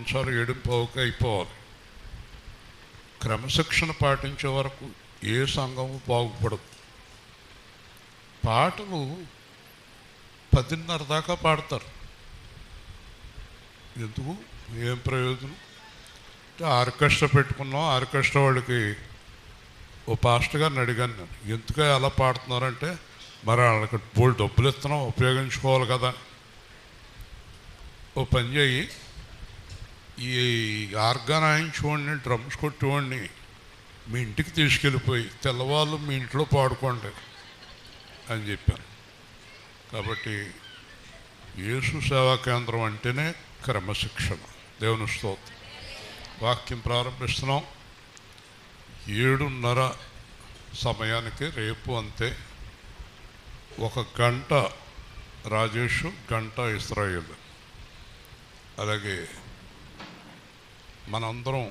ముగించాలి, 7:15కి అయిపోవాలి. క్రమశిక్షణ పాటించే వరకు ఏ సంఘము బాగుపడదు. పాటలు 10:30 దాకా పాడతారు. ఎందుకు? ఏం ప్రయోజనం? ఆర్కెస్ట్రా పెట్టుకున్నాం. ఆర్కెస్ట్రా వాళ్ళకి ఓ పాస్టర్ గారిని అడిగాను నేను, ఎందుకు అలా పాడుతున్నారంటే, మరి వాళ్ళకి బోల్ డబ్బులు ఇస్తున్నాం, ఉపయోగించుకోవాలి కదా. ఓ పని చేయి, ఈ ఆర్గాన్ వాయించేవాడిని, డ్రమ్స్ కొట్టేవాడిని మీ ఇంటికి తీసుకెళ్ళిపోయి తెల్లవాళ్ళు మీ ఇంట్లో పాడుకోండి అని చెప్పాను. కాబట్టి యేసు సేవా కేంద్రం అంటేనే క్రమశిక్షణ. దేవుని స్తోత్రం. వాక్యం ప్రారంభిస్తున్నాం. 7:30 సమయానికి రేపు అంతే 1 గంట రాజేష్, గంట ఇస్రాయేల్. అలాగే మనందరం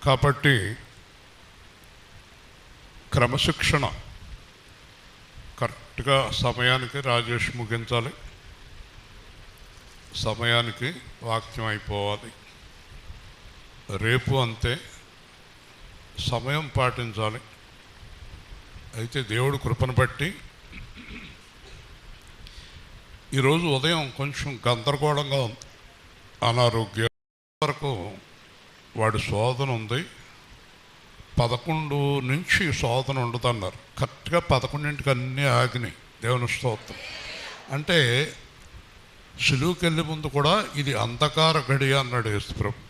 కాబట్టి క్రమశిక్షణ కరెక్ట్గా సమయానికి రాజేష్ ముగించాలి, సమయానికి వాక్యం అయిపోవాలి. రేపు అంతే సమయం పాటించాలి. అయితే దేవుడు కృపను బట్టి ఈరోజు ఉదయం కొంచెం గందరగోళంగా ఉంది. అనారోగ్యం వరకు వాడి శోధన ఉంది. 11 నుంచి శోధన ఉండదన్నారు. కరెక్ట్గా 11ంటికి అన్నీ ఆగినాయి. దేవుని స్తోత్రం. అంటే సిలువుకి వెళ్ళే ముందు కూడా ఇది అంధకార గడియ అన్నాడు యేసుప్రభు.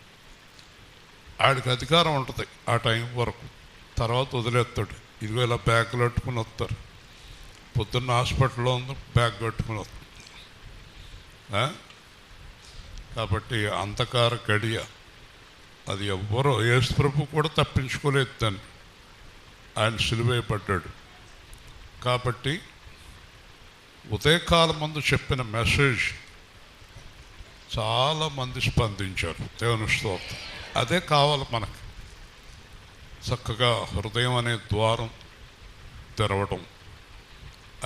ఆడికి అధికారం ఉంటుంది ఆ టైం వరకు, తర్వాత వదిలేస్తాడు. ఇదిగో ఇలా బ్యాగ్ కట్టుకుని వస్తారు. పొద్దున్న హాస్పిటల్లో ఉంది, బ్యాగ్ కట్టుకుని వస్తుంది. కాబట్టి అంధకార గడియ అది ఎవ్వరో, యేసుప్రభు కూడా తప్పించుకోలేదు దాన్ని. ఆయన సిలువేయబడ్డాడు. కాబట్టి ఉదయకాలం ముందు చెప్పిన మెసేజ్ చాలామంది స్పందించారు. దేవుని స్తోత్రం. అదే కావాలి మనకి. చక్కగా హృదయం అనే ద్వారం తెరవడం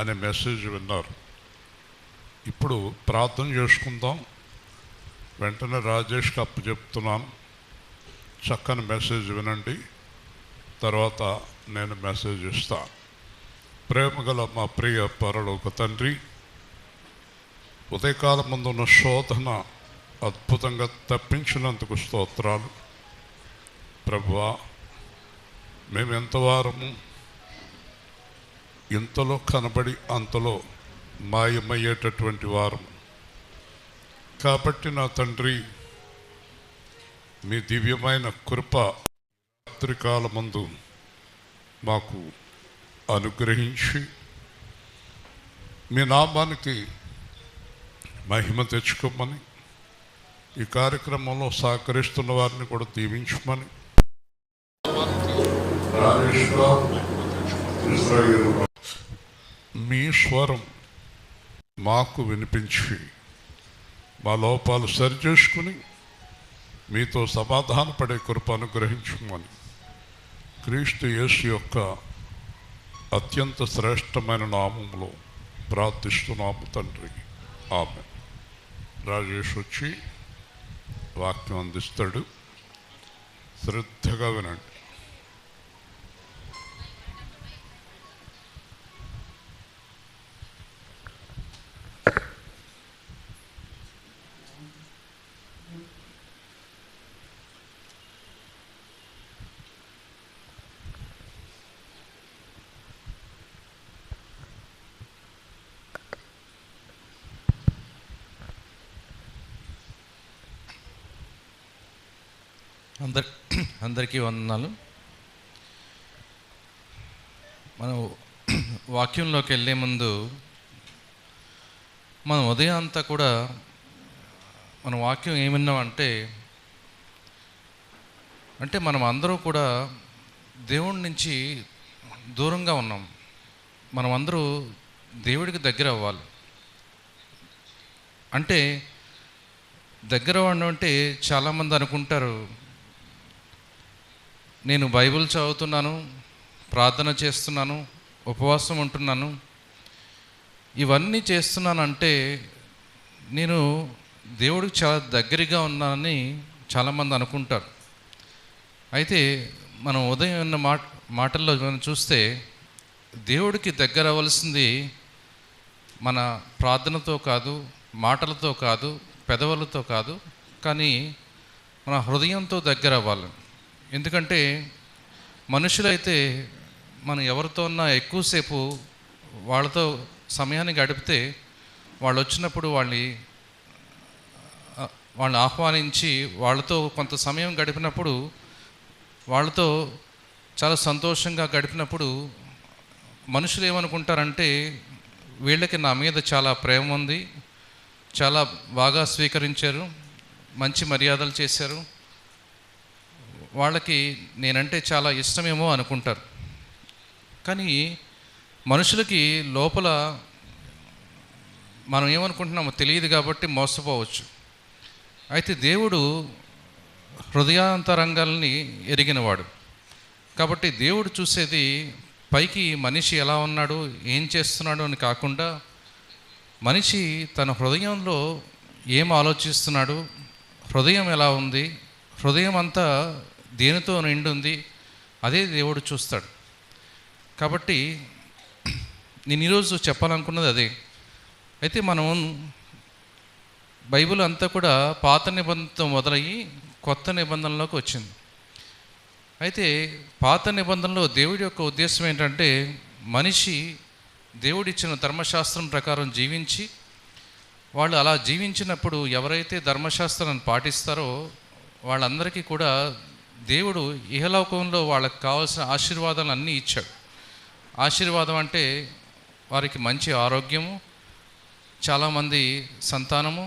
అనే మెసేజ్ విన్నారు. ఇప్పుడు ప్రార్థన చేసుకుందాం. వెంటనే రాజేష్కి అప్పచెప్తున్నాను. చక్కని మెసేజ్ వినండి, తర్వాత నేను మెసేజ్ ఇస్తాను. ప్రేమగల మా ప్రియ పరలోక తండ్రి, ఉదయకాలం ముందు ఉన్న శోధన అద్భుతంగా తప్పించినందుకు స్తోత్రాలు. ప్రభువా, మేము ఎంతవారము ఇంతలో కనబడి అంతలో మాయమయ్యేటటువంటి వారం. కాబట్టి నా తండ్రి, మీ దివ్యమైన కృప రాత్రికాలమందు మాకు అనుగ్రహించి మీ నామానికి మహిమ తెచ్చుకోమని, ఈ కార్యక్రమంలో సహకరిస్తున్న వారిని కూడా దీవించమని, మీ స్వరం మాకు వినిపించి మా లోపాలు సరిచేసుకుని మీతో సమాధానపడే కృప అనుగ్రహించమని క్రీస్తు యేసు యొక్క అత్యంత శ్రేష్టమైన నామంలో ప్రార్థిస్తున్నాము తండ్రి. ఆమె. రాజేష్ వచ్చి వాక్యం అందిస్తాడు. శ్రద్ధగా వినండి. అందరికీ వందనాలు. మనం వాక్యంలోకి వెళ్ళే ముందు మనం ఉదయం అంతా కూడా మన వాక్యం ఏమన్నామంటే, అంటే మనం అందరూ కూడా దేవుడి నుంచి దూరంగా ఉన్నాం. మనం అందరూ దేవుడికి దగ్గర అవ్వాలి. అంటే దగ్గర అవ్వడం అంటే చాలామంది అనుకుంటారు, నేను బైబిల్ చదువుతున్నాను, ప్రార్థన చేస్తున్నాను, ఉపవాసం ఉంటున్నాను, ఇవన్నీ చేస్తున్నానంటే నేను దేవుడికి చాలా దగ్గరగా ఉన్నానని చాలామంది అనుకుంటారు. అయితే మనం ఉదయం ఉన్న మాటల్లో మనం చూస్తే దేవుడికి దగ్గర అవ్వాల్సింది మన ప్రార్థనతో కాదు, మాటలతో కాదు, పెదవులతో కాదు, కానీ మన హృదయంతో దగ్గర అవ్వాలి. ఎందుకంటే మనుషులైతే మనం ఎవరితో ఉన్నా ఎక్కువసేపు వాళ్ళతో సమయాన్ని గడిపితే వాళ్ళు వచ్చినప్పుడు వాళ్ళని ఆహ్వానించి వాళ్ళతో కొంత సమయం గడిపినప్పుడు, వాళ్ళతో చాలా సంతోషంగా గడిపినప్పుడు మనుషులు ఏమనుకుంటారంటే వీళ్ళకి నా మీద చాలా ప్రేమ ఉంది, చాలా బాగా స్వీకరించారు, మంచి మర్యాదలు చేశారు, వాళ్ళకి నేనంటే చాలా ఇష్టమేమో అనుకుంటారు. కానీ మనుషులకి లోపల మనం ఏమనుకుంటున్నామో తెలియదు కాబట్టి మోసపోవచ్చు. అయితే దేవుడు హృదయాంతరంగాల్ని ఎరిగినవాడు కాబట్టి దేవుడు చూసేది పైకి మనిషి ఎలా ఉన్నాడు, ఏం చేస్తున్నాడు అని కాకుండా, మనిషి తన హృదయంలో ఏం ఆలోచిస్తున్నాడు, హృదయం ఎలా ఉంది, హృదయం అంతా దేనితో నిండుంది, అదే దేవుడు చూస్తాడు. కాబట్టి నేను ఈరోజు చెప్పాలనుకున్నది అదే. అయితే మనం బైబిల్ అంతా కూడా పాత నిబంధనతో మొదలయ్యి కొత్త నిబంధనలోకి వచ్చింది. అయితే పాత నిబంధనలో దేవుడి యొక్క ఉద్దేశం ఏంటంటే, మనిషి దేవుడిచ్చిన ధర్మశాస్త్రం ప్రకారం జీవించి, వాళ్ళు అలా జీవించినప్పుడు ఎవరైతే ధర్మశాస్త్రాన్ని పాటిస్తారో వాళ్ళందరికీ కూడా దేవుడు ఇహలోకంలో వాళ్ళకి కావాల్సిన ఆశీర్వాదాలు అన్నీ ఇచ్చాడు. ఆశీర్వాదం అంటే వారికి మంచి ఆరోగ్యము, చాలామంది సంతానము,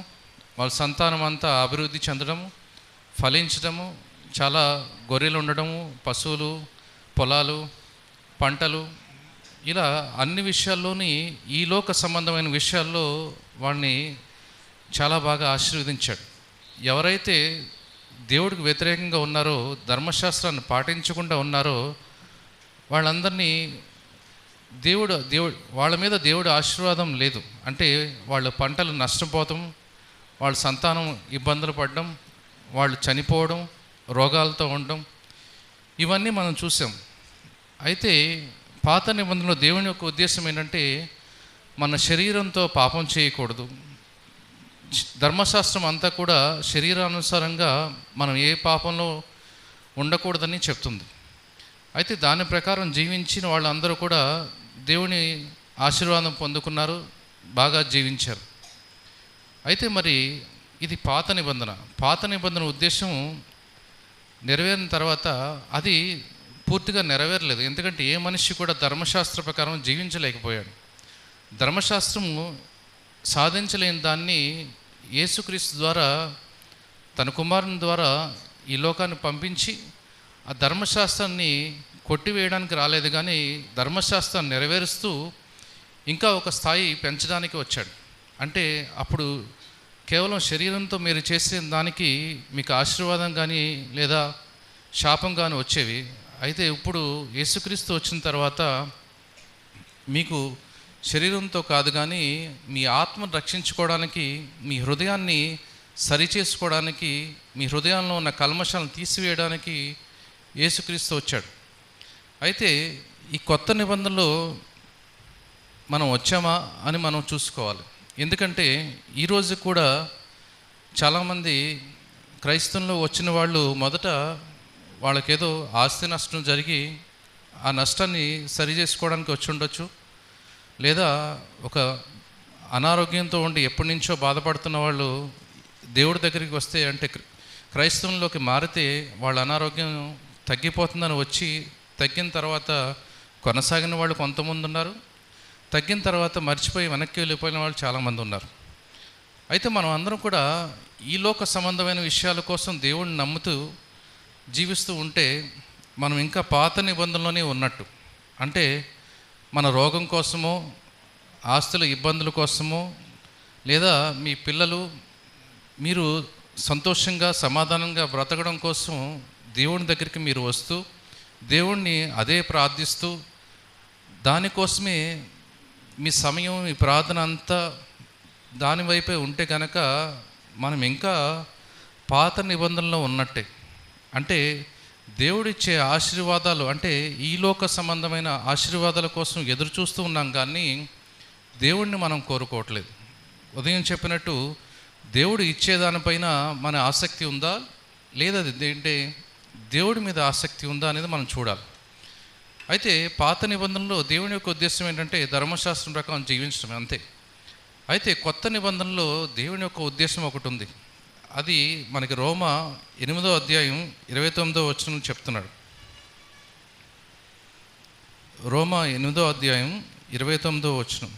వాళ్ళ సంతానం అంతా అభివృద్ధి చెందడము, ఫలించడము, చాలా గొర్రెలు ఉండడము, పశువులు, పొలాలు, పంటలు, ఇలా అన్ని విషయాల్లోని ఈ లోక సంబంధమైన విషయాల్లో వాళ్ళని చాలా బాగా ఆశీర్వదించాడు. ఎవరైతే దేవుడికి వ్యతిరేకంగా ఉన్నారో, ధర్మశాస్త్రాన్ని పాటించకుండా ఉన్నారో వాళ్ళందరినీ దేవుడు వాళ్ళ మీద దేవుడు ఆశీర్వాదం లేదు. అంటే వాళ్ళ పంటలు నష్టపోవడం, వాళ్ళ సంతానం ఇబ్బందులు పడడం, వాళ్ళు చనిపోవడం, రోగాలతో ఉండడం, ఇవన్నీ మనం చూసాం. అయితే పాత నిబంధనలో దేవుని యొక్క ఉద్దేశం ఏంటంటే, మన శరీరంతో పాపం చేయకూడదు. ధర్మశాస్త్రం అంతా కూడా శరీరానుసారంగా మనం ఏ పాపంలో ఉండకూడదని చెప్తుంది. అయితే దాని ప్రకారం జీవించిన వాళ్ళందరూ కూడా దేవుని ఆశీర్వాదం పొందుకున్నారు, బాగా జీవించారు. అయితే మరి ఇది పాత నిబంధన. పాత నిబంధన ఉద్దేశం నెరవేరిన తర్వాత అది పూర్తిగా నెరవేరలేదు. ఎందుకంటే ఏ మనిషి కూడా ధర్మశాస్త్ర ప్రకారం జీవించలేకపోయాడు. ధర్మశాస్త్రము సాధించలేని దాన్ని యేసుక్రీస్తు ద్వారా, తన కుమారుని ద్వారా ఈ లోకాన్ని పంపించి ఆ ధర్మశాస్త్రాన్ని కొట్టివేయడానికి రాలేదు, కానీ ధర్మశాస్త్రాన్ని నెరవేరుస్తూ ఇంకా ఒక స్థాయి పెంచడానికి వచ్చాడు. అంటే అప్పుడు కేవలం శరీరంతో మీరు చేసిన దానికి మీకు ఆశీర్వాదం కానీ లేదా శాపం కానీ వచ్చేవి. అయితే ఇప్పుడు యేసుక్రీస్తు వచ్చిన తర్వాత మీకు శరీరంతో కాదు కానీ మీ ఆత్మను రక్షించుకోవడానికి, మీ హృదయాన్ని సరిచేసుకోవడానికి, మీ హృదయంలో ఉన్న కల్మషాలను తీసివేయడానికి యేసుక్రీస్తు వచ్చాడు. అయితే ఈ కొత్త నిబంధనలో మనం వచ్చామా అని మనం చూసుకోవాలి. ఎందుకంటే ఈరోజు కూడా చాలామంది క్రైస్తవంలో వచ్చిన వాళ్ళు మొదట వాళ్ళకేదో ఆస్తి నష్టం జరిగి ఆ నష్టాన్ని సరి చేసుకోవడానికి వచ్చి ఉండొచ్చు, లేదా ఒక అనారోగ్యంతో ఉండి ఎప్పటి నుంచో బాధపడుతున్న వాళ్ళు దేవుడి దగ్గరికి వస్తే, అంటే క్రైస్తవంలోకి మారితే వాళ్ళ అనారోగ్యం తగ్గిపోతుందని వచ్చి, తగ్గిన తర్వాత కొనసాగిన వాళ్ళు కొంతమంది ఉన్నారు, తగ్గిన తర్వాత మర్చిపోయి వెనక్కి వెళ్ళిపోయిన వాళ్ళు చాలామంది ఉన్నారు. అయితే మనం అందరం కూడా ఈ లోక సంబంధమైన విషయాల కోసం దేవుడిని నమ్ముతూ జీవిస్తూ ఉంటే మనం ఇంకా పాత నిబంధనలోనే ఉన్నట్టు. అంటే మన రోగం కోసమో, ఆస్తుల ఇబ్బందుల కోసమో, లేదా మీ పిల్లలు మీరు సంతోషంగా సమాధానంగా బ్రతకడం కోసం దేవుని దగ్గరికి మీరు వస్తూ దేవుణ్ణి అదే ప్రార్థిస్తూ దానికోసమే మీ సమయం, మీ ప్రార్థన అంతా దానివైపే ఉంటే కనుక మనం ఇంకా పాత నిబంధనలో ఉన్నట్టే. అంటే దేవుడిచ్చే ఆశీర్వాదాలు, అంటే ఈ లోక సంబంధమైన ఆశీర్వాదాల కోసం ఎదురు చూస్తూ ఉన్నాం, కానీ దేవుణ్ణి మనం కోరుకోవట్లేదు. ఉదయం చెప్పినట్టు దేవుడు ఇచ్చేదానిపైన మన ఆసక్తి ఉందా లేదా, అంటే దేవుడి మీద ఆసక్తి ఉందా అనేది మనం చూడాలి. అయితే పాత నిబంధనలో దేవుని యొక్క ఉద్దేశం ఏంటంటే ధర్మశాస్త్రం ప్రకారం జీవించడం అంతే. అయితే కొత్త నిబంధనలో దేవుని యొక్క ఉద్దేశం ఒకటి ఉంది. అది మనకి రోమా 8వ అధ్యాయం 29వ వచనం చెప్తున్నాడు. రోమా 8వ అధ్యాయం 29వ వచనం.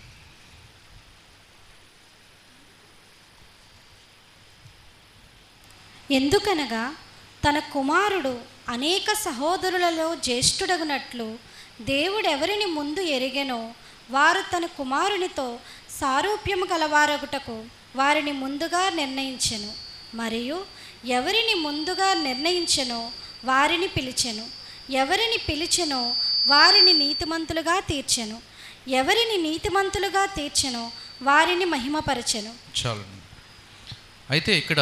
ఎందుకనగా తన కుమారుడు అనేక సహోదరులలో జ్యేష్ఠుడగునట్లు దేవుడెవరిని ముందు ఎరిగెనో వారు తన కుమారునితో సారూప్యము గలవారగుటకు వారిని ముందుగా నిర్ణయించెను. మరియు ఎవరిని ముందుగా నిర్ణయించెనో వారిని పిలిచెను. ఎవరిని పిలిచెనో వారిని నీతిమంతులుగా తీర్చెను. ఎవరిని నీతిమంతులుగా తీర్చెనో వారిని మహిమపరచెను. చాలు. అయితే ఇక్కడ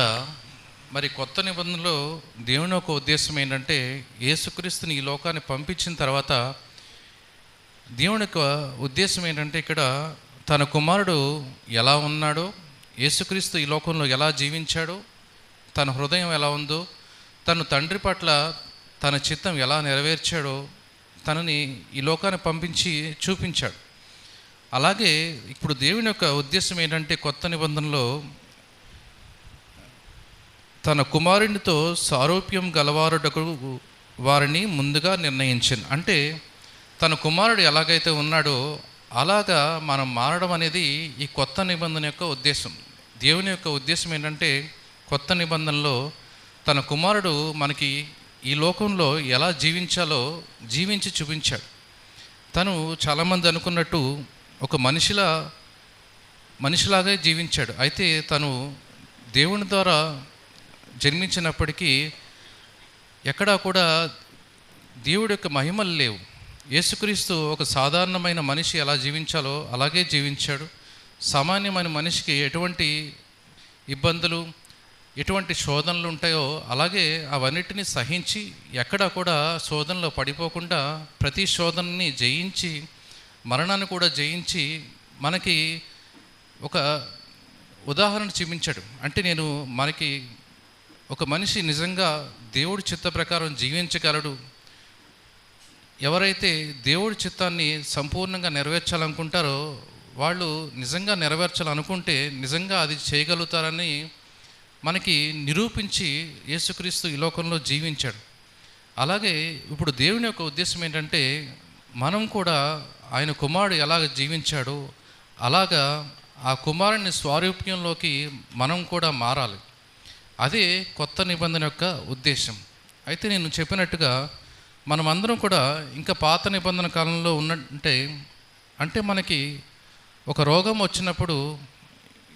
మరి కొత్త నిబంధనలో దేవుని యొక్క ఉద్దేశం ఏంటంటే యేసుక్రీస్తుని ఈ లోకాన్ని పంపించిన తర్వాత దేవుని యొక్క ఉద్దేశం ఏంటంటే ఇక్కడ తన కుమారుడు ఎలా ఉన్నాడో, యేసుక్రీస్తు ఈ లోకంలో ఎలా జీవించాడో, తన హృదయం ఎలా ఉందో, తను తండ్రి పట్ల తన చిత్తం ఎలా నెరవేర్చాడో తనని ఈ లోకాన్ని పంపించి చూపించాడు. అలాగే ఇప్పుడు దేవుని యొక్క ఉద్దేశం ఏంటంటే కొత్త నిబంధనలో తన కుమారునితో సారూప్యం గలవారుటకు వారిని ముందుగా నిర్ణయించాను. అంటే తన కుమారుడు ఎలాగైతే ఉన్నాడో అలాగా మనం మారడం అనేది ఈ కొత్త నిబంధన యొక్క ఉద్దేశం. దేవుని యొక్క ఉద్దేశం ఏంటంటే కొత్త నిబంధనలో తన కుమారుడు మనకి ఈ లోకంలో ఎలా జీవించాలో జీవించి చూపించాడు. తను చాలామంది అనుకున్నట్టు ఒక మనిషిలాగే జీవించాడు. అయితే తను దేవుని ద్వారా జన్మించినప్పటికీ ఎక్కడా కూడా దేవుడి యొక్క మహిమలు లేవు. యేసుక్రీస్తు ఒక సాధారణమైన మనిషి ఎలా జీవించాలో అలాగే జీవించాడు. సామాన్యమైన మనిషికి ఎటువంటి ఇబ్బందులు, ఎటువంటి శోధనలు ఉంటాయో అలాగే అవన్నిటిని సహించి ఎక్కడా కూడా శోధనలో పడిపోకుండా ప్రతి శోధనని జయించి మరణాన్ని కూడా జయించి మనకి ఒక ఉదాహరణ చూపించాడు. అంటే మనకి ఒక మనిషి నిజంగా దేవుడి చిత్త ప్రకారం జీవించగలడు, ఎవరైతే దేవుడి చిత్తాన్ని సంపూర్ణంగా నెరవేర్చాలనుకుంటారో వాళ్ళు నిజంగా నెరవేర్చాలనుకుంటే నిజంగా అది చేయగలుగుతారని మనకి నిరూపించి యేసుక్రీస్తు ఈ లోకంలో జీవించాడు. అలాగే ఇప్పుడు దేవుని యొక్క ఉద్దేశం ఏంటంటే మనం కూడా ఆయన కుమారుడు ఎలాగ జీవించాడో అలాగా ఆ కుమారుని స్వారూప్యంలోకి మనం కూడా మారాలి. అదే కొత్త నిబంధన యొక్క ఉద్దేశం. అయితే నేను చెప్పినట్టుగా మనమందరం కూడా ఇంకా పాత నిబంధన కాలంలో అంటే మనకి ఒక రోగం వచ్చినప్పుడు,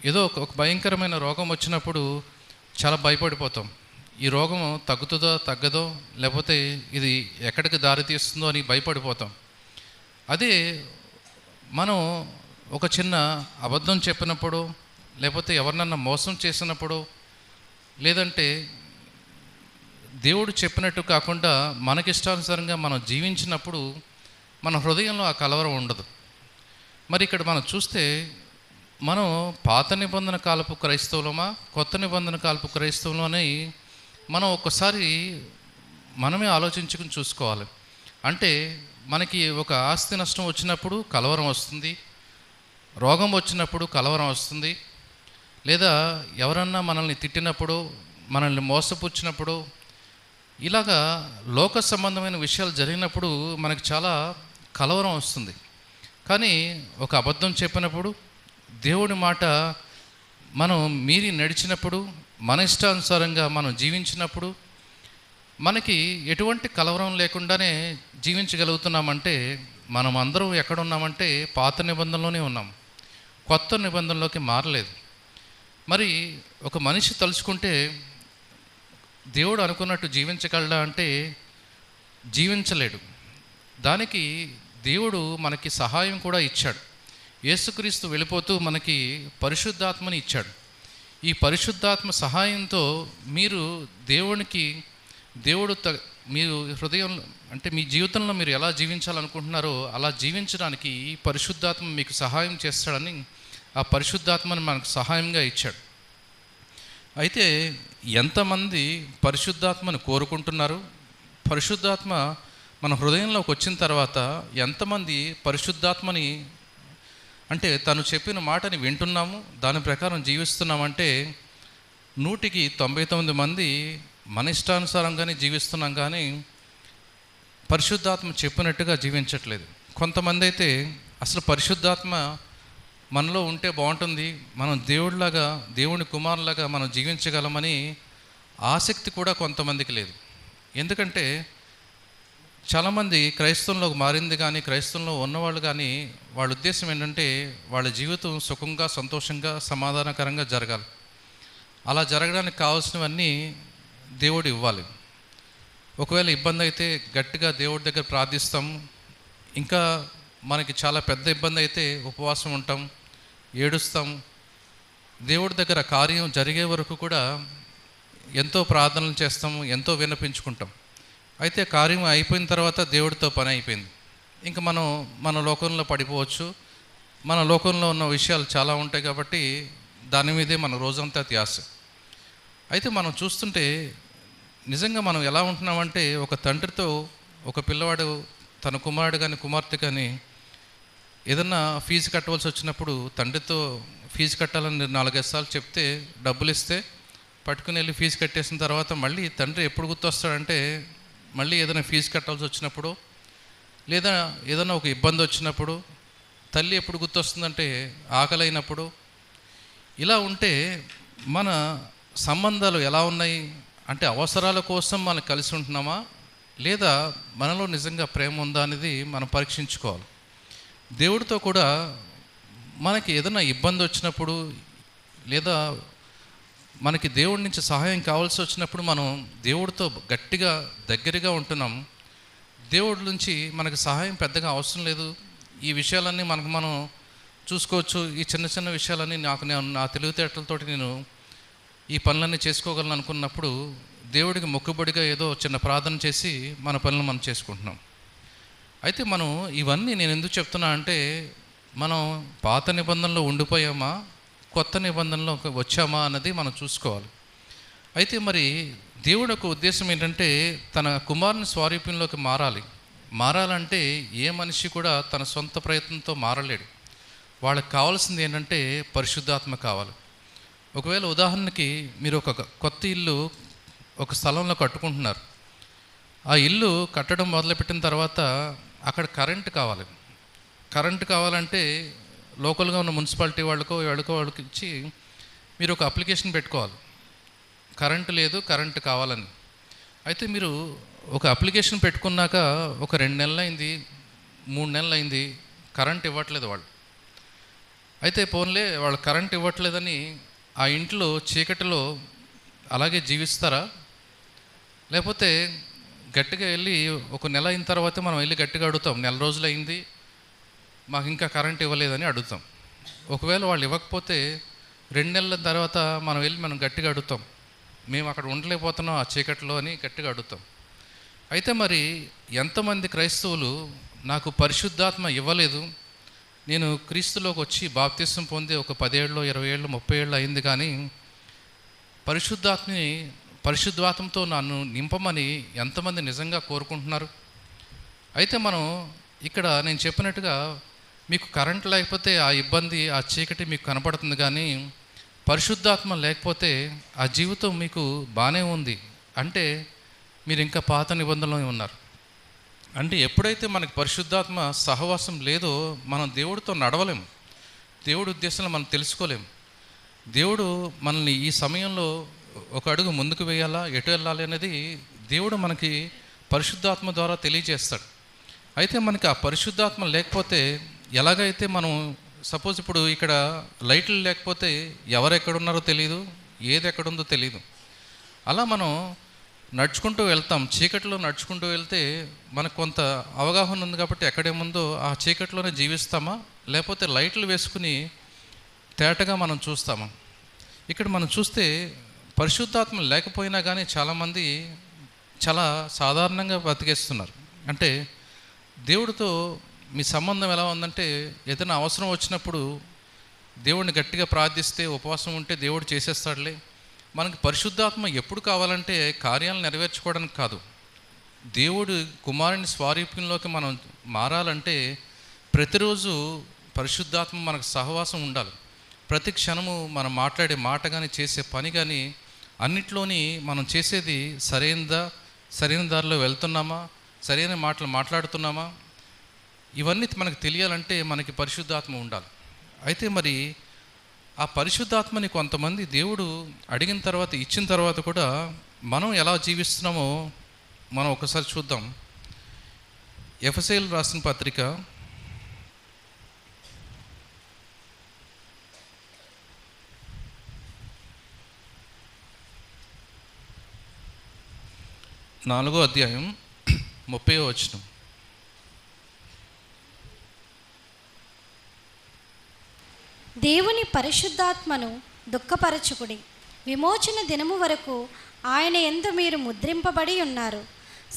ఏదో ఒక భయంకరమైన రోగం వచ్చినప్పుడు చాలా భయపడిపోతాం. ఈ రోగం తగ్గుతుందో తగ్గదో, లేకపోతే ఇది ఎక్కడికి దారి తీస్తుందో అని భయపడిపోతాం. అదే మనం ఒక చిన్న అబద్ధం చెప్పినప్పుడు, లేకపోతే ఎవరినన్నా మోసం చేసినప్పుడు, లేదంటే దేవుడు చెప్పినట్టు కాకుండా మనకిష్టానుసారంగా మనం జీవించినప్పుడు మన హృదయంలో ఆ కలవరం ఉండదు. మరి ఇక్కడ మనం చూస్తే మనం పాత నిబంధన కాలపు క్రైస్తవులమా కొత్త నిబంధన కాలపు క్రైస్తవులమని మనం ఒక్కసారి మనమే ఆలోచించుకుని చూసుకోవాలి. అంటే మనకి ఒక ఆస్తి నష్టం వచ్చినప్పుడు కలవరం వస్తుంది, రోగం వచ్చినప్పుడు కలవరం వస్తుంది, లేదా ఎవరన్నా మనల్ని తిట్టినప్పుడు, మనల్ని మోసపుచ్చినప్పుడు, ఇలాగా లోక సంబంధమైన విషయాలు జరిగినప్పుడు మనకి చాలా కలవరం వస్తుంది. కానీ ఒక అబద్ధం చెప్పినప్పుడు, దేవుడి మాట మనం మీరి నడిచినప్పుడు, మన ఇష్టానుసారంగా మనం జీవించినప్పుడు మనకి ఎటువంటి కలవరం లేకుండానే జీవించగలుగుతున్నామంటే మనం అందరం ఎక్కడున్నామంటే పాత నిబంధనలోనే ఉన్నాం, కొత్త నిబంధనలోకి మారలేదు. మరి ఒక మనిషి తలుచుకుంటే దేవుడు అనుకున్నట్టు జీవించగలడా అంటే జీవించలేడు. దానికి దేవుడు మనకి సహాయం కూడా ఇచ్చాడు. యేసుక్రీస్తు వెళ్ళిపోతూ మనకి పరిశుద్ధాత్మని ఇచ్చాడు. ఈ పరిశుద్ధాత్మ సహాయంతో మీరు దేవుడు మీరు హృదయంలో అంటే మీ జీవితంలో మీరు ఎలా జీవించాలనుకుంటున్నారో అలా జీవించడానికి ఈ పరిశుద్ధాత్మ మీకు సహాయం చేస్తాడని ఆ పరిశుద్ధాత్మని మనకు సహాయంగా ఇచ్చాడు. అయితే ఎంతమంది పరిశుద్ధాత్మను కోరుకుంటున్నారు? పరిశుద్ధాత్మ మన హృదయంలోకి వచ్చిన తర్వాత ఎంతమంది పరిశుద్ధాత్మని అంటే తను చెప్పిన మాటని వింటున్నాము, దాని ప్రకారం జీవిస్తున్నామంటే 100కి 99 మంది మన ఇష్టానుసారంగానే జీవిస్తున్నాం, కానీ పరిశుద్ధాత్మ చెప్పినట్టుగా జీవించట్లేదు. కొంతమంది అయితే అసలు పరిశుద్ధాత్మ మనలో ఉంటే బాగుంటుంది, మనం దేవుని కుమారులాగా మనం జీవించగలమని ఆసక్తి కూడా కొంతమందికి లేదు. ఎందుకంటే చాలామంది క్రైస్తవంలోకి మారింది కానీ క్రైస్తవంలో ఉన్నవాళ్ళు కానీ వాళ్ళ ఉద్దేశం ఏంటంటే వాళ్ళ జీవితం సుఖంగా, సంతోషంగా, సమాధానకరంగా జరగాలి. అలా జరగడానికి కావాల్సినవన్నీ దేవుడు ఇవ్వాలి. ఒకవేళ ఇబ్బంది అయితే గట్టిగా దేవుడి దగ్గర ప్రార్థిస్తాం. ఇంకా మనకి చాలా పెద్ద ఇబ్బంది అయితే ఉపవాసం ఉంటాం, ఏడుస్తాం. దేవుడి దగ్గర కార్యం జరిగే వరకు కూడా ఎంతో ప్రార్థనలు చేస్తాము, ఎంతో విన్నపించుకుంటాం. అయితే కార్యం అయిపోయిన తర్వాత దేవుడితో పని అయిపోయింది. ఇంకా మన లోకంలో పడిపోవచ్చు. మన లోకంలో ఉన్న విషయాలు చాలా ఉంటాయి కాబట్టి దాని మీదే మన రోజంతా ధ్యాస. అయితే మనం చూస్తుంటే నిజంగా మనం ఎలా ఉంటున్నామంటే ఒక తండ్రితో ఒక పిల్లవాడు తన కుమారుడు కానీ కుమార్తె కానీ ఏదన్నా ఫీజు కట్టవలసి వచ్చినప్పుడు తండ్రితో ఫీజు కట్టాలని 4-5 సార్లు చెప్తే డబ్బులు ఇస్తే పట్టుకుని వెళ్ళి ఫీజు కట్టేసిన తర్వాత మళ్ళీ తండ్రి ఎప్పుడు గుర్తొస్తాడంటే మళ్ళీ ఏదైనా ఫీజు కట్టాల్సి వచ్చినప్పుడు లేదా ఏదైనా ఒక ఇబ్బంది వచ్చినప్పుడు. తల్లి ఎప్పుడు గుర్తొస్తుందంటే ఆకలి అయినప్పుడు. ఇలా ఉంటే మన సంబంధాలు ఎలా ఉన్నాయి అంటే అవసరాల కోసం మనం కలిసి ఉంటున్నామా లేదా మనలో నిజంగా ప్రేమ ఉందా అనేది మనం పరీక్షించుకోవాలి. దేవుడితో కూడా మనకి ఏదైనా ఇబ్బంది వచ్చినప్పుడు లేదా మనకి దేవుడి నుంచి సహాయం కావాల్సి వచ్చినప్పుడు మనం దేవుడితో గట్టిగా దగ్గరగా ఉంటున్నాం. దేవుడి నుంచి మనకు సహాయం పెద్దగా అవసరం లేదు, ఈ విషయాలన్నీ మనం చూసుకోవచ్చు, ఈ చిన్న చిన్న విషయాలన్నీ నా తెలివితేటలతోటి నేను ఈ పనులన్నీ చేసుకోగలను అనుకున్నప్పుడు దేవుడికి మొక్కుబడిగా ఏదో చిన్న ప్రార్థన చేసి మన పనులు మనం చేసుకుంటున్నాం. అయితే మనం ఇవన్నీ నేను ఎందుకు చెప్తున్నా అంటే మనం పాత నిబంధనలో ఉండిపోయామా కొత్త నిబంధనలో వచ్చామా అన్నది మనం చూసుకోవాలి. అయితే మరి దేవుడి యొక్క ఉద్దేశం ఏంటంటే తన కుమారుని స్వారూప్యంలోకి మారాలంటే ఏ మనిషి కూడా తన సొంత ప్రయత్నంతో మారలేడు. వాళ్ళకి కావాల్సింది ఏంటంటే పరిశుద్ధాత్మ కావాలి. ఒకవేళ ఉదాహరణకి మీరు ఒక కొత్త ఇల్లు ఒక స్థలంలో కట్టుకుంటున్నారు. ఆ ఇల్లు కట్టడం మొదలుపెట్టిన తర్వాత అక్కడ కరెంటు కావాలంటే లోకల్గా ఉన్న మున్సిపాలిటీ వాళ్ళకి ఇచ్చి మీరు ఒక అప్లికేషన్ పెట్టుకోవాలి, కరెంటు లేదు, కరెంటు కావాలని. అయితే మీరు ఒక అప్లికేషన్ పెట్టుకున్నాక ఒక 2 నెలలు అయింది, 3 నెలలు అయింది, కరెంట్ ఇవ్వట్లేదు వాళ్ళు. అయితే పోన్లే వాళ్ళు కరెంట్ ఇవ్వట్లేదని ఆ ఇంట్లో చీకటిలో అలాగే జీవిస్తారా? లేకపోతే గట్టిగా వెళ్ళి ఒక నెల అయిన తర్వాత మనం వెళ్ళి గట్టిగా అడుగుతాం, 4 రోజులు అయింది మాకు ఇంకా కరెంట్ ఇవ్వలేదని అడుగుతాం. ఒకవేళ వాళ్ళు ఇవ్వకపోతే 2 నెలల తర్వాత మనం గట్టిగా అడుగుతాం, మేము అక్కడ ఉండలేకపోతున్నాం ఆ చీకటిలో అని గట్టిగా అడుగుతాం. అయితే మరి ఎంతమంది క్రైస్తవులు నాకు పరిశుద్ధాత్మ ఇవ్వలేదు, నేను క్రీస్తులోకి వచ్చి బాప్తిసం పొంది ఒక 10 ఏళ్ళు 20 ఏళ్ళు 30 ఏళ్ళు అయింది, కానీ పరిశుద్ధాత్మతో నన్ను నింపమని ఎంతమంది నిజంగా కోరుకుంటున్నారు? అయితే మనం ఇక్కడ నేను చెప్పినట్టుగా మీకు కరెంట్ లేకపోతే ఆ ఇబ్బంది ఆ చీకటి మీకు కనపడుతుంది, కానీ పరిశుద్ధాత్మ లేకపోతే ఆ జీవితం మీకు బాగానే ఉంది అంటే మీరు ఇంకా పాత నిబంధనలో ఉన్నారు. అంటే ఎప్పుడైతే మనకి పరిశుద్ధాత్మ సహవాసం లేదో మనం దేవుడితో నడవలేము, దేవుడి ఉద్దేశంలో మనం తెలుసుకోలేము. దేవుడు మనల్ని ఈ సమయంలో ఒక అడుగు ముందుకు వేయాలా, ఎటు వెళ్ళాలి అనేది దేవుడు మనకి పరిశుద్ధాత్మ ద్వారా తెలియజేస్తాడు. అయితే మనకి ఆ పరిశుద్ధాత్మ లేకపోతే ఎలాగైతే మనం సపోజ్ ఇప్పుడు ఇక్కడ లైట్లు లేకపోతే ఎవరెక్కడున్నారో తెలియదు, ఏది ఎక్కడుందో తెలియదు. అలా మనం నడుచుకుంటూ వెళ్తాం, చీకటిలో నడుచుకుంటూ వెళ్తే మనకు కొంత అవగాహన ఉంది కాబట్టి ఎక్కడేముందో ఆ చీకటిలోనే జీవిస్తామా, లేకపోతే లైట్లు వేసుకుని తేటగా మనం చూస్తామా? ఇక్కడ మనం చూస్తే పరిశుద్ధాత్మ లేకపోయినా కానీ చాలామంది చాలా సాధారణంగా బతికేస్తున్నారు. అంటే దేవుడితో మీ సంబంధం ఎలా ఉందంటే, ఏదైనా అవసరం వచ్చినప్పుడు దేవుడిని గట్టిగా ప్రార్థిస్తే, ఉపవాసం ఉంటే దేవుడు చేసేస్తాడులే. మనకి పరిశుద్ధాత్మ ఎప్పుడు కావాలంటే కార్యాలను నెరవేర్చుకోవడానికి కాదు, దేవుడు కుమారుని స్వారూప్యంలోకి మనం మారాలంటే ప్రతిరోజు పరిశుద్ధాత్మ మనకు సహవాసం ఉండాలి. ప్రతి క్షణము మనం మాట్లాడే మాట కానీ చేసే పని కానీ అన్నిట్లోని మనం చేసేది సరైన దారిలో వెళ్తున్నామా, సరైన మాటలు మాట్లాడుతున్నామా, ఇవన్నీ మనకు తెలియాలంటే మనకి పరిశుద్ధాత్మ ఉండాలి. అయితే మరి ఆ పరిశుద్ధాత్మని కొంతమంది దేవుడు అడిగిన తర్వాత, ఇచ్చిన తర్వాత కూడా మనం ఎలా జీవిస్తున్నామో మనం ఒకసారి చూద్దాం. ఎఫెసీయులకు రాసిన పత్రిక 4వ అధ్యాయం 30వ వచనం. దేవుని పరిశుద్ధాత్మను దుఃఖపరచుకుడి, విమోచన దినము వరకు ఆయన యందు మీరు ముద్రింపబడి ఉన్నారు.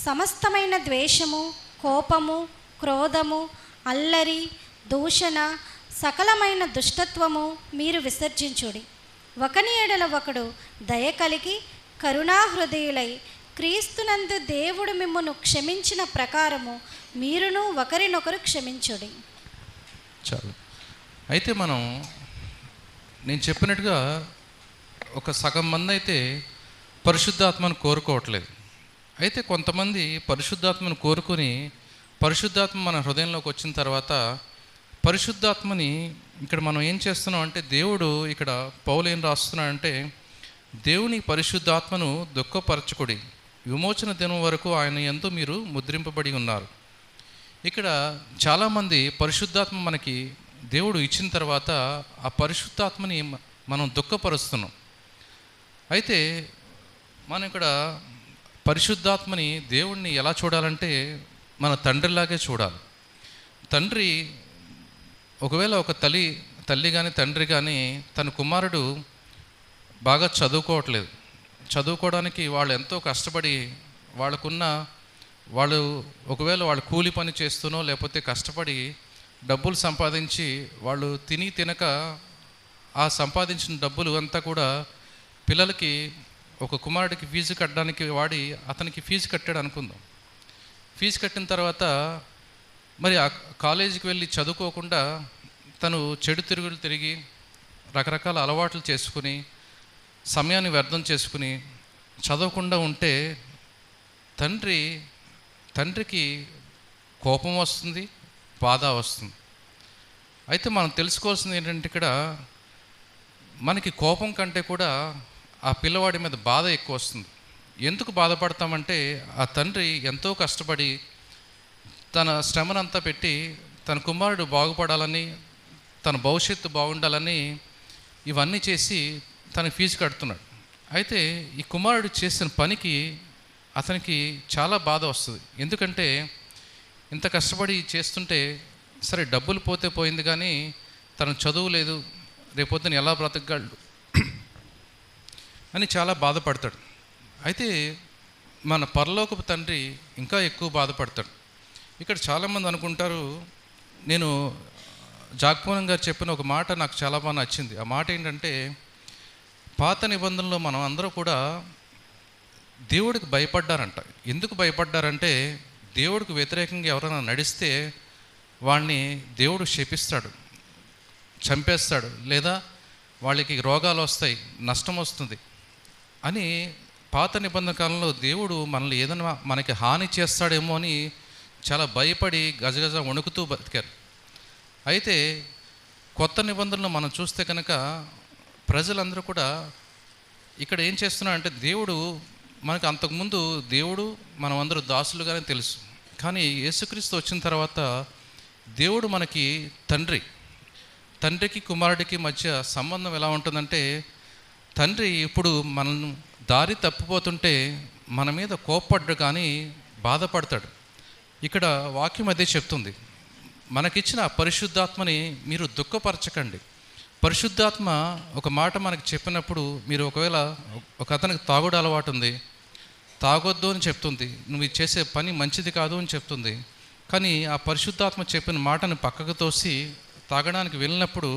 సమస్తమైన ద్వేషము, కోపము, క్రోధము, అల్లరి, దూషణ, సకలమైన దుష్టత్వము మీరు విసర్జించుడి. ఒకని ఎడల ఒకడు దయ కలిగి కరుణాహృదయులై క్రీస్తునందు దేవుడు మిమ్మును క్షమించిన ప్రకారము మీరును ఒకరినొకరు క్షమించుడి. చాలు. అయితే నేను చెప్పినట్టుగా ఒక సగం మంది అయితే పరిశుద్ధాత్మను కోరుకోవట్లేదు. అయితే కొంతమంది పరిశుద్ధాత్మను కోరుకుని, పరిశుద్ధాత్మ మన హృదయంలోకి వచ్చిన తర్వాత పరిశుద్ధాత్మని ఇక్కడ మనం ఏం చేస్తున్నాం అంటే, దేవుడు ఇక్కడ పౌలు ఏం రాస్తున్నాడంటే, దేవుని పరిశుద్ధాత్మను దుఃఖపరచుకుడి, విమోచన దినం వరకు ఆయన యందు మీరు ముద్రింపబడి ఉన్నారు. ఇక్కడ చాలామంది పరిశుద్ధాత్మ మనకి దేవుడు ఇచ్చిన తర్వాత ఆ పరిశుద్ధాత్మని మనం దుఃఖపరుస్తున్నాం. అయితే మనం ఇక్కడ పరిశుద్ధాత్మని, దేవుణ్ణి ఎలా చూడాలంటే మన తండ్రిలాగే చూడాలి. తండ్రి ఒకవేళ ఒక తల్లి కానీ తండ్రి కానీ తన కుమారుడు బాగా చదువుకోవడానికి వాళ్ళు ఎంతో కష్టపడి వాళ్ళు ఒకవేళ వాళ్ళు కూలి పని చేస్తూనో లేకపోతే కష్టపడి డబ్బులు సంపాదించి వాళ్ళు తినక ఆ సంపాదించిన డబ్బులు అంతా కూడా పిల్లలకి, ఒక కుమారుడికి ఫీజు కట్టడానికి వాడి అతనికి ఫీజు కట్టాడు అనుకుందాం. ఫీజు కట్టిన తర్వాత మరి ఆ కాలేజీకి వెళ్ళి చదువుకోకుండా తను చెడు తిరుగులు తిరిగి రకరకాల అలవాట్లు చేసుకుని సమయాన్ని వ్యర్థం చేసుకుని చదవకుండా ఉంటే తండ్రికి కోపం వస్తుంది, బాధ వస్తుంది. అయితే మనం తెలుసుకోవాల్సింది ఏంటంటే, ఇక్కడ మనకి కోపం కంటే కూడా ఆ పిల్లవాడి మీద బాధ ఎక్కువ వస్తుంది. ఎందుకు బాధపడతామంటే, ఆ తండ్రి ఎంతో కష్టపడి తన శ్రమనంతా పెట్టి తన కుమారుడు బాగుపడాలని, తన భవిష్యత్తు బాగుండాలని ఇవన్నీ చేసి తన ఫీజు కడుతున్నాడు. అయితే ఈ కుమారుడు చేసిన పనికి అతనికి చాలా బాధ వస్తుంది. ఎందుకంటే ఇంత కష్టపడి చేస్తుంటే సరే డబ్బులు పోతే పోయింది కానీ తను చదువు లేదు, రేపొద్దున ఎలా బ్రతకగలడు అని చాలా బాధపడతాడు. అయితే మన పరలోకపు తండ్రి ఇంకా ఎక్కువ బాధపడతాడు. ఇక్కడ చాలామంది అనుకుంటారు, నేను జాగ్పూనం గారు చెప్పిన ఒక మాట నాకు చాలా బాగా నచ్చింది. ఆ మాట ఏంటంటే, పాత నిబంధనలో మనం అందరూ కూడా దేవుడికి భయపడ్డారంట. ఎందుకు భయపడ్డారంటే, దేవుడికి వ్యతిరేకంగా ఎవరైనా నడిస్తే వాడిని దేవుడు శపిస్తాడు, చంపేస్తాడు, లేదా వాళ్ళకి రోగాలు వస్తాయి, నష్టం వస్తుంది అని పాత నిబంధన కాలంలో దేవుడు మనల్ని ఏదైనా మనకి హాని చేస్తాడేమో అని చాలా భయపడి గజగజ వణుకుతూ బతికారు. అయితే కొత్త నిబంధనలు మనం చూస్తే కనుక ప్రజలందరూ కూడా ఇక్కడ ఏం చేస్తున్నారంటే దేవుడు మనకు అంతకుముందు దేవుడు మనం అందరూ దాసులుగానే తెలుసు. కానీ యేసుక్రీస్తు వచ్చిన తర్వాత దేవుడు మనకి తండ్రికి కుమారుడికి మధ్య సంబంధం ఎలా ఉంటుందంటే, తండ్రి ఇప్పుడు మనం దారి తప్పిపోతుంటే మన మీద కోప్పడ్డు కానీ బాధపడతాడు. ఇక్కడ వాక్యం అదే చెప్తుంది. మనకిచ్చిన పరిశుద్ధాత్మని మీరు దుఃఖపరచకండి. పరిశుద్ధాత్మ ఒక మాట మనకి చెప్పినప్పుడు, మీరు ఒకవేళ ఒక అతనికి తాగుడు అలవాటు ఉంది, తాగొద్దు అని చెప్తుంది, నువ్వు చేసే పని మంచిది కాదు అని చెప్తుంది. కానీ ఆ పరిశుద్ధాత్మ చెప్పిన మాటను పక్కకు తోసి తాగడానికి వెళ్ళినప్పుడు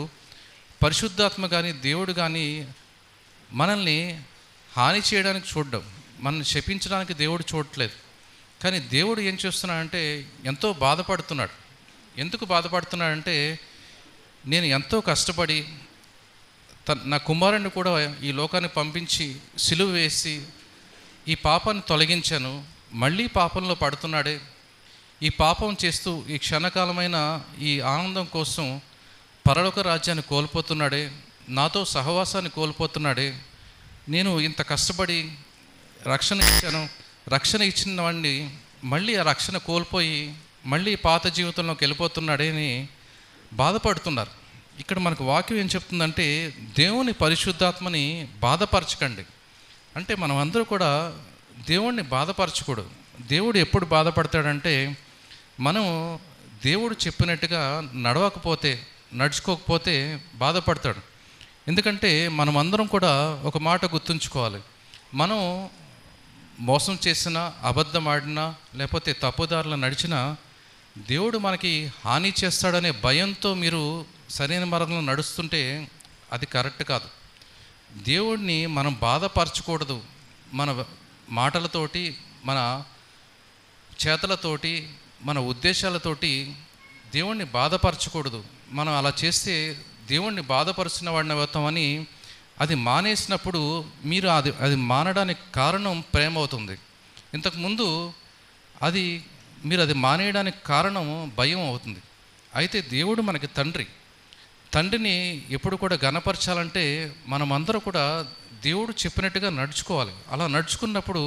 పరిశుద్ధాత్మ కానీ దేవుడు కానీ మనల్ని హాని చేయడానికి చూడడం, మనల్ని శపించడానికి దేవుడు చూడట్లేదు. కానీ దేవుడు ఏం చేస్తున్నాడంటే ఎంతో బాధపడుతున్నాడు. ఎందుకు బాధపడుతున్నాడంటే, నేను ఎంతో కష్టపడి నా కుమారుడిని కూడా ఈ లోకాన్ని పంపించి సిలువ వేసి ఈ పాపాన్ని తొలగించాను, మళ్ళీ పాపంలో పడుతున్నాడే, ఈ పాపం చేస్తూ ఈ క్షణకాలమైన ఈ ఆనందం కోసం పరలోక రాజ్యాన్ని కోల్పోతున్నాడే, నాతో సహవాసాన్ని కోల్పోతున్నాడే, నేను ఇంత కష్టపడి రక్షణ ఇచ్చిన వాడిని మళ్ళీ ఆ రక్షణ కోల్పోయి మళ్ళీ పాత జీవితంలోకి వెళ్ళిపోతున్నాడే అని బాధపడుతున్నారు. ఇక్కడ మనకు వాక్యం ఏం చెప్తుందంటే, దేవుని పరిశుద్ధాత్మని బాధపరచకండి. అంటే మనం అందరూ కూడా దేవుణ్ణి బాధపరచకూడదు. దేవుడు ఎప్పుడు బాధపడతాడంటే, మనం దేవుడు చెప్పినట్టుగా నడుచుకోకపోతే బాధపడతాడు. ఎందుకంటే మనం అందరం కూడా ఒక మాట గుర్తుంచుకోవాలి, మనం మోసం చేసినా, అబద్ధం ఆడినా, లేకపోతే తప్పుదారులు నడిచినా దేవుడు మనకి హాని చేస్తాడనే భయంతో మీరు సరైన మార్గంలో నడుస్తుంటే అది కరెక్ట్ కాదు. దేవుడిని మనం బాధపరచకూడదు. మన మాటలతోటి, మన చేతలతోటి, మన ఉద్దేశాలతోటి దేవుణ్ణి బాధపరచకూడదు. మనం అలా చేస్తే దేవుణ్ణి బాధపరుచిన వాడిని అవుతామని అది మానేసినప్పుడు మీరు అది మానడానికి కారణం ప్రేమ అవుతుంది. ఇంతకుముందు మీరు అది మానేయడానికి కారణం భయం అవుతుంది. అయితే దేవుడు మనకి తండ్రిని ఎప్పుడు కూడా ఘనపరచాలంటే మనమందరూ కూడా దేవుడు చెప్పినట్టుగా నడుచుకోవాలి. అలా నడుచుకున్నప్పుడు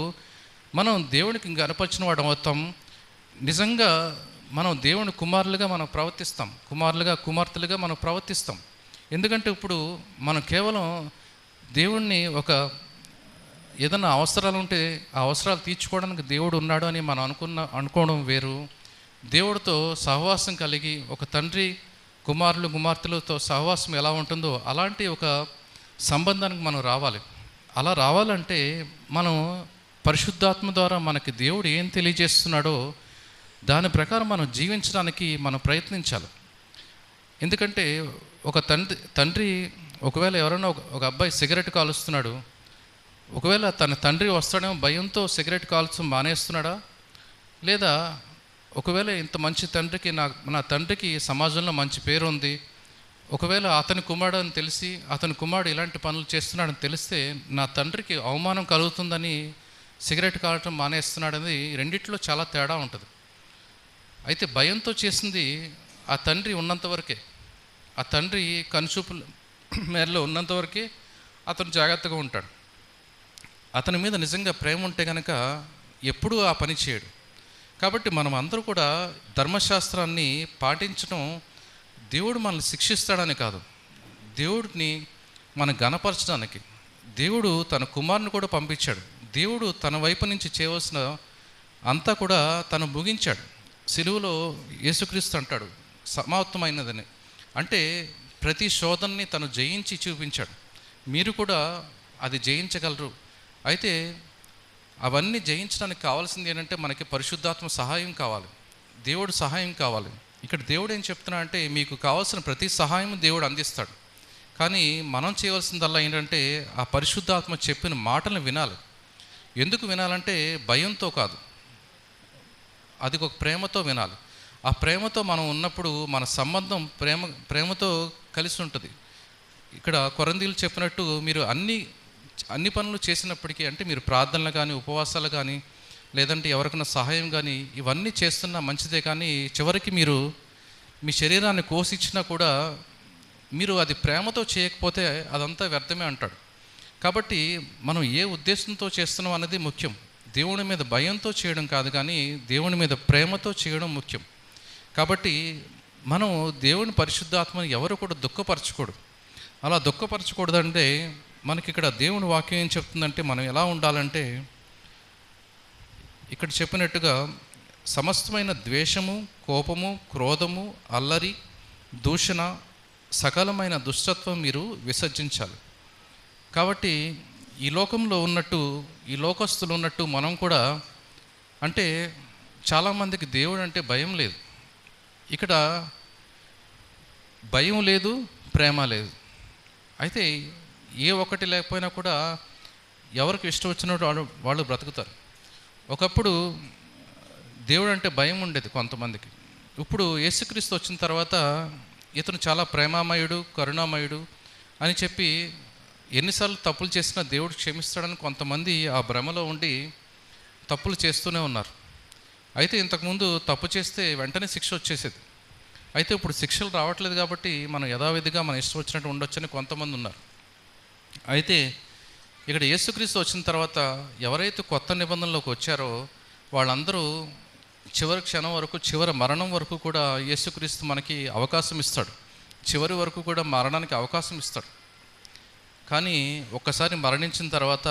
మనం దేవునికి ఘనపరిచిన వాడు అవుతాం. నిజంగా మనం దేవుని కుమారులుగా మనం ప్రవర్తిస్తాం, కుమార్తెలుగా మనం ప్రవర్తిస్తాం. ఎందుకంటే ఇప్పుడు మనం కేవలం దేవుణ్ణి ఏదైనా అవసరాలు ఉంటే ఆ అవసరాలు తీర్చుకోవడానికి దేవుడు ఉన్నాడు అని మనం అనుకోవడం వేరు. దేవుడితో సహవాసం కలిగి ఒక తండ్రి కుమార్తెలతో సహవాసం ఎలా ఉంటుందో అలాంటి ఒక సంబంధానికి మనం రావాలి. అలా రావాలంటే మనం పరిశుద్ధాత్మ ద్వారా మనకి దేవుడు ఏం తెలియజేస్తున్నాడో దాని ప్రకారం మనం జీవించడానికి మనం ప్రయత్నించాలి. ఎందుకంటే ఒక తండ్రి ఒకవేళ ఎవరైనా ఒక అబ్బాయి సిగరెట్ కాలుస్తున్నాడు, ఒకవేళ తన తండ్రి వస్తాడేమో భయంతో సిగరెట్ కాల్చడం మానేస్తున్నాడా, లేదా ఒకవేళ ఇంత మంచి తండ్రికి నా తండ్రికి సమాజంలో మంచి పేరు ఉంది, ఒకవేళ అతని కుమారుడు అని తెలిసి అతని కుమారుడు ఇలాంటి పనులు చేస్తున్నాడని తెలిస్తే నా తండ్రికి అవమానం కలుగుతుందని సిగరెట్ కాల్చడం మానేస్తున్నాడని రెండిట్లో చాలా తేడా ఉంటుంది. అయితే భయంతో చేసింది ఆ తండ్రి ఉన్నంతవరకే, ఆ తండ్రి కనుచూపుల మేరలో ఉన్నంతవరకే అతను జాగ్రత్తగా ఉంటాడు. అతని మీద నిజంగా ప్రేమ ఉంటే కనుక ఎప్పుడూ ఆ పని చేయడు. కాబట్టి మనం అందరూ కూడా ధర్మశాస్త్రాన్ని పాటించడం దేవుడు మనల్ని శిక్షిస్తాడని కాదు, దేవుడిని మనం ఘనపరచడానికి దేవుడు తన కుమారుని కూడా పంపించాడు. దేవుడు తన వైపు నుంచి చేయవలసిన అంతా కూడా తను ముగించాడు. సిలువలో యేసుక్రీస్తు అంటాడు సమాప్తమైనదని, అంటే ప్రతి శోధనని తను జయించి చూపించాడు. మీరు కూడా అది జయించగలరు. అయితే అవన్నీ జయించడానికి కావాల్సింది ఏంటంటే మనకి పరిశుద్ధాత్మ సహాయం కావాలి, దేవుడు సహాయం కావాలి. ఇక్కడ దేవుడు ఏం చెప్తున్నా అంటే మీకు కావాల్సిన ప్రతి సహాయం దేవుడు అందిస్తాడు. కానీ మనం చేయవలసిందల్లా ఏంటంటే ఆ పరిశుద్ధాత్మ చెప్పిన మాటలను వినాలి. ఎందుకు వినాలంటే భయంతో కాదు, అది ఒక ప్రేమతో వినాలి. ఆ ప్రేమతో మనం ఉన్నప్పుడు మన సంబంధం ప్రేమతో కలిసి ఉంటుంది. ఇక్కడ కొరందీలు చెప్పినట్టు మీరు అన్ని పనులు చేసినప్పటికీ, అంటే మీరు ప్రార్థనలు కానీ ఉపవాసాలు కానీ లేదంటే ఎవరికైనా సహాయం కానీ ఇవన్నీ చేస్తున్నా మంచిదే, కానీ చివరికి మీరు మీ శరీరాన్ని కోసిచ్చినా కూడా మీరు అది ప్రేమతో చేయకపోతే అదంతా వ్యర్థమే అంటాడు. కాబట్టి మనం ఏ ఉద్దేశంతో చేస్తున్నాం అన్నది ముఖ్యం. దేవుని మీద భయంతో చేయడం కాదు, కానీ దేవుని మీద ప్రేమతో చేయడం ముఖ్యం. కాబట్టి మనం దేవుని పరిశుద్ధాత్మని ఎవరు కూడా దుఃఖపరచకూడదు. అలా దుఃఖపరచకూడదంటే మనకి ఇక్కడ దేవుని వాక్యం ఏం చెప్తుందంటే మనం ఎలా ఉండాలంటే, ఇక్కడ చెప్పినట్టుగా సమస్తమైన ద్వేషము, కోపము, క్రోధము, అల్లరి, దూషణ, సకలమైన దుష్టత్వం మీరు విసర్జించాలి. కాబట్టి ఈ లోకంలో ఉన్నట్టు, ఈ లోకస్తులు ఉన్నట్టు మనం కూడా, అంటే చాలామందికి దేవుడు అంటే భయం లేదు. ఇక్కడ భయం లేదు, ప్రేమ లేదు. అయితే ఏ ఒక్కటి లేకపోయినా కూడా ఎవరికి ఇష్టం వచ్చినట్టు వాళ్ళు బ్రతుకుతారు. ఒకప్పుడు దేవుడు అంటే భయం ఉండేది కొంతమందికి. ఇప్పుడు యేసుక్రీస్తు వచ్చిన తర్వాత ఇతను చాలా ప్రేమామయుడు, కరుణామయుడు అని చెప్పి ఎన్నిసార్లు తప్పులు చేసినా దేవుడు క్షమిస్తాడని కొంతమంది ఆ భ్రమలో ఉండి తప్పులు చేస్తూనే ఉన్నారు. అయితే ఇంతకుముందు తప్పు చేస్తే వెంటనే శిక్ష వచ్చేసేది. అయితే ఇప్పుడు శిక్షలు రావట్లేదు కాబట్టి మనం యథావిధిగా మన ఇష్టం వచ్చినట్టు ఉండొచ్చని కొంతమంది ఉన్నారు. అయితే ఇక్కడ యేసుక్రీస్తు వచ్చిన తర్వాత ఎవరైతే కొత్త నిబంధనలోకి వచ్చారో వాళ్ళందరూ చివరి క్షణం వరకు, చివరి మరణం వరకు కూడా యేసుక్రీస్తు మనకి అవకాశం ఇస్తాడు. చివరి వరకు కూడా మరణానికి అవకాశం ఇస్తాడు. కానీ ఒక్కసారి మరణించిన తర్వాత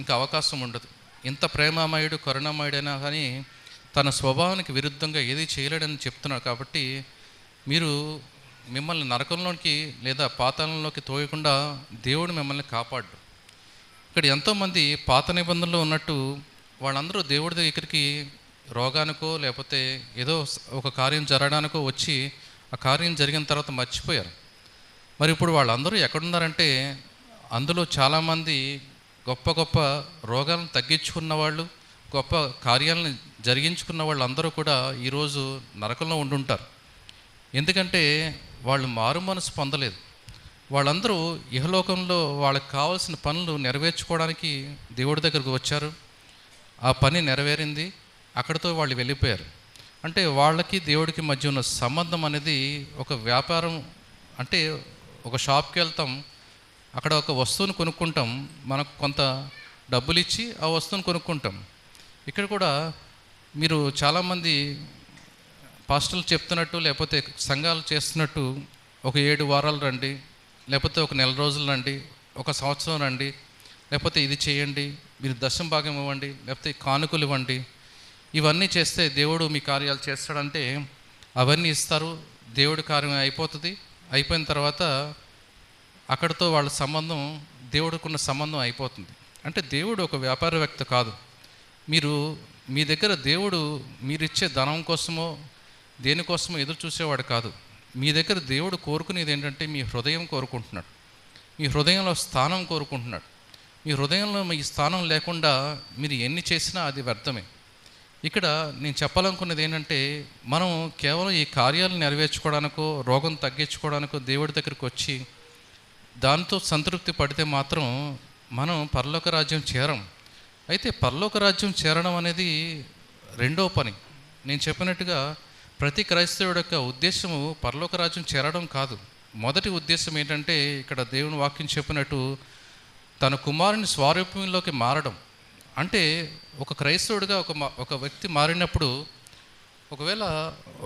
ఇంకా అవకాశం ఉండదు. ఇంత ప్రేమామయుడు, కరుణామయుడైనా కానీ తన స్వభావానికి విరుద్ధంగా ఏది చేయలేడని చెప్తున్నాడు. కాబట్టి మీరు మిమ్మల్ని నరకంలోకి లేదా పాతాళంలోకి తోయకుండా దేవుడు మిమ్మల్ని కాపాడు. ఇక్కడ ఎంతోమంది పాత నిబంధనలో ఉన్నట్టు వాళ్ళందరూ దేవుడి దగ్గరికి రోగానికో లేకపోతే ఏదో ఒక కార్యం జరగడానికో వచ్చి ఆ కార్యం జరిగిన తర్వాత మర్చిపోయారు. మరి ఇప్పుడు వాళ్ళందరూ ఎక్కడున్నారంటే, అందులో చాలామంది గొప్ప గొప్ప రోగాలను తగ్గించుకున్న వాళ్ళు, గొప్ప కార్యాలను జరిగించుకున్న వాళ్ళందరూ కూడా ఈరోజు నరకంలో ఉండుంటారు. ఎందుకంటే వాళ్ళు మారు మనసు పొందలేదు. వాళ్ళందరూ ఇహలోకంలో వాళ్ళకి కావాల్సిన పనులు నెరవేర్చుకోవడానికి దేవుడి దగ్గరకు వచ్చారు. ఆ పని నెరవేరింది, అక్కడితో వాళ్ళు వెళ్ళిపోయారు. అంటే వాళ్ళకి దేవుడికి మధ్య ఉన్న సంబంధం అనేది ఒక వ్యాపారం. అంటే ఒక షాప్కి వెళ్తాం, అక్కడ ఒక వస్తువును కొనుక్కుంటాం, మనకు కొంత డబ్బులు ఇచ్చి ఆ వస్తువును కొనుక్కుంటాం. ఇక్కడ కూడా మీరు చాలామంది పాస్టర్లు చెప్తున్నట్టు లేకపోతే సంఘాలు చేస్తున్నట్టు ఒక 7 వారాలు రండి, లేకపోతే ఒక నెల రోజులు రండి, ఒక సంవత్సరం రండి, లేకపోతే ఇది చేయండి, మీరు దశమ భాగం ఇవ్వండి, లేకపోతే కానుకలు ఇవ్వండి, ఇవన్నీ చేస్తే దేవుడు మీ కార్యాలు చేస్తాడంటే అవన్నీ ఇస్తారు. దేవుడి కార్యం అయిపోతుంది. అయిపోయిన తర్వాత అక్కడితో వాళ్ళ సంబంధం, దేవుడికున్న సంబంధం అయిపోతుంది. అంటే దేవుడు ఒక వ్యాపారవేత్త కాదు. మీ దగ్గర దేవుడు మీరిచ్చే ధనం కోసమో దేనికోసమో ఎదురు చూసేవాడు కాదు. మీ దగ్గర దేవుడు కోరుకునేది ఏంటంటే మీ హృదయం కోరుకుంటున్నాడు. మీ హృదయంలో స్థానం కోరుకుంటున్నాడు. మీ హృదయంలో మీ స్థానం లేకుండా మీరు ఎన్ని చేసినా అది వ్యర్థమే. ఇక్కడ నేను చెప్పాలనుకున్నది ఏంటంటే, మనం కేవలం ఈ కార్యాలను నెరవేర్చుకోవడానికో రోగం తగ్గించుకోవడానికో దేవుడి దగ్గరికి వచ్చి దాంతో సంతృప్తి పడితే మాత్రం మనం పరలోక రాజ్యం చేరం. అయితే పరలోక రాజ్యం చేరడం అనేది రెండో పని. నేను చెప్పినట్టుగా ప్రతి క్రైస్తవుడి యొక్క ఉద్దేశము పరలోక రాజ్యం చేరడం కాదు. మొదటి ఉద్దేశం ఏంటంటే, ఇక్కడ దేవుని వాక్యం చెప్పినట్టు తన కుమారుని స్వారూప్యంలోకి మారడం. అంటే ఒక క్రైస్తవుడిగా ఒక వ్యక్తి మారినప్పుడు, ఒకవేళ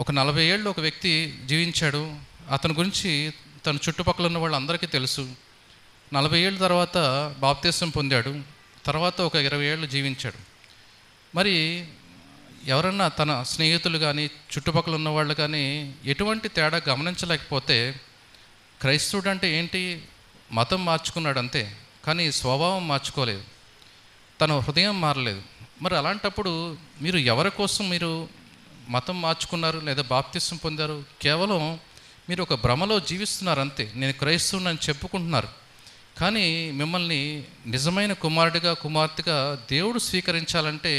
ఒక 40 ఏళ్ళు ఒక వ్యక్తి జీవించాడు, అతని గురించి తన చుట్టుపక్కల ఉన్న వాళ్ళందరికీ తెలుసు. 40 ఏళ్ళ తర్వాత బాప్తిసం పొందాడు, తర్వాత ఒక 20 ఏళ్ళు జీవించాడు. మరి ఎవరన్నా తన స్నేహితులు కానీ చుట్టుపక్కల ఉన్న వాళ్ళు కానీ ఎటువంటి తేడా గమనించలేకపోతే, క్రైస్తవుడు అంటే ఏంటి, మతం మార్చుకున్నాడు అంతే, కానీ స్వభావం మార్చుకోలేదు, తన హృదయం మారలేదు. మరి అలాంటప్పుడు మీరు ఎవరి కోసం మీరు మతం మార్చుకున్నారు లేదా బాప్తిసం పొందారు? కేవలం మీరు ఒక భ్రమలో జీవిస్తున్నారు అంతే. నేను క్రైస్తవుని చెప్పుకుంటున్నారు, కానీ మిమ్మల్ని నిజమైన కుమారుడిగా కుమార్తెగా దేవుడు స్వీకరించాలంటే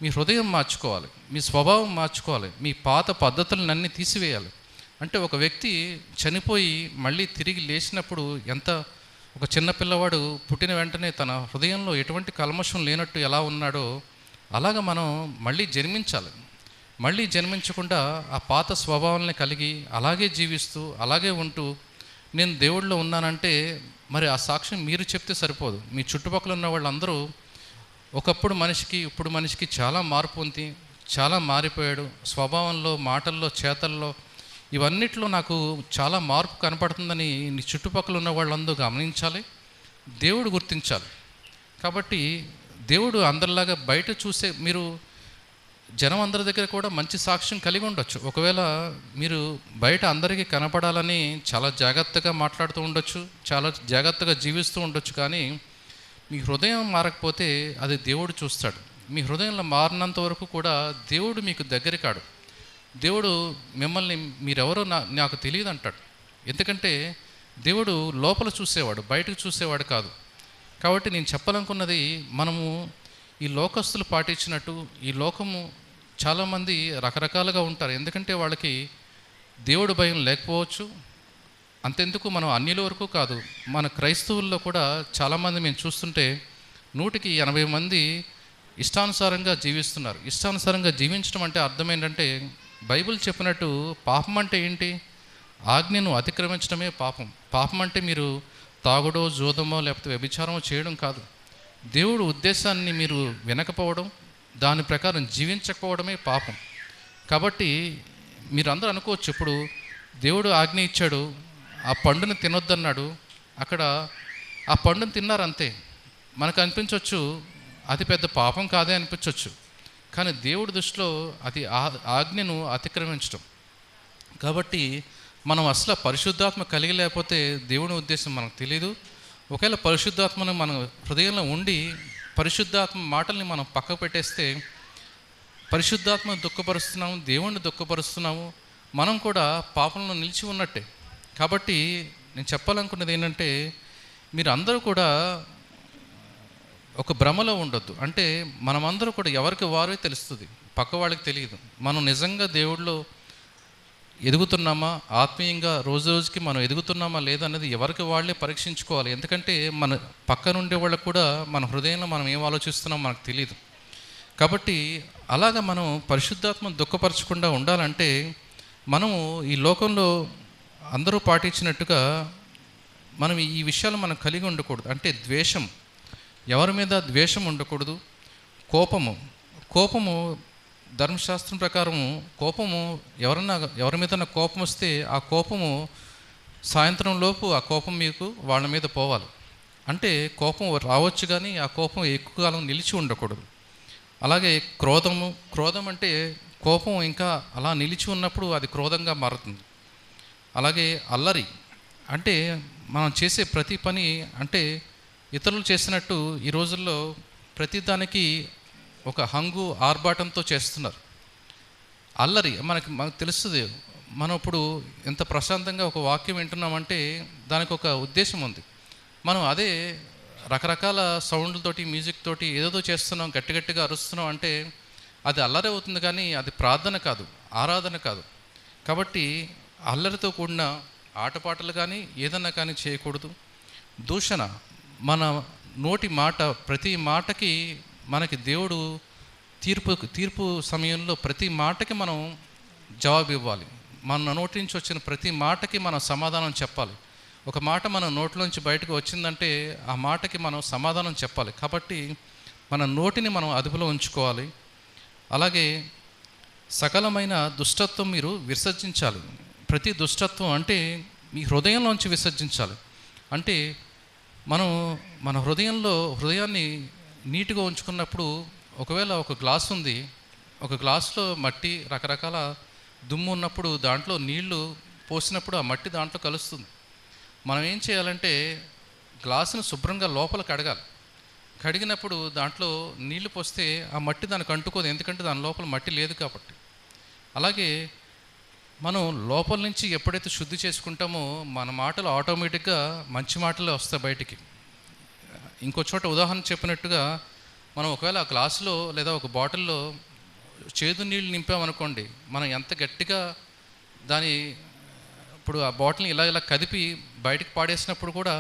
మీ హృదయం మార్చుకోవాలి, మీ స్వభావం మార్చుకోవాలి, మీ పాత పద్ధతులన్నీ తీసివేయాలి. అంటే ఒక వ్యక్తి చనిపోయి మళ్ళీ తిరిగి లేచినప్పుడు ఎంత, ఒక చిన్న పిల్లవాడు పుట్టిన వెంటనే తన హృదయంలో ఎటువంటి కల్మషం లేనట్టు ఎలా ఉన్నాడో అలాగ మనం మళ్ళీ జన్మించాలి. మళ్ళీ జన్మించకుండా ఆ పాత స్వభావాలని కలిగి అలాగే జీవిస్తూ అలాగే ఉంటూ నేను దేవుడిలో ఉన్నానంటే మరి ఆ సాక్ష్యం మీరు చెప్తే సరిపోదు. మీ చుట్టుపక్కల ఉన్న వాళ్ళందరూ ఒకప్పుడు మనిషికి ఇప్పుడు మనిషికి చాలా మార్పు ఉంది, చాలా మారిపోయాడు, స్వభావంలో, మాటల్లో, చేతల్లో, ఇవన్నిట్లో నాకు చాలా మార్పు కనపడుతుందని నీ చుట్టుపక్కల ఉన్న వాళ్ళందరూ గమనించాలి, దేవుడు గుర్తించాలి. కాబట్టి దేవుడు అందరిలాగా బయట చూసే, మీరు జనం అందరి దగ్గర కూడా మంచి సాక్ష్యం కలిగి ఉండొచ్చు. ఒకవేళ మీరు బయట అందరికీ కనపడాలని చాలా జాగ్రత్తగా మాట్లాడుతూ ఉండొచ్చు, చాలా జాగ్రత్తగా జీవిస్తూ ఉండొచ్చు, కానీ మీ హృదయం మారకపోతే అది దేవుడు చూస్తాడు. మీ హృదయంలో మారినంత వరకు కూడా దేవుడు మీకు దగ్గర కాడు. దేవుడు మిమ్మల్ని మీరెవరో నాకు తెలియదు అంటాడు. ఎందుకంటే దేవుడు లోపల చూసేవాడు, బయటకు చూసేవాడు కాదు. కాబట్టి నేను చెప్పాలనుకున్నది, మనము ఈ లోకస్తులు పాటించినట్టు ఈ లోకము చాలామంది రకరకాలుగా ఉంటారు. ఎందుకంటే వాళ్ళకి దేవుడు భయం లేకపోవచ్చు. అంతెందుకు, మనం అన్యుల వరకు కాదు, మన క్రైస్తవుల్లో కూడా చాలామంది మేము చూస్తుంటే 100కి 80 మంది ఇష్టానుసారంగా జీవిస్తున్నారు. ఇష్టానుసారంగా జీవించడం అంటే అర్థం ఏంటంటే, బైబిల్ చెప్పినట్టు పాపం అంటే ఏంటి? ఆజ్ఞను అతిక్రమించడమే పాపం. పాపం అంటే మీరు తాగుడో, జోదమో, లేకపోతే వ్యభిచారమో చేయడం కాదు. దేవుడు ఉద్దేశాన్ని మీరు వినకపోవడం, దాని ప్రకారం జీవించకపోవడమే పాపం. కాబట్టి మీరందరూ అనుకోవచ్చు, ఇప్పుడు దేవుడు ఆజ్ఞ ఇచ్చాడు, ఆ పండుని తినొద్దన్నాడు, అక్కడ ఆ పండుని తిన్నారు అంతే. మనకు అనిపించవచ్చు అది పెద్ద పాపం కాదే అనిపించవచ్చు, కానీ దేవుడి దృష్టిలో అది ఆజ్ఞను అతిక్రమించడం. కాబట్టి మనం అసలు పరిశుద్ధాత్మ కలిగి లేకపోతే దేవుని ఉద్దేశం మనకు తెలియదు. ఒకవేళ పరిశుద్ధాత్మను మన హృదయంలో ఉండి పరిశుద్ధాత్మ మాటల్ని మనం పక్కకు పెట్టేస్తే పరిశుద్ధాత్మను దుఃఖపరుస్తున్నాము, దేవుణ్ణి దుఃఖపరుస్తున్నాము, మనం కూడా పాపంలో నిలిచి ఉన్నట్టే. కాబట్టి నేను చెప్పాలనుకున్నది ఏంటంటే, మీరు అందరూ కూడా ఒక భ్రమలో ఉండొద్దు. అంటే మనమందరూ కూడా ఎవరికి వారే తెలుస్తుంది, పక్క వాళ్ళకి తెలియదు. మనం నిజంగా దేవుడిలో ఎదుగుతున్నామా, ఆత్మీయంగా రోజు రోజుకి మనం ఎదుగుతున్నామా లేదన్నది ఎవరికి వాళ్ళే పరీక్షించుకోవాలి. ఎందుకంటే మన పక్కన ఉండే వాళ్ళకు కూడా మన హృదయంలో మనం ఏం ఆలోచిస్తున్నామో మనకు తెలియదు. కాబట్టి అలాగా మనం పరిశుద్ధాత్మను దుఃఖపరచకుండా ఉండాలంటే మనము ఈ లోకంలో అందరూ పాటించినట్టుగా మనం ఈ విషయాలు మనం కలిగి ఉండకూడదు. అంటే ద్వేషం, ఎవరి మీద ద్వేషం ఉండకూడదు. కోపము ధర్మశాస్త్రం ప్రకారము కోపము ఎవరి మీద కోపం వస్తే ఆ కోపము సాయంత్రం లోపు ఆ కోపం మీకు వాళ్ళ మీద పోవాలి. అంటే కోపం రావచ్చు, కానీ ఆ కోపం ఎక్కువ కాలం నిలిచి ఉండకూడదు. అలాగే క్రోధం అంటే కోపం ఇంకా అలా నిలిచి ఉన్నప్పుడు అది క్రోధంగా మారుతుంది. అలాగే అల్లరి అంటే మనం చేసే ప్రతి పని అంటే ఇతరులు చేసినట్టు ఈ రోజుల్లో ప్రతిదానికి ఒక హంగు ఆర్భాటంతో చేస్తున్నారు. అల్లరి మనకు తెలుస్తుంది. మనం ఇప్పుడు ఎంత ప్రశాంతంగా ఒక వాక్యం వింటున్నామంటే దానికి ఒక ఉద్దేశం ఉంది. మనం అదే రకరకాల సౌండ్లతోటి, మ్యూజిక్ తోటి ఏదేదో చేస్తున్నాం, గట్టిగా అరుస్తున్నాం అంటే అది అల్లరి అవుతుంది, కానీ అది ప్రార్థన కాదు, ఆరాధన కాదు. కాబట్టి అల్లరితో కూడిన ఆటపాటలు కానీ ఏదన్నా కానీ చేయకూడదు. దూషణ, మన నోటి మాట, ప్రతి మాటకి మనకి దేవుడు తీర్పు సమయంలో ప్రతి మాటకి మనం జవాబు ఇవ్వాలి. మన నోటి నుంచి వచ్చిన ప్రతి మాటకి మనం సమాధానం చెప్పాలి. ఒక మాట మన నోట్లోంచి బయటకు వచ్చిందంటే ఆ మాటకి మనం సమాధానం చెప్పాలి. కాబట్టి మన నోటిని మనం అదుపులో ఉంచుకోవాలి. అలాగే సకలమైన దుష్టత్వం మీరు విసర్జించాలి. ప్రతి దుష్టత్వం అంటే మీ హృదయంలోంచి విసర్జించాలి. అంటే మన హృదయాన్ని నీట్గా ఉంచుకున్నప్పుడు, ఒకవేళ ఒక గ్లాస్ ఉంది, ఒక గ్లాసులో మట్టి, రకరకాల దుమ్ము ఉన్నప్పుడు దాంట్లో నీళ్లు పోసినప్పుడు ఆ మట్టి దాంట్లో కలుస్తుంది. మనం ఏం చేయాలంటే గ్లాసును శుభ్రంగా లోపల కడిగినప్పుడు దాంట్లో నీళ్లు పోస్తే ఆ మట్టి దానికి అంటుకోదు, ఎందుకంటే దాని లోపల మట్టి లేదు కాబట్టి. అలాగే మనం లోపల నుంచి ఎప్పుడైతే శుద్ధి చేసుకుంటామో మన మాటలు ఆటోమేటిక్గా మంచి మాటలే వస్తాయి బయటికి. ఇంకో చోట ఉదాహరణ చెప్పినట్టుగా, మనం ఒకవేళ ఆ గ్లాసులో లేదా ఒక బాటిల్లో చేదు నీళ్ళు నింపామనుకోండి, మనం ఎంత గట్టిగా ఇప్పుడు ఆ బాటిల్ని ఇలా కదిపి బయటకు పాడేసినప్పుడు కూడా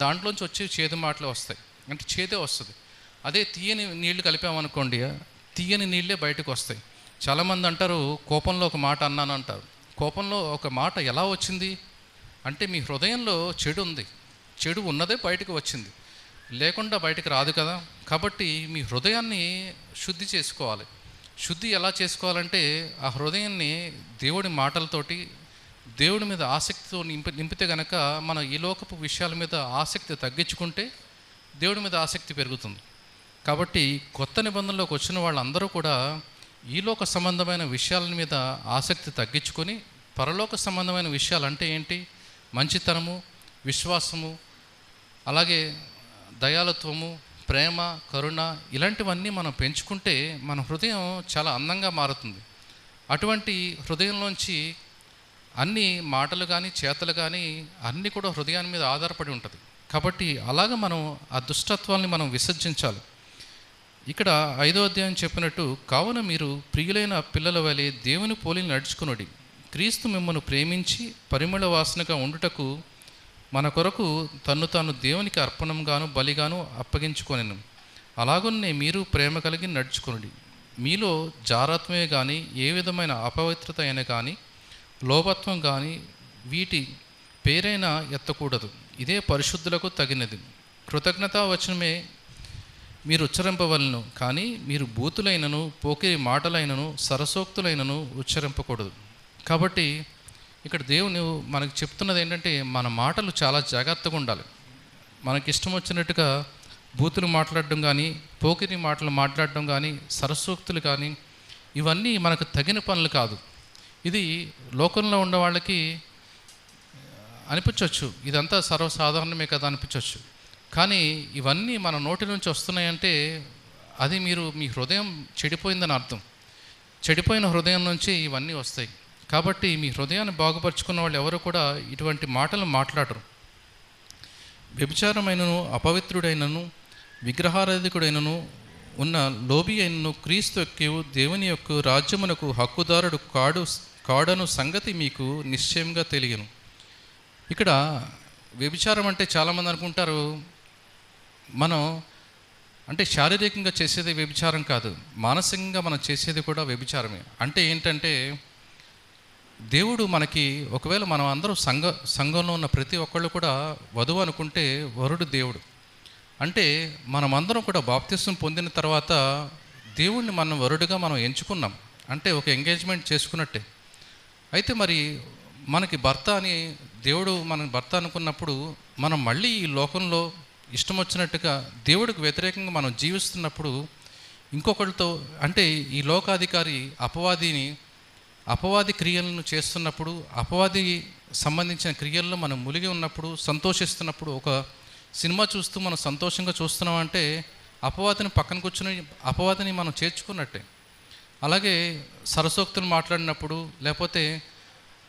దాంట్లోంచి వచ్చే చేదు మాటలే వస్తాయి, అంటే చేదే వస్తుంది. అదే తీయని నీళ్లు కలిపామనుకోండి, తీయని నీళ్ళే బయటకు వస్తాయి. చాలామంది అంటారు కోపంలో ఒక మాట అన్నాను అంటారు. కోపంలో ఒక మాట ఎలా వచ్చింది? అంటే మీ హృదయంలో చెడు ఉంది, చెడు ఉన్నదే బయటకు వచ్చింది, లేకుండా బయటకు రాదు కదా. కాబట్టి మీ హృదయాన్ని శుద్ధి చేసుకోవాలి. శుద్ధి ఎలా చేసుకోవాలంటే ఆ హృదయాన్ని దేవుడి మాటలతోటి, దేవుడి మీద ఆసక్తితో నింపితే గనక మనం ఈ లోకపు విషయాల మీద ఆసక్తి తగ్గించుకుంటే దేవుడి మీద ఆసక్తి పెరుగుతుంది. కాబట్టి కొత్త నిబంధనలోకి వచ్చిన వాళ్ళందరూ కూడా ఈలోక సంబంధమైన విషయాల మీద ఆసక్తి తగ్గించుకొని పరలోక సంబంధమైన విషయాలు అంటే ఏంటి, మంచితనము, విశ్వాసము, అలాగే దయాళుత్వము, ప్రేమ, కరుణ, ఇలాంటివన్నీ మనం పెంచుకుంటే మన హృదయం చాలా అందంగా మారుతుంది. అటువంటి హృదయంలోంచి అన్ని మాటలు కానీ చేతలు కానీ అన్నీ కూడా హృదయాన్ని మీద ఆధారపడి ఉంటుంది. కాబట్టి అలాగ మనం ఆ దుష్టత్వాన్ని మనం విసర్జించాలి. ఇక్కడ 5వ అధ్యాయం చెప్పినట్టు, కావున మీరు ప్రియులైన పిల్లల వలె దేవుని పోలి నడుచుకునుడి. క్రీస్తు మిమ్మల్ని ప్రేమించి పరిమళ వాసనగా ఉండుటకు మన కొరకు తన్ను తాను దేవునికి అర్పణంగాను బలిగాను అప్పగించుకొనెను. అలాగనే మీరు ప్రేమ కలిగి నడుచుకునుడి. మీలో జారత్వమే కానీ ఏ విధమైన అపవిత్రత అయినా కానీ లోపత్వం కానీ వీటి పేరైనా ఎత్తకూడదు. ఇదే పరిశుద్ధులకు తగినది. కృతజ్ఞతా వచనమే మీరు ఉచ్చరింపవలను, కానీ మీరు బూతులైనను పోకిరి మాటలైనను సరసోక్తులైనను ఉచ్చరింపకూడదు. కాబట్టి ఇక్కడ దేవుని మనకు చెప్తున్నది ఏంటంటే మన మాటలు చాలా జాగ్రత్తగా ఉండాలి. మనకి ఇష్టం వచ్చినట్టుగా బూతులు మాట్లాడడం కానీ, పోకిరి మాటలు మాట్లాడడం కానీ, సరసోక్తులు కానీ, ఇవన్నీ మనకు తగిన పనులు కాదు. ఇది లోకంలో ఉన్న వాళ్ళకి అనిపించవచ్చు, ఇదంతా సర్వసాధారణమే కదా అనిపించవచ్చు. కానీ ఇవన్నీ మన నోటి నుంచి వస్తున్నాయంటే అది మీ హృదయం చెడిపోయిందని అర్థం. చెడిపోయిన హృదయం నుంచి ఇవన్నీ వస్తాయి. కాబట్టి మీ హృదయాన్ని బాగుపరుచుకున్న వాళ్ళు ఎవరు కూడా ఇటువంటి మాటలు మాట్లాడరు. వ్యభిచారమైనను అపవిత్రుడైనను విగ్రహారాధికుడైనను ఉన్న లోబి అయినను క్రీస్తు యొక్క దేవుని యొక్క రాజ్యమునకు హక్కుదారుడు కాడను సంగతి మీకు నిశ్చయంగా తెలియను. ఇక్కడ వ్యభిచారం అంటే చాలామంది అనుకుంటారు మనం అంటే శారీరకంగా చేసేది వ్యభిచారం కాదు, మానసికంగా మనం చేసేది కూడా వ్యభిచారమే. అంటే ఏంటంటే దేవుడు మనకి ఒకవేళ మనం అందరూ సంఘంలో ఉన్న ప్రతి ఒక్కళ్ళు కూడా వధువు అనుకుంటే వరుడు దేవుడు. అంటే మనమందరం కూడా బాప్తిస్మం పొందిన తర్వాత దేవుణ్ణి మనం వరుడుగా మనం ఎంచుకున్నాం, అంటే ఒక ఎంగేజ్మెంట్ చేసుకున్నట్టే. అయితే మరి మనకి భర్త అని దేవుడు మన భర్త అనుకున్నప్పుడు మనం మళ్ళీ ఈ లోకంలో ఇష్టం వచ్చినట్టుగా దేవుడికి వ్యతిరేకంగా మనం జీవిస్తున్నప్పుడు ఇంకొకరితో అంటే ఈ లోకాధికారి అపవాది క్రియలను చేస్తున్నప్పుడు, అపవాది సంబంధించిన క్రియల్లో మనం మునిగి ఉన్నప్పుడు, సంతోషిస్తున్నప్పుడు, ఒక సినిమా చూస్తూ మనం సంతోషంగా చూస్తున్నామంటే అపవాదిని పక్కన కూర్చుని అపవాదిని మనం చేర్చుకున్నట్టే. అలాగే సరసోక్తులు మాట్లాడినప్పుడు లేకపోతే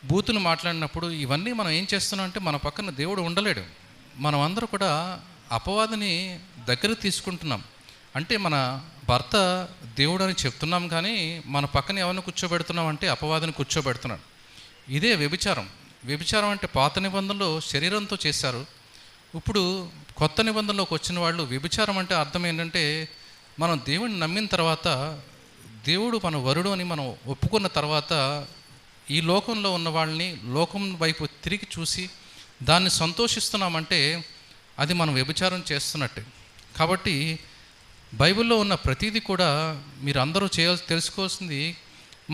బూతులు మాట్లాడినప్పుడు ఇవన్నీ మనం ఏం చేస్తున్నాం అంటే మన పక్కన దేవుడు ఉండలేడు. మనం అందరూ కూడా అపవాదిని దగ్గర తీసుకుంటున్నాం. అంటే మన భర్త దేవుడు అని చెప్తున్నాం, కానీ మన పక్కన ఎవరిని కూర్చోబెడుతున్నాం అంటే అపవాదిని కూర్చోబెడుతున్నాడు. ఇదే వ్యభిచారం. వ్యభిచారం అంటే పాత నిబంధనలో శరీరంతో చేశారు. ఇప్పుడు కొత్త నిబంధనలోకి వచ్చిన వాళ్ళు వ్యభిచారం అంటే అర్థం ఏంటంటే మనం దేవుడిని నమ్మిన తర్వాత, దేవుడు మన వరుడు అని మనం ఒప్పుకున్న తర్వాత ఈ లోకంలో ఉన్న వాళ్ళని లోకం వైపు తిరిగి చూసి దాన్ని సంతోషిస్తున్నామంటే అది మనం వ్యభిచారం చేస్తున్నట్టే. కాబట్టి బైబిల్లో ఉన్న ప్రతిదీ కూడా మీరు అందరూ తెలుసుకోవాల్సింది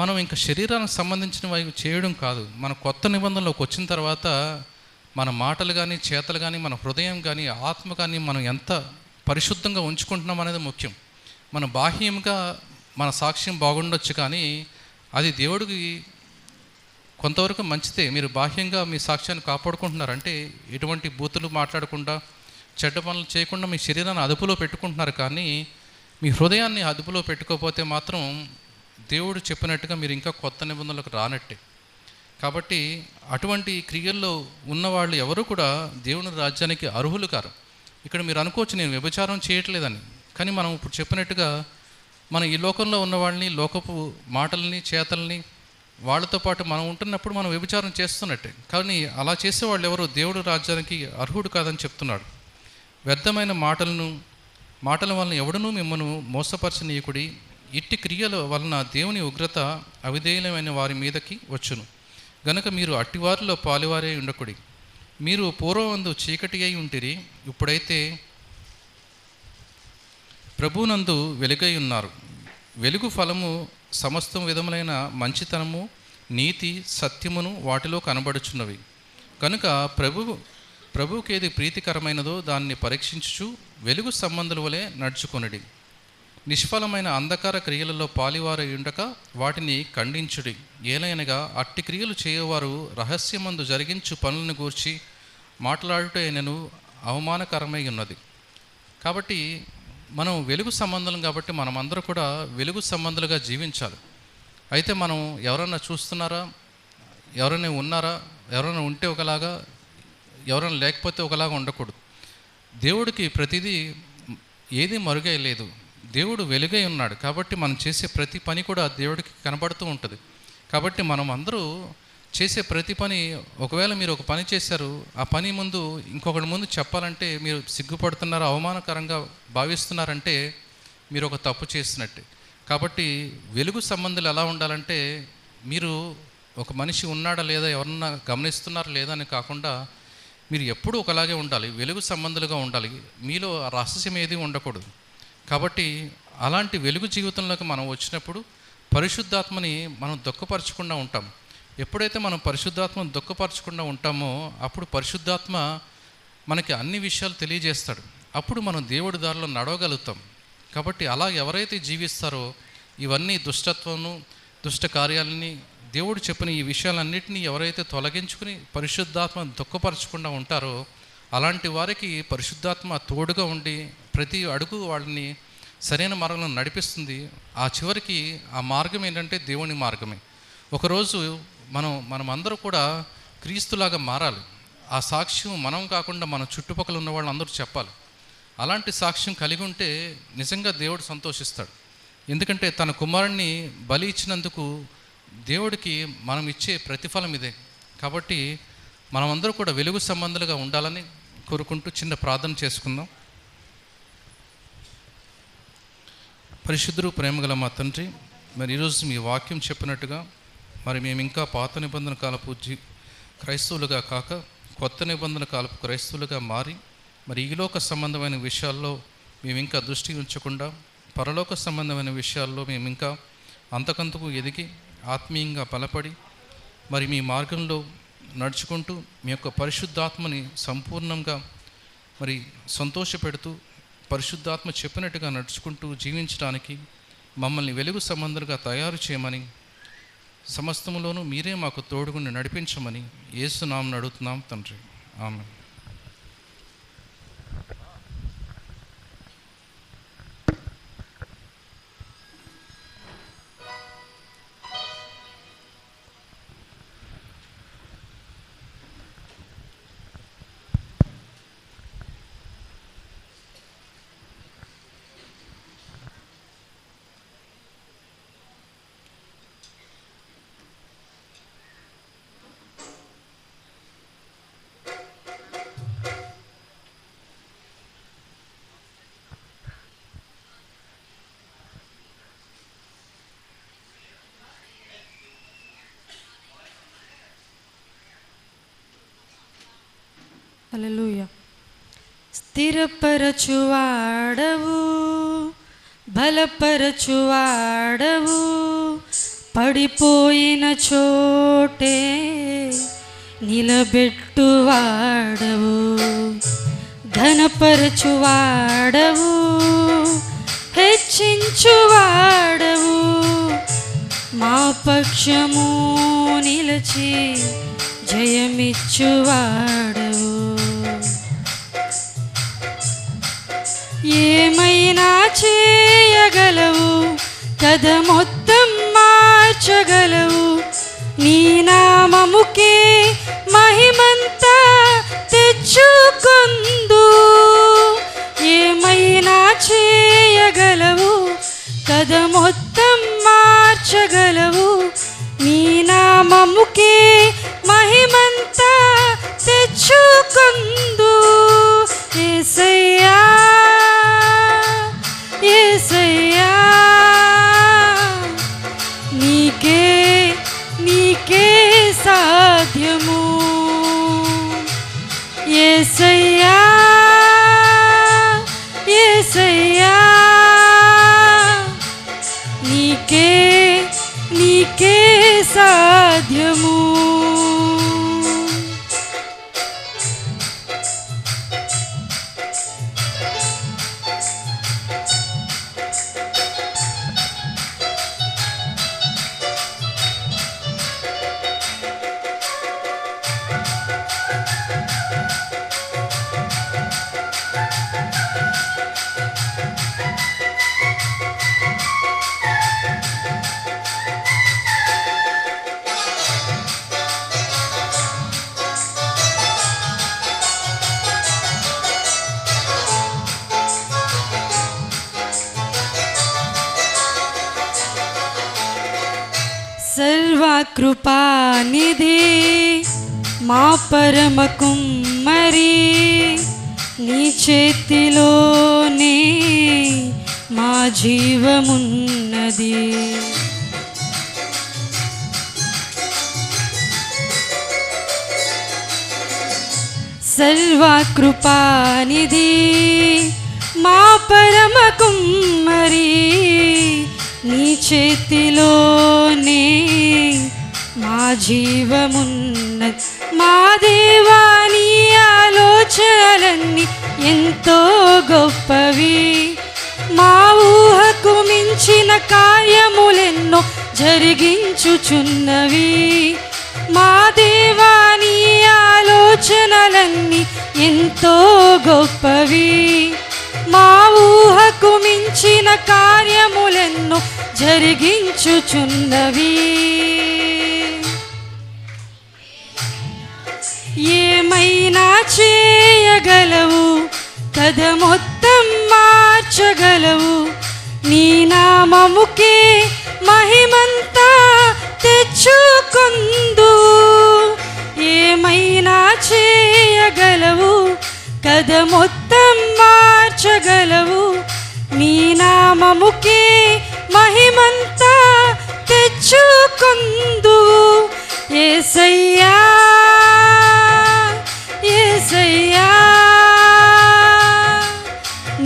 మనం ఇంకా శరీరానికి సంబంధించినవి చేయడం కాదు. మన కొత్త నిబంధనలోకి వచ్చిన తర్వాత మన మాటలు కానీ చేతలు కానీ మన హృదయం కానీ ఆత్మ కానీ మనం ఎంత పరిశుద్ధంగా ఉంచుకుంటున్నాం అనేది ముఖ్యం. మన బాహ్యంగా మన సాక్ష్యం బాగుండొచ్చు, కానీ అది దేవుడికి కొంతవరకు మంచిదే. మీరు బాహ్యంగా మీ సాక్ష్యాన్ని కాపాడుకుంటున్నారు అంటే ఎటువంటి బూతులు మాట్లాడకుండా చెడ్డ పనులు చేయకుండా మీ శరీరాన్ని అదుపులో పెట్టుకుంటున్నారు, కానీ మీ హృదయాన్ని అదుపులో పెట్టుకోకపోతే మాత్రం దేవుడు చెప్పినట్టుగా మీరు ఇంకా కొత్త నిబంధనలకు రానట్టే. కాబట్టి అటువంటి క్రియల్లో ఉన్నవాళ్ళు ఎవరు కూడా దేవుని రాజ్యానికి అర్హులు కారు. ఇక్కడ మీరు అనుకోవచ్చు నేను వ్యభిచారం చేయట్లేదని, కానీ మనం ఇప్పుడు చెప్పినట్టుగా మన ఈ లోకంలో ఉన్న వాళ్ళని లోకపు మాటల్ని చేతల్ని వాళ్ళతో పాటు మనం ఉంటున్నప్పుడు మనం వ్యభిచారం చేస్తున్నట్టే. కానీ అలా చేసేవాళ్ళు ఎవరు దేవుడు రాజ్యానికి అర్హుడు కాదని చెప్తున్నాడు. వ్యర్థమైన మాటల వలన ఎవడునూ మిమ్మల్ని మోసపరచనీయకుడి. ఇట్టి క్రియల వలన దేవుని ఉగ్రత అవిధేయులమైన వారి మీదకి వచ్చును గనుక మీరు అట్టివారిలో పాలువారే ఉండకుడి. మీరు పూర్వమందు చీకటి అయి ఉంటిరి, ఇప్పుడైతే ప్రభువునందు వెలుగై ఉన్నారు. వెలుగు ఫలము సమస్త విధములైన మంచితనము, నీతి, సత్యమును వాటిలో కనబడుచున్నవి. కనుక ప్రభువుకి ఏది ప్రీతికరమైనదో దాన్ని పరీక్షించుచు వెలుగు సంబంధుల వలె నడుచుకొనుడి. నిష్ఫలమైన అంధకార క్రియలలో పాలివారు ఉండక వాటిని ఖండించుడి. ఏలైనగా అట్టి క్రియలు చేయవారు రహస్యమందు జరిగించు పనులను గూర్చి మాట్లాడుటైనను అవమానకరమై ఉన్నది. కాబట్టి మనం వెలుగు సంబంధులం కాబట్టి మనమందరూ కూడా వెలుగు సంబంధులుగా జీవించాలి. అయితే మనం ఎవరన్నా చూస్తున్నారా, ఎవరైనా ఉన్నారా, ఎవరైనా ఉంటే ఒకలాగా, ఎవరైనా లేకపోతే ఒకలాగా ఉండకూడదు. దేవుడికి ప్రతిదీ ఏది మరుగై లేదు. దేవుడు వెలుగై ఉన్నాడు కాబట్టి మనం చేసే ప్రతి పని కూడా దేవుడికి కనబడుతూ ఉంటుంది. కాబట్టి మనం అందరూ చేసే ప్రతి పని, ఒకవేళ మీరు ఒక పని చేశారు, ఆ పని ముందు ఇంకొకటి ముందు చెప్పాలంటే మీరు సిగ్గుపడుతున్నారు, అవమానకరంగా భావిస్తున్నారంటే మీరు ఒక తప్పు చేసినట్టే. కాబట్టి వెలుగు సంబంధాలు ఎలా ఉండాలంటే, మీరు ఒక మనిషి ఉన్నాడా లేదా, ఎవరన్నా గమనిస్తున్నారా లేదా అని కాకుండా మీరు ఎప్పుడూ ఒకలాగే ఉండాలి, వెలుగు సంబంధాలుగా ఉండాలి. మీలో రహస్యం ఏది ఉండకూడదు. కాబట్టి అలాంటి వెలుగు జీవితంలోకి మనం వచ్చినప్పుడు పరిశుద్ధాత్మని మనం దుఃఖపరచకుండా ఉంటాం. ఎప్పుడైతే మనం పరిశుద్ధాత్మను దుఃఖపరచకుండా ఉంటామో అప్పుడు పరిశుద్ధాత్మ మనకి అన్ని విషయాలు తెలియజేస్తాడు. అప్పుడు మనం దేవుడి దారిలో నడవగలుగుతాం. కాబట్టి అలా ఎవరైతే జీవిస్తారో ఇవన్నీ దుష్టత్వము, దుష్ట కార్యాలని, దేవుడు చెప్పిన ఈ విషయాలన్నింటినీ ఎవరైతే తొలగించుకుని పరిశుద్ధాత్మను దుఃఖపరచకుండా ఉంటారో అలాంటి వారికి పరిశుద్ధాత్మ తోడుగా ఉండి ప్రతి అడుగు వాళ్ళని సరైన మార్గంలో నడిపిస్తుంది. ఆ చివరికి ఆ మార్గం ఏంటంటే దేవుని మార్గమే. ఒకరోజు మనమందరూ కూడా క్రీస్తులాగా మారాలి. ఆ సాక్ష్యం మనం కాకుండా మన చుట్టుపక్కల ఉన్న వాళ్ళు అందరూ చెప్పాలి. అలాంటి సాక్ష్యం కలిగి ఉంటే నిజంగా దేవుడు సంతోషిస్తాడు. ఎందుకంటే తన కుమారుణ్ణి బలి ఇచ్చినందుకు దేవుడికి మనం ఇచ్చే ప్రతిఫలం ఇదే. కాబట్టి మనమందరూ కూడా వెలుగు సంబంధాలుగా ఉండాలని కోరుకుంటూ చిన్న ప్రార్థన చేసుకుందాం. పరిశుద్ధుడు, ప్రేమగల మా తండ్రి, మరి ఈరోజు మీ వాక్యం చెప్పినట్టుగా మరి మేము ఇంకా పాత నిబంధన కాలపు క్రైస్తవులుగా కాక కొత్త నిబంధన కాలపు క్రైస్తవులుగా మారి మరి ఈలోక సంబంధమైన విషయాల్లో మేము ఇంకా దృష్టి ఉంచకుండా పరలోక సంబంధమైన విషయాల్లో మేము ఇంకా అంతకంతకు ఎదిగి ఆత్మీయంగా బలపడి మరి మీ మార్గంలో నడుచుకుంటూ మీ యొక్క పరిశుద్ధాత్మని సంపూర్ణంగా మరి సంతోషపెడుతూ పరిశుద్ధాత్మ చెప్పినట్టుగా నడుచుకుంటూ జీవించడానికి మమ్మల్ని వెలుగు సంబంధులుగా తయారు చేయమని, సమస్తములోనూ మీరే మాకు తోడుగుండి నడిపించమని యేసు నామమున అడుగుతున్నాం తండ్రి, ఆమేన్. హల్లెలూయా. స్థిరపరచువాడవు, బలపరచువాడవు, పడిపోయిన చోటే నిలబెట్టువాడవు, ఘనపరచువాడవు, హెచ్చించువాడవు, మా పక్షము నిలచి జయమిచ్చువాడవు. ఏమైనా చేయగలవు, కథ మొత్తం మార్చగలవు, నీ నామముకే మహిమంతా తెచ్చుకొందు. ఏమైనా చేయగలవు, కథ మొత్తం మార్చగలవు, నీ నామముకే మహిమంతా తెచ్చుకొందు. యేసయ్యా, యేసయ్యా, నీకే నీకే సాధ్యము. కృపానిధి మా పరమ కుమ్మరి, నీ చేతిలోనే మా జీవమున్నది. సర్వకృపానిధి మా పరమ కుమ్మరి, నీ చేతిలోనే మా జీవమున్నది. మా దేవా నీ ఆలోచనలన్నీ ఎంతో గొప్పవి, మా ఊహకు మించిన కార్యములెన్నో జరిగించుచున్నవి. మా దేవా నీ ఆలోచనలన్నీ ఎంతో గొప్పవి, మా ఊహకు మించిన కార్యములెన్నో జరిగించుచున్నవి. ఏమైనా చేయగలవు, కథ మొత్తం మార్చగలవు. నీ నామముకే మహిమంతా తెచ్చుకొందు. ఏమైనా చేయగలవు, కథ మొత్తం మార్చగలవు. నీ నామముకే మహిమంతా తెచ్చుకొందు. యేసయ్యా యేసయ్యా,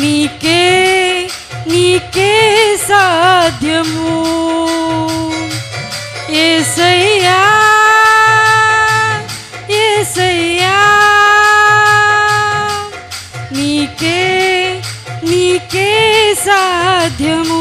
నీకే నీకే సాధ్యము. యేసయ్యా యేసయ్యా, నీకే నీకే సాధ్యము.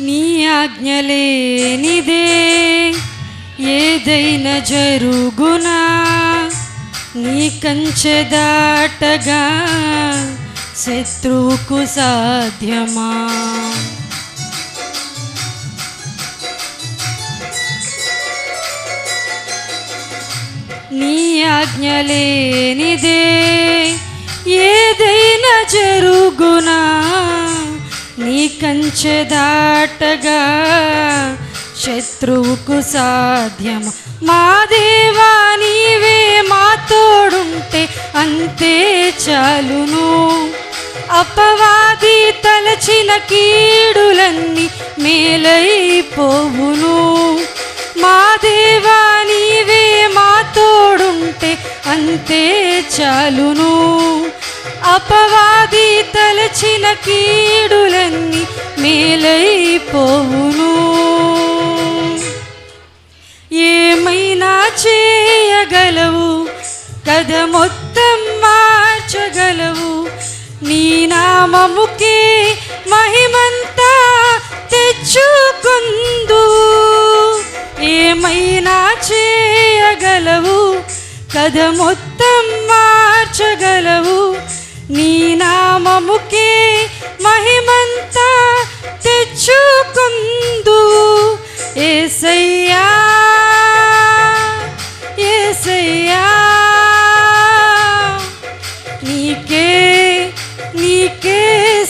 నీ ఆజ్ఞలేనిదే ఏదైనా జరుగునా, నీ కంచె దాటగా శత్రువుకు సాధ్యమా. నీ ఆజ్ఞలేనిదే ఏదైనా జరుగునా, నీ కంచె దాటగా శత్రువుకు సాధ్యము. మా దేవా నీవే మా తోడుంటే అంతే చాలును. అపవాది తలచిన కీడులన్నీ మేలైపోవును. మా దేవా నీవే మా తోడుంటే అంతే చాలును. అపవాది తలచిన కీడులన్నీ మేలైపోవును. ఏమైనా చేయగలవు, కథ మొత్తం మార్చగలవు. నీ నామముకే మహిమంతా తెచ్చుకొందు. ఏమైనా చేయగలవు, కథ మొత్తం మార్చగలవు. నీ నామముకే మహిమంతా తెచ్చుకొందు. యేసయ్యా యేసయ్యా, నీకే నీకే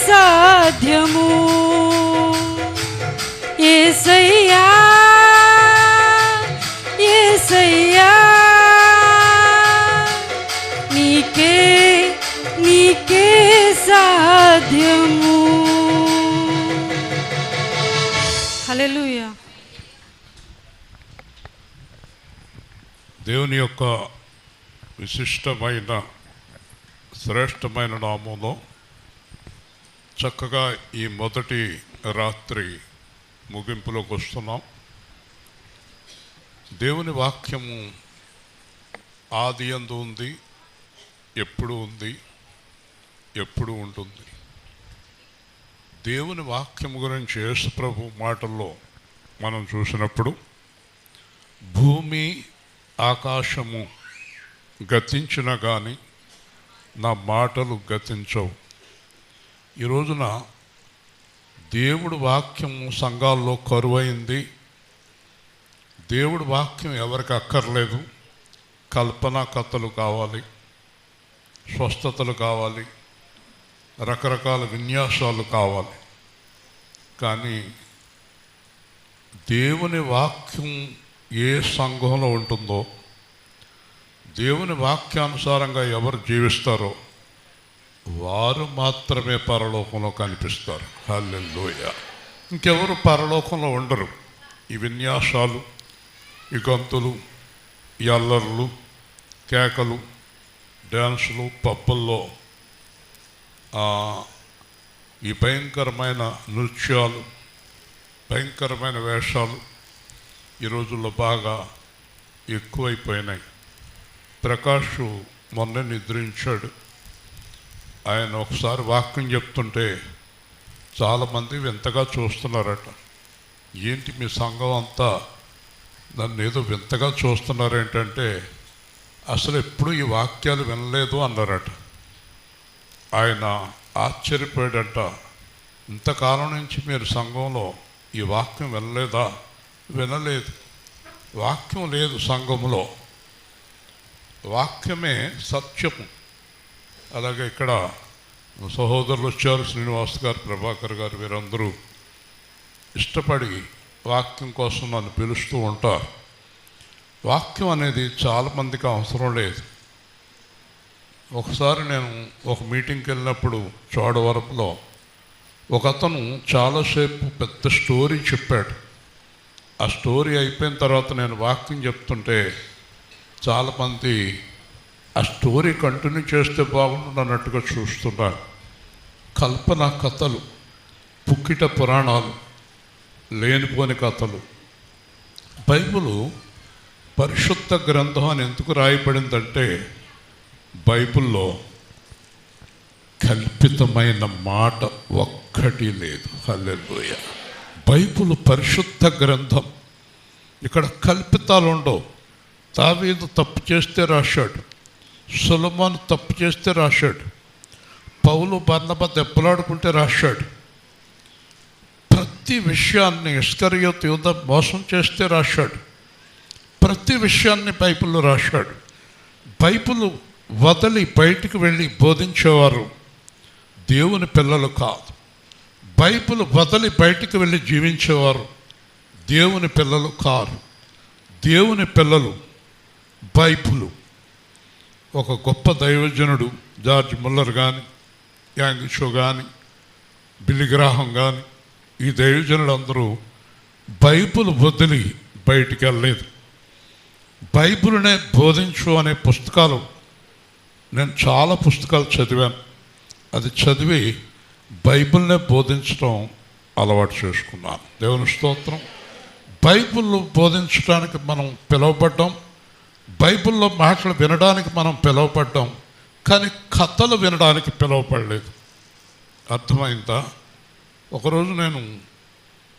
సాధ్యము. యేసయ్యా యేసయ్యా, నీకే నీకే సాధ్యము. హల్లెలూయా. దేవుని యొక్క విశిష్టమైన శ్రేష్టమైన నామంలో చక్కగా ఈ మొదటి రాత్రి ముగింపులోకి వస్తున్నాం. దేవుని వాక్యము ఆది యందు ఉంది, ఎప్పుడు ఉంది, ఎప్పుడు ఉంటుంది. దేవుని వాక్యం గురించి యేసు ప్రభు మాటల్లో మనం చూసినప్పుడు భూమి ఆకాశము గతించిన కానీ నా మాటలు గతించవు. ఈ రోజున దేవుడి వాక్యం సంఘాల్లో కరువైంది. దేవుడి వాక్యం ఎవరికి అక్కర్లేదు. కల్పనా కథలు కావాలి, స్వస్థతలు కావాలి, రకరకాల విన్యాసాలు కావాలి. కానీ దేవుని వాక్యం ఏ సంఘంలో ఉంటుందో, దేవుని వాక్యానుసారంగా ఎవరు జీవిస్తారో వారు మాత్రమే పరలోకంలో కనిపిస్తారు. హల్లెలూయా. ఇంకెవరు పరలోకంలో ఉండరు. ఈ విన్యాసాలు, ఈ గంతులు, ఈ అల్లర్లు, కేకలు, డ్యాన్సులు, పబ్బుల్లో ఈ భయంకరమైన నృత్యాలు, భయంకరమైన వేషాలు ఈ రోజుల్లో బాగా ఎక్కువైపోయినాయి. ప్రకాష్ మొన్న నిద్రించాడు. ఆయన ఒకసారి వాక్యం చెప్తుంటే చాలామంది వింతగా చూస్తున్నారట. ఏంటి మీ సంఘం అంతా నన్ను ఏదో వింతగా చూస్తున్నారేంటంటే అసలు ఎప్పుడు ఈ వాక్యాలు వినలేదు అన్నారట. ఆయన ఆశ్చర్యపోయాడట. ఇంతకాలం నుంచి మీరు సంఘంలో ఈ వాక్యం వినలేదా? వినలేదు. వాక్యం లేదు సంఘంలో. వాక్యమే సత్యము. అలాగే ఇక్కడ సహోదరులు వచ్చారు, శ్రీనివాస్ గారు, ప్రభాకర్ గారు, వీరందరూ ఇష్టపడి వాక్యం కోసం నన్ను పిలుస్తూ ఉంటారు. వాక్యం అనేది చాలామందికి అవసరం లేదు. ఒకసారి నేను ఒక మీటింగ్కి వెళ్ళినప్పుడు చోడవరంలో ఒక అతను చాలాసేపు పెద్ద స్టోరీ చెప్పాడు. ఆ స్టోరీ అయిపోయిన తర్వాత నేను వాక్యం చెప్తుంటే చాలామంది ఆ స్టోరీ కంటిన్యూ చేస్తే బాగుండు అన్నట్టుగా చూస్తున్నారు. కల్పన కథలు, పుక్కిట పురాణాలు, లేనిపోని కథలు. బైబిలు పరిశుద్ధ గ్రంథం అని ఎందుకు రాయబడిందంటే బైబిల్లో కల్పితమైన మాట ఒక్కటి లేదు. హల్లెలూయా. బైబిల్ పరిశుద్ధ గ్రంథం. ఇక్కడ కల్పితాలు ఉండవు. దావీదు తప్పు చేస్తే రాశాడు, సొలొమోను తప్పు చేస్తే రాశాడు, పౌలు బర్నబా దెబ్బలాడుకుంటే రాశాడు. ప్రతి విషయాన్ని ఇస్కరియోతు యూదా మోసం చేస్తే రాశాడు. ప్రతి విషయాన్ని బైబిల్లో రాశాడు. బైబిల్ వదిలి బయటికి వెళ్ళి బోధించేవారు దేవుని పిల్లలు కాదు. బైబిల్ వదిలి బయటికి వెళ్ళి జీవించేవారు దేవుని పిల్లలు కారు. దేవుని పిల్లలు బైబిలు. ఒక గొప్ప దైవజనుడు జార్జ్ ముల్లర్ కానీ, యాంగ్ షో కానీ, బిల్లీ గ్రాహం కానీ, ఈ దైవజనులందరూ బైబిల్ వదిలి బయటికి వెళ్ళలేదు. బైబిల్నే బోధించు అనే పుస్తకాలు నేను చాలా పుస్తకాలు చదివాను. అది చదివి బైబిల్నే బోధించడం అలవాటు చేసుకున్నాను. దేవుని స్తోత్రం. బైబిల్ బోధించడానికి మనం పిలువబడ్డాం. బైబిల్లో మాటలు వినడానికి మనం పిలువబడ్డాం. కానీ కథలు వినడానికి పిలువపడలేదు. అర్థమైందా? ఒకరోజు నేను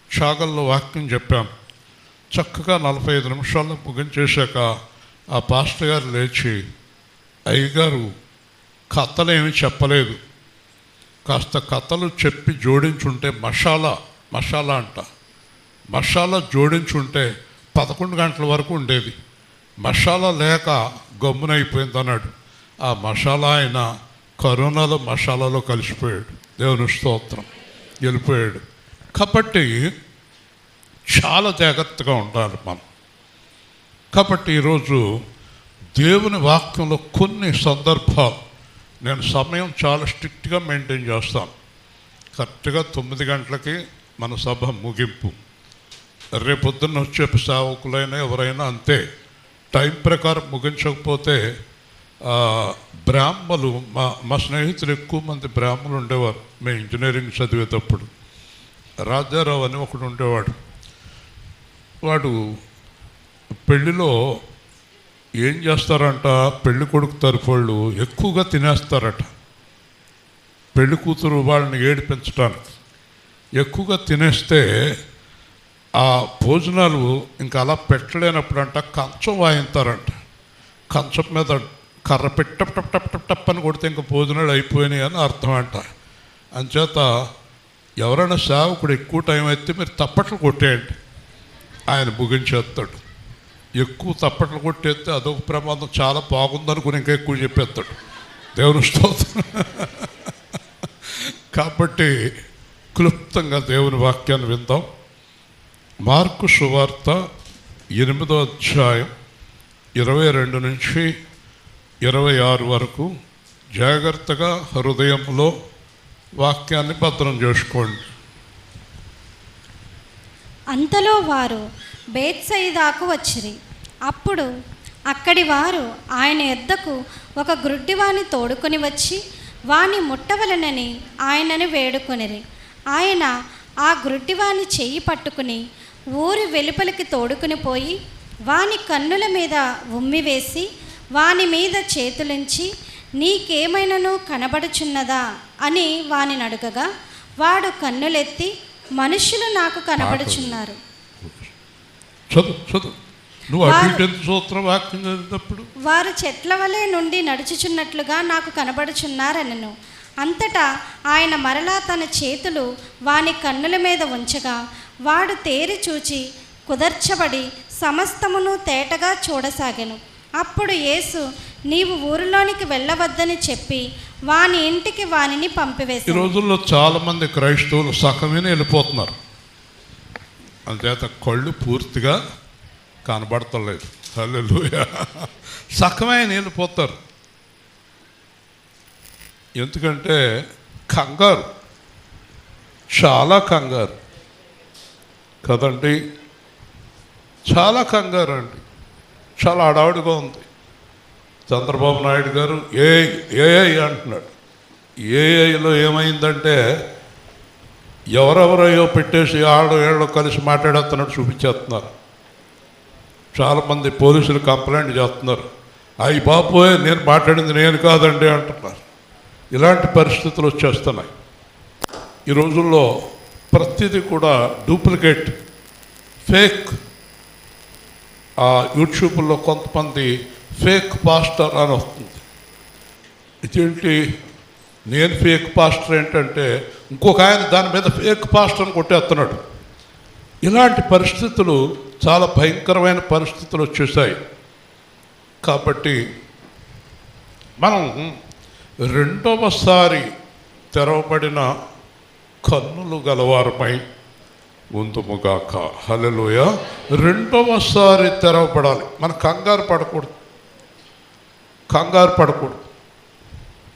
షాగల్లో వాక్యం చెప్పాను. చక్కగా 45 నిమిషాల్లో ముగించేశాక ఆ పాస్టర్ గారు లేచి, అయ్యగారు కథలేమి చెప్పలేదు, కాస్త కథలు చెప్పి జోడించుంటే మసాలా అంట, మసాలా జోడించుంటే 11 గంటల వరకు ఉండేది. మసాలా లేక గమ్మునైపోయింది అన్నాడు. ఆ మసాలా ఆయన కరోనాలో మసాలాలో కలిసిపోయాడు. దేవుని స్తోత్రం. వెళ్ళిపోయాడు. కాబట్టి చాలా జాగ్రత్తగా ఉండాలి మనం. కాబట్టి ఈరోజు దేవుని వాక్యంలో కొన్ని సందర్భాలు నేను సమయం చాలా స్ట్రిక్ట్గా మెయింటైన్ చేస్తాను. కరెక్ట్గా 9 గంటలకి మన సభ ముగింపు. రేపొద్దున్న వచ్చే సేవకులైనా ఎవరైనా అంతే, టైం ప్రకారం ముగించకపోతే బ్రాహ్మలు, మా స్నేహితులు ఎక్కువ మంది బ్రాహ్మలు ఉండేవారు. మేము ఇంజనీరింగ్ చదివేటప్పుడు రాజారావు అని ఒకడు ఉండేవాడు. వాడు పెళ్ళిలో ఏం చేస్తారంట, పెళ్లి కొడుకు తరఫు వాళ్ళు ఎక్కువగా తినేస్తారట పెళ్లి కూతురు వాళ్ళని ఏడిపించడానికి. ఎక్కువగా తినేస్తే ఆ భోజనాలు ఇంకా అలా పెట్టలేనప్పుడంట కంచం వాయిస్తారంట. కంచం మీద కర్ర పెట్టి టప్ టప్ టప్ టప్ టప్ అని కొడితే ఇంకా భోజనాలు అయిపోయినాయి అని అర్థం అంట. అంచేత ఎవరైనా సేవకుడు ఎక్కువ టైం అయితే మీరు తప్పట్లు కొట్టేయండి, ఆయన ముగించేస్తాడు. ఎక్కువ తప్పట్లు కొట్టేస్తే అదొక ప్రమాదం, చాలా బాగుందనుకుని ఇంకా ఎక్కువ చెప్పేస్తాడు. దేవుని స్తోత్రం. కాబట్టి క్లుప్తంగా దేవుని వాక్యాన్ని విందాం. మార్కు సువార్త 8వ అధ్యాయం 22 నుంచి 26 వరకు జాగ్రత్తగా హృదయంలో వాక్యాన్ని భద్రం చేసుకోండి. అంతలో వారు బేత్సయిదాకు వచ్చిరి. అప్పుడు అక్కడి వారు ఆయన యొద్దకు ఒక గ్రుడ్డివాని తోడుకొని వచ్చి వాని ముట్టవలనని ఆయనను వేడుకొనిరి. ఆయన ఆ గ్రుడ్డివాని చెయ్యి పట్టుకుని ఊరి వెలుపలికి తోడుకుని పోయి వాని కన్నుల మీద ఉమ్మివేసి వాని మీద చేతులుంచి నీకేమైనాను కనబడుచున్నదా అని వానిని అడుగగా వాడు కన్నులెత్తి మనుషులు నాకు కనబడుచున్నారు. వారు చెట్ల వలె నుండి నడుచుచున్నట్లుగా నాకు కనబడుచున్నారనను. అంతటా ఆయన మరలా తన చేతులు వాని కన్నుల మీద ఉంచగా వాడు తేరి చూచి కుదర్చబడి సమస్తమును తేటగా చూడసాగెను. అప్పుడు యేసు నీవు ఊరిలోనికి వెళ్ళవద్దని చెప్పి వాని ఇంటికి వానిని పంపివేశారు. ఈ రోజుల్లో చాలామంది క్రైస్తవులు సగమే వెళ్ళిపోతున్నారు, అంతేత కళ్ళు పూర్తిగా కనబడతలేదు. హల్లెలూయా. సగమే వెళ్ళిపోతారు. ఎందుకంటే కంగారు, చాలా కంగారు కదండి, చాలా కంగారు అండి, చాలా హడావుడిగా ఉంది. చంద్రబాబు నాయుడు గారు ఏఐ అంటున్నాడు. ఏఐలో ఏమైందంటే ఎవరెవరో పెట్టేసి ఏళ్ళో కలిసి మాట్లాడేస్తున్నాడు చూపించేస్తున్నారు. చాలామంది పోలీసులు కంప్లైంట్ చేస్తున్నారు, అయ్యి బాబోయ్ నేను మాట్లాడింది నేను కాదండి అంటున్నారు. ఇలాంటి పరిస్థితులు వచ్చేస్తున్నాయి. ఈ రోజుల్లో ప్రతిదీ కూడా డూప్లికేట్, ఫేక్. యూట్యూబ్లో కొంతమంది ఫేక్ పాస్టర్ అని వస్తుంది. ఇదేంటి నేను ఫేక్ పాస్టర్ ఏంటంటే ఇంకొక ఆయన దాని మీద ఫేక్ పాస్టర్ అని కొట్టేస్తున్నాడు. ఇలాంటి పరిస్థితులు, చాలా భయంకరమైన పరిస్థితులు వచ్చేసాయి. కాబట్టి మనం రెండవసారి తెరవబడిన కన్నులు గలవారమై ఉందుముగాక. హల్లెలూయా. రెండవసారి తెరవబడాలి. మనం కంగారు పడకూడదు.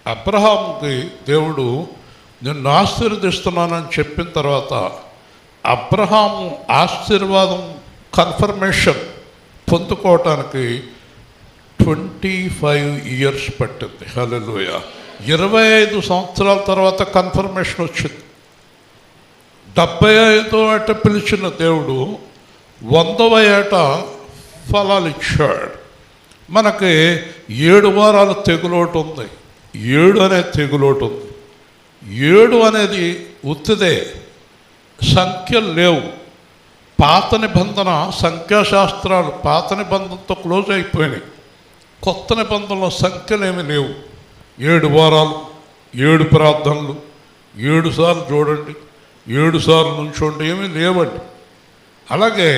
అబ్రహాముకి దేవుడు నిన్ను ఆశీర్వదిస్తున్నానని చెప్పిన తర్వాత అబ్రహాము ఆశీర్వాదం కన్ఫర్మేషన్ పొందుకోవటానికి 25 ఇయర్స్ పట్టింది. హల్లెలూయా. 25 సంవత్సరాల తర్వాత కన్ఫర్మేషన్ వచ్చింది. 75వ ఏట పిలిచిన దేవుడు 100వ ఏట ఫలాలు ఇచ్చాడు. మనకి 7 వారాల తెగులోటు ఉంది. 7 అనే తెగులోటు ఉంది. 7 అనేది ఉత్తిదే, సంఖ్యలు లేవు. పాత నిబంధన సంఖ్యాశాస్త్రాలు పాత నిబంధనతో క్లోజ్ అయిపోయినాయి. కొత్త నిబంధనలో సంఖ్యలు ఏమి లేవు. 7 వారాలు, 7 ప్రార్థనలు, 7 సార్లు చూడండి, 7 సార్లు నుంచోండి, ఏమీ లేవండి. అలాగే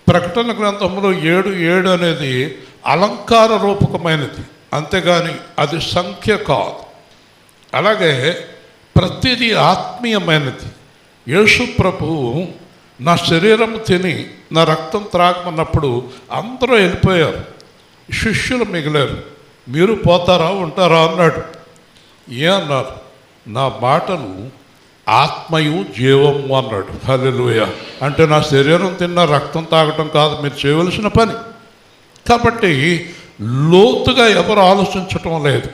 ప్రకటన గ్రంథంలో 7 అనేది అలంకార రూపకమైనది, అంతేగాని అది సంఖ్య కాదు. అలాగే ప్రతిదీ ఆత్మీయమైనది. యేసు ప్రభువు నా శరీరం తిని నా రక్తం త్రాగమన్నప్పుడు అందరూ వెళ్ళిపోయారు, శిష్యులు మిగిలారు. మీరు పోతారా ఉంటారా అన్నాడు. అన్నారు? నా మాటలు ఆత్మయు జీవము అన్నాడు. హల్లెలూయా. అంటే నా శరీరం తిన్న రక్తం తాగటం కాదు మీరు చేయవలసిన పని. కాబట్టి లోతుగా ఎవరు ఆలోచించటం లేదు.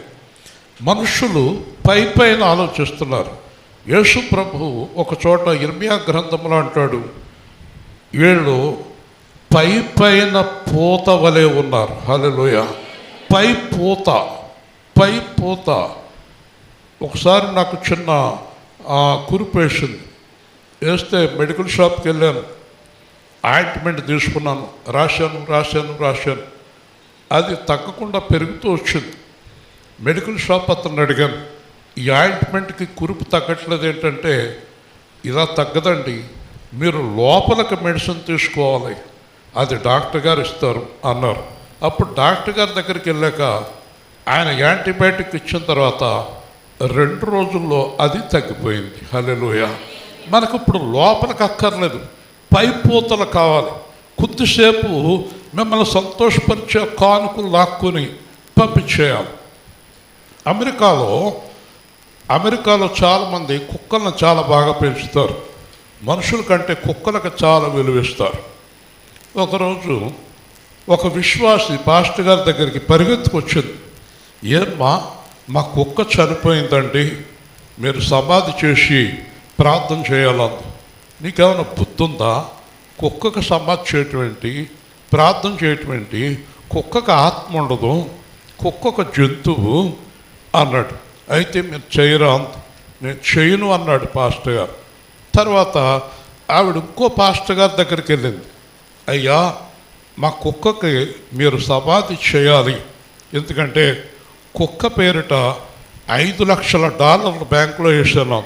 మనుషులు పైన ఆలోచిస్తున్నారు. యేసు ప్రభువు ఒక చోట ఇర్మియా గ్రంథంలో అంటాడు, వీళ్ళు పైన పూత వలె ఉన్నారు. హల్లెలూయా. పై పూత. ఒకసారి నాకు చిన్న కురిపేసింది. వేస్తే మెడికల్ షాప్కి వెళ్ళాను, ఆయింట్మెంట్ తీసుకున్నాను, రాశాను. అది తగ్గకుండా పెరుగుతూ వచ్చింది. మెడికల్ షాప్ అతను అడిగాను, ఈ ఆయింట్మెంట్కి కురుపు తగ్గట్లేదు ఏంటంటే, ఇలా తగ్గదండి, మీరు లోపలికి మెడిసిన్ తీసుకోవాలి, అది డాక్టర్ గారు ఇస్తారు అన్నారు. అప్పుడు డాక్టర్ గారి దగ్గరికి వెళ్ళాక ఆయన యాంటీబయాటిక్ ఇచ్చిన తర్వాత 2 రోజుల్లో అది తగ్గిపోయింది. హల్లెలూయా. మనకు ఇప్పుడు లోపలికి అక్కర్లేదు, పై పూతలు కావాలి. కొద్దిసేపు మిమ్మల్ని సంతోషపరిచే కానుకలు లాక్కుని పంపించేయాలి. అమెరికాలో చాలామంది కుక్కలను చాలా బాగా పెంచుతారు. మనుషుల కంటే కుక్కలకు చాలా విలువిస్తారు. ఒకరోజు ఒక విశ్వాసి పాస్టర్ గారి దగ్గరికి పరిగెత్తుకొచ్చింది. ఏమ్మా, మా కుక్క చనిపోయిందండి, మీరు సమాధి చేసి ప్రార్థన చేయాలంది. నీకేమైనా బుద్ధి ఉందా? కుక్కకు సమాధి చేయటం ఏంటి, ప్రార్థన చేయటం ఏంటి? కుక్కకు ఆత్మ ఉండదు, కుక్కకు జంతువు అన్నాడు. అయితే మీరు చేయరా? నేను చేయను అన్నాడు పాస్టర్ గారు. తర్వాత ఆవిడ ఇంకో పాస్టర్ గారి దగ్గరికి వెళ్ళింది. అయ్యా, మా కుక్కకి మీరు సమాధి చేయాలి, ఎందుకంటే కుక్క పేరిట $5 లక్షల బ్యాంకులో వేసాను.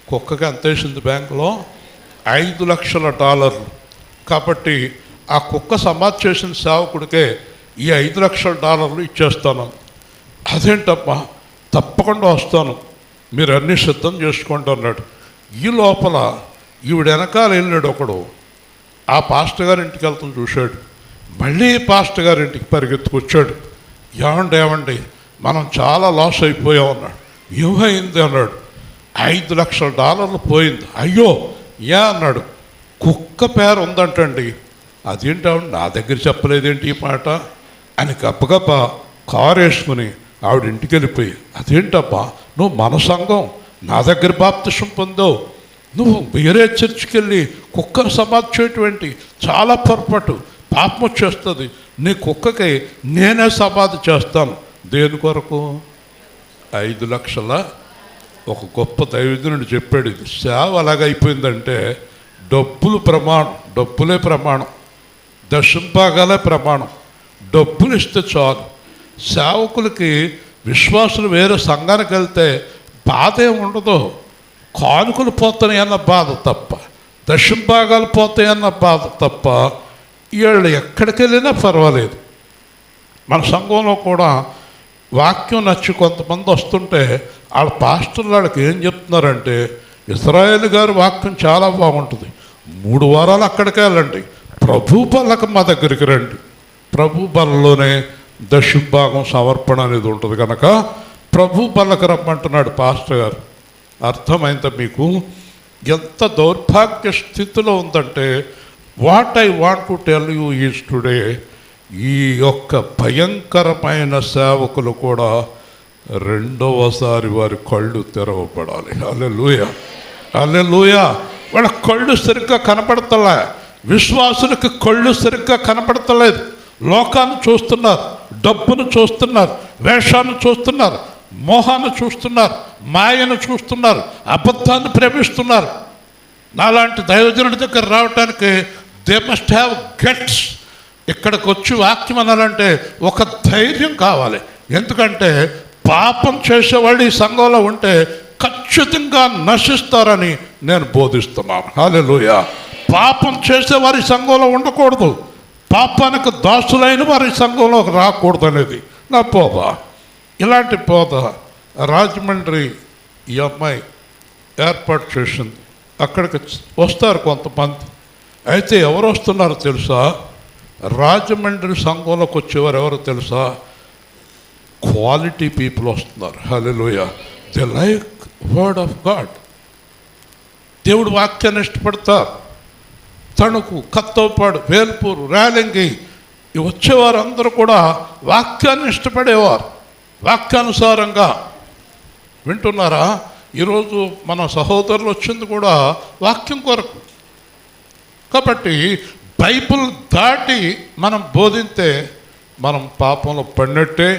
కుక్కకి ఎంత వేసింది బ్యాంకులో? $5 లక్షల. కాబట్టి ఆ కుక్క సమాధి చేసిన సేవకుడికే ఈ $5 లక్షల ఇచ్చేస్తాను. అదేంటమ్మా, తప్పకుండా వస్తాను, మీరు అన్నీ సిద్ధం చేసుకోండి అన్నాడు. ఈ లోపల ఈవిడ వెనకాల వెళ్ళాడు ఒకడు. ఆ పాస్టర్ గారి ఇంటికి వెళ్తాం చూశాడు. మళ్ళీ పాస్టర్ గారి ఇంటికి పరిగెత్తుకొచ్చాడు. ఏమండి మనం చాలా లాస్ అయిపోయాం అన్నాడు. ఏమైంది అన్నాడు. $5 లక్షల పోయింది. అయ్యో ఏ అన్నాడు. కుక్క పేరు ఉందంటండి. అదేంటావిడ నా దగ్గర చెప్పలేదేంటి ఈ మాట అని గప్పగప్ప కారు వేసుకుని ఆవిడ ఇంటికి వెళ్ళిపోయి, అదేంటబ్బా, నువ్వు మన సంఘం నా దగ్గర బాప్తిసం పొందావు, నువ్వు వేరే చర్చికి వెళ్ళి కుక్కను సమాధి చేయటువంటి చాలా పొరపాటు, పాపం వచ్చేస్తుంది, నీ కుక్కకి నేనే సమాధి చేస్తాను. దేని కొరకు? 5 లక్షల. ఒక గొప్ప దైవజనుడు చెప్పాడు, ఇది సేవ అలాగైపోయిందంటే డబ్బులే ప్రమాణం, దశంభాగాలే ప్రమాణం. డబ్బులు ఇస్తే చాలు. సేవకులకి విశ్వాసులు వేరే సంఘానికి వెళ్తే బాధ ఏమి ఉండదు. కానుకలు పోతాయన్న బాధ తప్ప, దశంభాగాలు పోతాయన్న బాధ తప్ప వీళ్ళు ఎక్కడికి వెళ్ళినా పర్వాలేదు. మన సంఘంలో కూడా వాక్యం నచ్చి కొంతమంది వస్తుంటే వాళ్ళ పాస్టర్లు వాళ్ళకి ఏం చెప్తున్నారంటే, ఇశ్రాయేలు గారి వాక్యం చాలా బాగుంటుంది, 3 వారాలు అక్కడికి వెళ్ళండి, ప్రభు బలకు మా దగ్గరికి రండి. ప్రభు బలలోనే దశంభాగం సమర్పణ అనేది ఉంటుంది కనుక ప్రభు బలకు రమ్మంటున్నాడు పాస్టర్ గారు. అర్థమైందా మీకు? ఎంత దౌర్భాగ్య స్థితిలో ఉందంటే, what I want to tell you is today, ఈ యొక్క భయంకరమైన సేవకులు కూడా రెండవసారి వారి కళ్ళు తెరవబడాలి. హల్లెలూయా, హల్లెలూయా. వాళ్ళ కళ్ళు సరిగ్గా కనపడతలే, విశ్వాసులకు కళ్ళు సరిగ్గా కనపడతలేదు. లోకాన్ని చూస్తున్నారు, డబ్బును చూస్తున్నారు, వేషాన్ని చూస్తున్నారు, మోహాన్ని చూస్తున్నారు, మాయను చూస్తున్నారు, అబద్ధాన్ని ప్రేమిస్తున్నారు. నాలాంటి దైవజనుడి దగ్గర రావటానికి దే మస్ట్ హ్యావ్ గట్స్. ఇక్కడికి వచ్చి వాక్యం అనాలంటే ఒక ధైర్యం కావాలి. ఎందుకంటే పాపం చేసేవాళ్ళు ఈ సంఘంలో ఉంటే ఖచ్చితంగా నశిస్తారని నేను బోధిస్తున్నాను. హల్లెలూయా. పాపం చేసేవారి సంఘంలో ఉండకూడదు, పాపానికి దాసులైన వారి సంఘంలోకి రాకూడదు అనేది నా బోధ. ఇలాంటి బోధ రాజమండ్రి ఈ అమ్మాయి ఏర్పాటు చేసింది. అక్కడికి వస్తారు కొంతమంది. అయితే ఎవరు వస్తున్నారో తెలుసా? రాజమండ్రి సంఘంలోకి వచ్చేవారు ఎవరో తెలుసా? క్వాలిటీ పీపుల్ వస్తున్నారు. Hallelujah. They like word of God. దేవుడు వాక్యాన్ని ఇష్టపడతారు. తణుకు, కత్తవపాడు, వేల్పూరు, రేలంగి వచ్చేవారు అందరూ కూడా వాక్యాన్ని ఇష్టపడేవారు. వాక్యానుసారంగా వింటున్నారా? ఈరోజు మన సహోదరులు వచ్చింది కూడా వాక్యం కొరకు. కాబట్టి బైబిల్ దాటి మనం బోధింతే మనం పాపంలో పడినట్టే.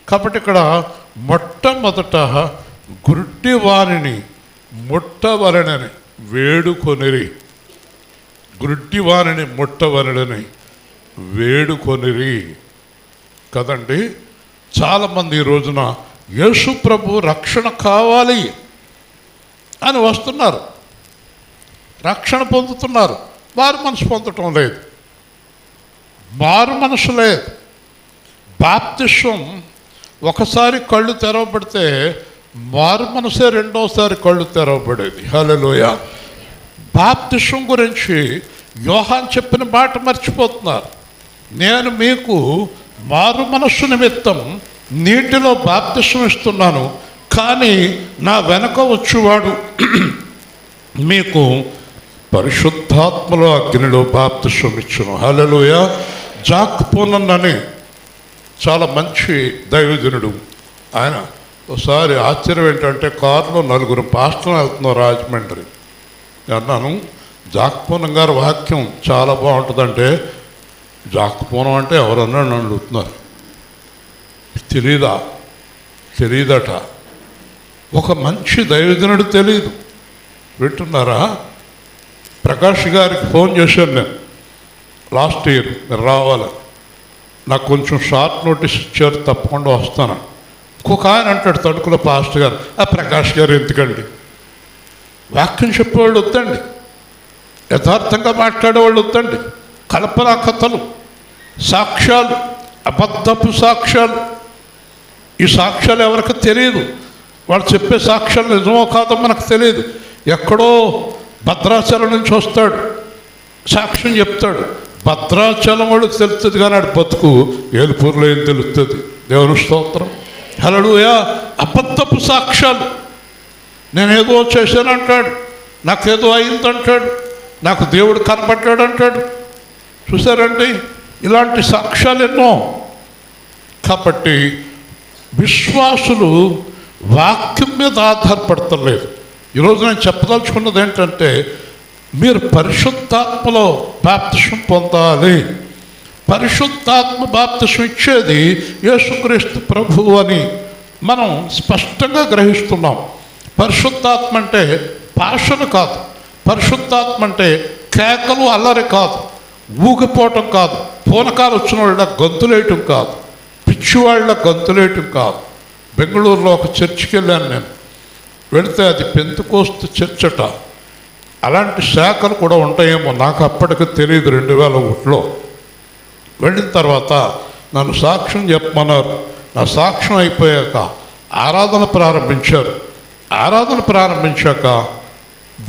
కాబట్టి ఇక్కడ మొట్టమొదట గుడ్డి వారిని ముట్టవలనని వేడుకొనిరి, గుడ్డివారిని ముట్టవనుడని వేడుకొనిరి కదండి. చాలామంది ఈ రోజున యేసు ప్రభు రక్షణ కావాలి అని వస్తున్నారు, రక్షణ పొందుతున్నారు, మారు మనసు పొందటం లేదు, మారు మనసు లేదు. బాప్తిసం ఒకసారి కళ్ళు తెరవబడితే మారు మనసే రెండోసారి కళ్ళు తెరవబడేది. హల్లెలూయా. బాప్తిసం గురించి యోహాను చెప్పిన మాట మర్చిపోతున్నారు. నేను మీకు మారు మనస్సు నిమిత్తం నీటిలో బాప్తిసం ఇస్తున్నాను, కానీ నా వెనక వచ్చేవాడు మీకు పరిశుద్ధాత్మలో అగ్నిలో బాప్తిసం ఇచ్చును. హల్లెలూయా. జాక్ పూనన్ అని చాలా మంచి దైవజనుడు. ఆయన ఒకసారి ఆశ్చర్యం ఏంటంటే, కారులో 4 పాస్టర్లు వెళ్తున్నాం రాజమండ్రి. అన్నాను, జాక్పూనం గారి వాక్యం చాలా బాగుంటుందంటే, జాక్పూనం అంటే ఎవరన్నా నన్ను అడుగుతున్నారు, తెలీదట. ఒక మంచి దైవజనుడు తెలీదు. వింటున్నారా? ప్రకాష్ గారికి ఫోన్ చేశాను నేను లాస్ట్ ఇయర్, మీరు రావాలి, నాకు కొంచెం షార్ట్ నోటీస్ ఇచ్చారు, తప్పకుండా వస్తాను. ఇంకొక ఆయన అంటాడు తణుకుల పాస్టర్ గారు, ఆ ప్రకాష్ గారు ఎందుకండి, వాక్యం చెప్పేవాళ్ళు వద్దండి, యథార్థంగా మాట్లాడేవాళ్ళు వద్దండి, కల్పనా కథలు, సాక్ష్యాలు, అబద్ధపు సాక్ష్యాలు, ఈ సాక్ష్యాలు ఎవరికి తెలియదు. వాళ్ళు చెప్పే సాక్ష్యాలు నిజమో కాదో మనకు తెలియదు. ఎక్కడో భద్రాచలం నుంచి వస్తాడు, సాక్ష్యం చెప్తాడు, భద్రాచలం వాళ్ళకి తెలుస్తుంది, కానీ ఆడు బతుకు ఏలుపూరులో ఏం తెలుస్తుంది. దేవుని స్తోత్రం. హల్లెలూయా. అబద్ధపు సాక్ష్యాలు, నేనేదో చేశానంటాడు, నాకేదో అయిందంటాడు, నాకు దేవుడు కనపడ్డాడు అంటాడు. చూసారండి, ఇలాంటి సాక్ష్యాలు ఎన్నో. కాబట్టి విశ్వాసులు వాక్యం మీద ఆధారపడతలేదు. ఈరోజు నేను చెప్పదలుచుకున్నది ఏంటంటే, మీరు పరిశుద్ధాత్మలో బాప్తిసం పొందాలి. పరిశుద్ధాత్మ బాప్తిసం ఇచ్చేది యేసుక్రీస్తు ప్రభువు అని మనం స్పష్టంగా గ్రహిస్తున్నాం. పరిశుద్ధాత్మ అంటే భాషలు కాదు, పరిశుద్ధాత్మ అంటే కేకలు అల్లరి కాదు, ఊగిపోవటం కాదు, పూనకాలు వచ్చిన వాళ్ళ గొంతులేయటం కాదు, పిచ్చివాళ్ళ గొంతులేయటం కాదు. బెంగళూరులో ఒక చర్చికి వెళ్ళాను నేను. వెళితే అది పెంతెకోస్తు చర్చ్ అట. అలాంటి శాఖలు కూడా ఉంటాయేమో, నాకు అప్పటికి తెలియదు. 2001లో వెళ్ళిన తర్వాత నన్ను సాక్ష్యం చెప్పమన్నారు. నా సాక్ష్యం అయిపోయాక ఆరాధన ప్రారంభించారు. ఆరాధన ప్రారంభించాక